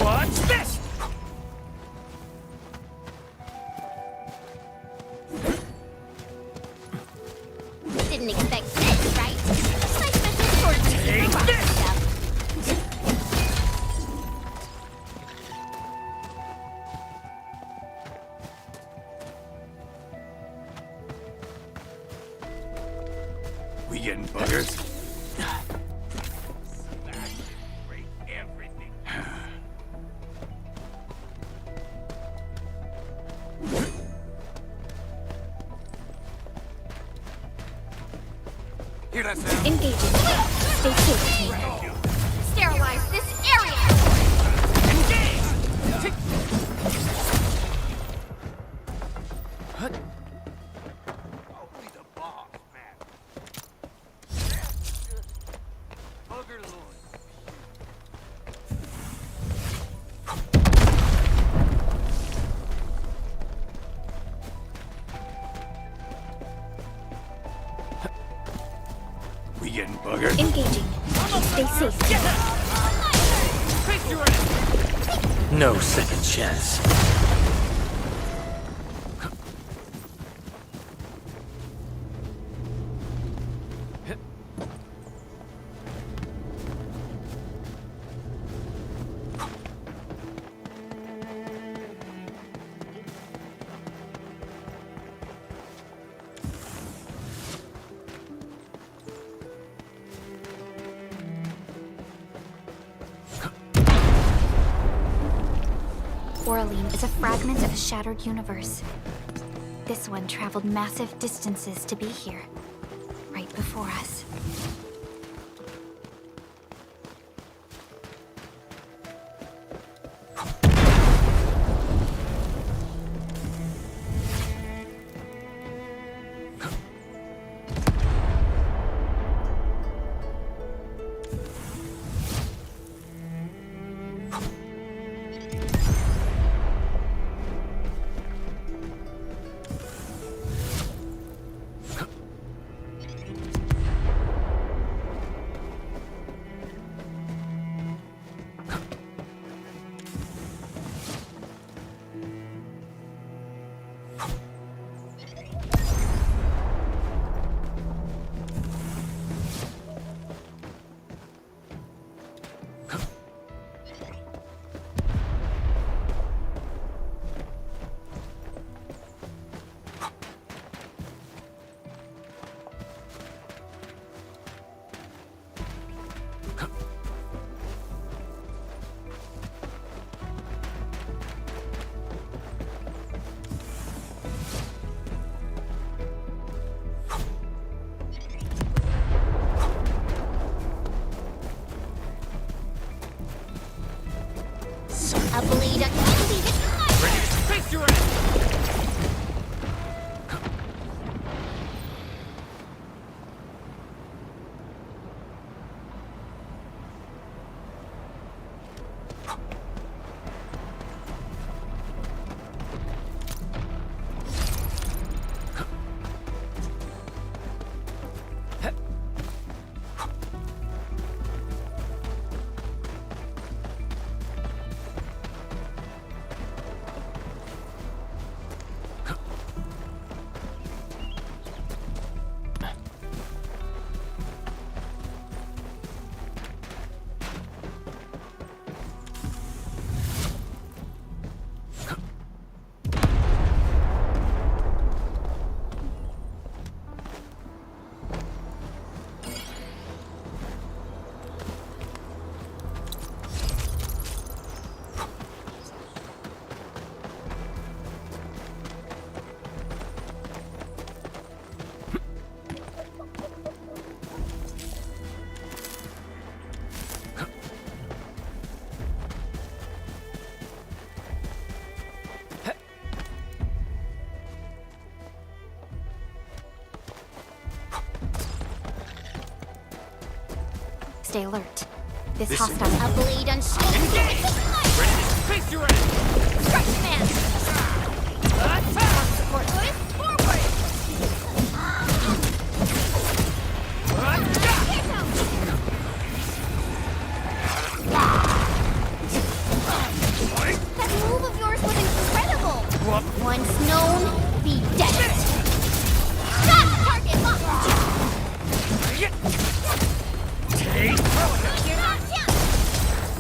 What's this? Didn't expect this, right? My special sword Take this! We getting buggers? Break everything. Hear that sound? Engaging. Stay safe, team. Sterilize this area! Only the boss, man. Bugger Lord. We getting buggered? Engaging. Stay safe. No second chance. Oraline is a fragment of a shattered universe. This one traveled massive distances to be here, right before us. A bleed, I can't believe it! Ready to face your end! Stay alert. This This hostile... A bleed, unsheathed! Ready to face your end! Strike command! Support boys, forward! That move of yours was incredible! Once known, be dead! Stop! Target locked! Take! You're not down!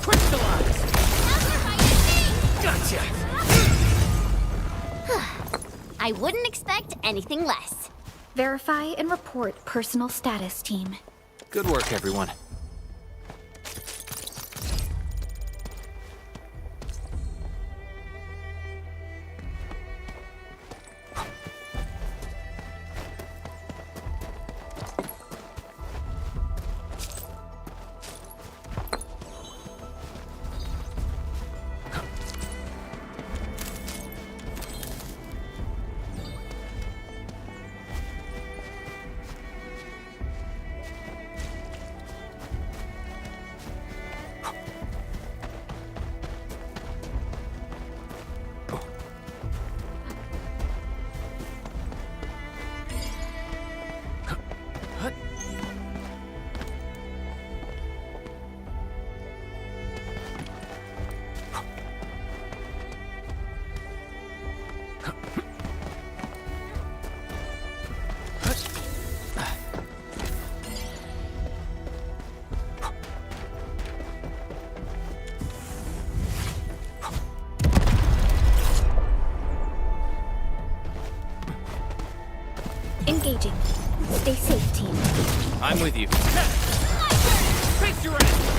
Crystallize! Gotcha! I wouldn't expect anything less. Verify and report personal status, team. Good work, everyone. Engaging. Stay safe, team. I'm with you. Face your ass!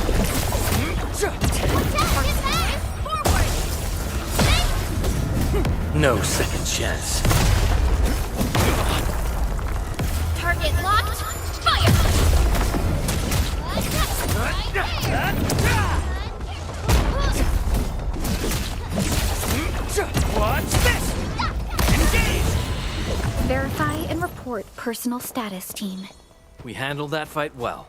No second chance. Target locked. Fire! What's this? Engage! Verify and report personal status, team. We handled that fight well.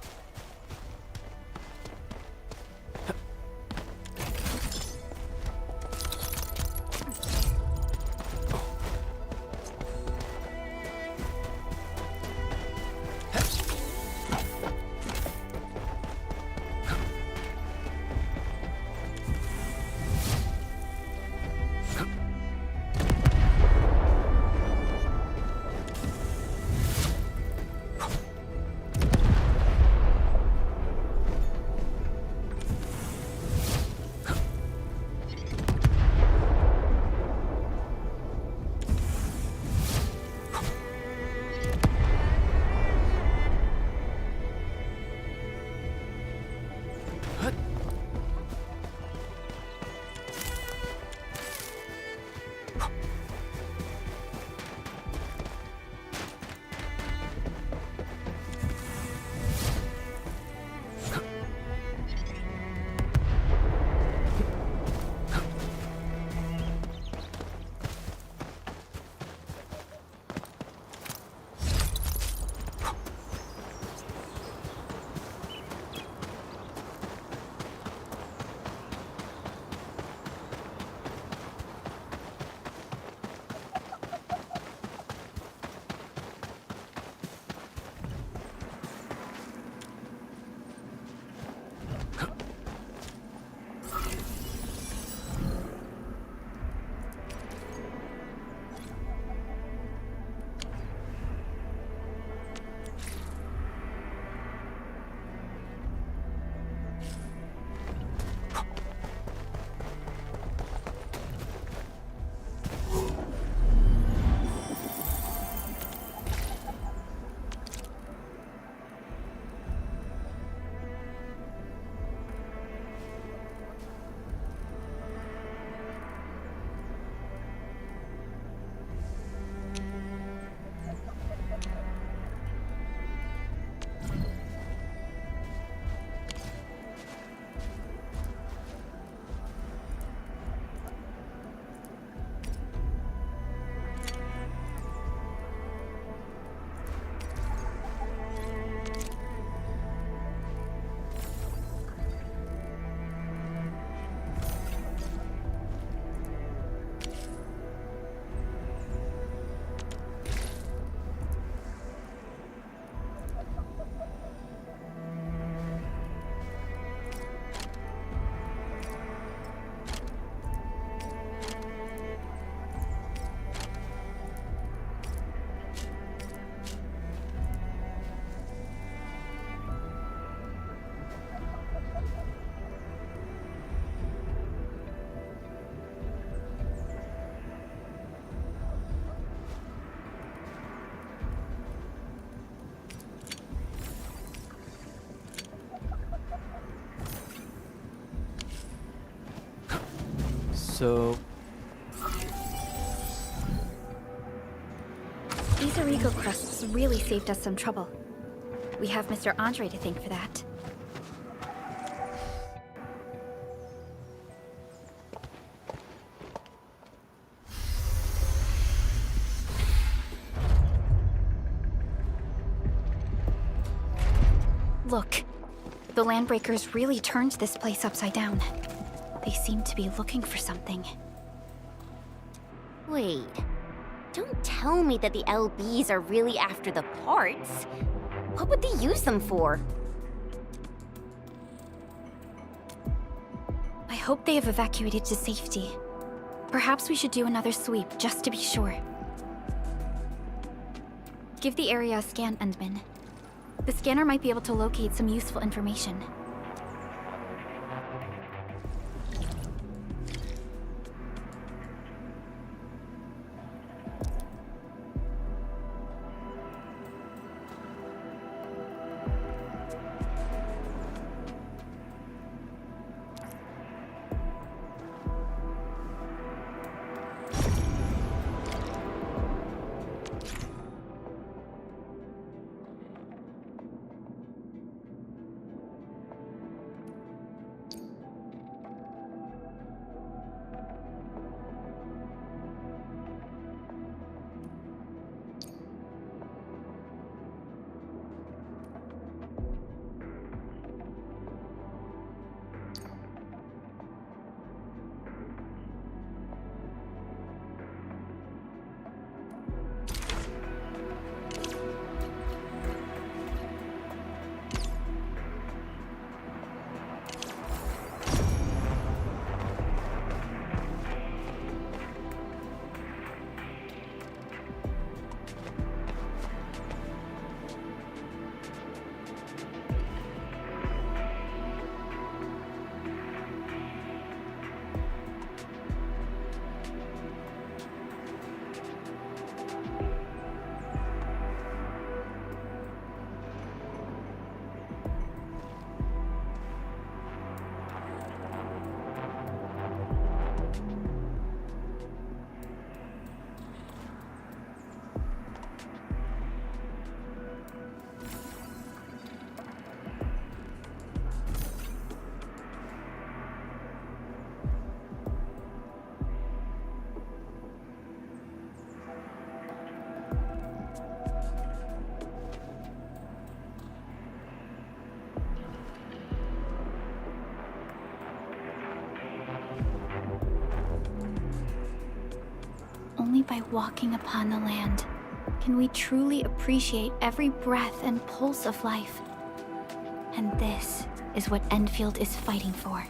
So... These Origo crusts really saved us some trouble. We have Mr. Andre to thank for that. Look, the Landbreakers really turned this place upside down. They seem to be looking for something. Wait. Don't tell me that the LBs are really after the parts. What would they use them for? I hope they have evacuated to safety. Perhaps we should do another sweep, just to be sure. Give the area a scan, Endmin. The scanner might be able to locate some useful information. Only by walking upon the land can we truly appreciate every breath and pulse of life. And this is what Endfield is fighting for.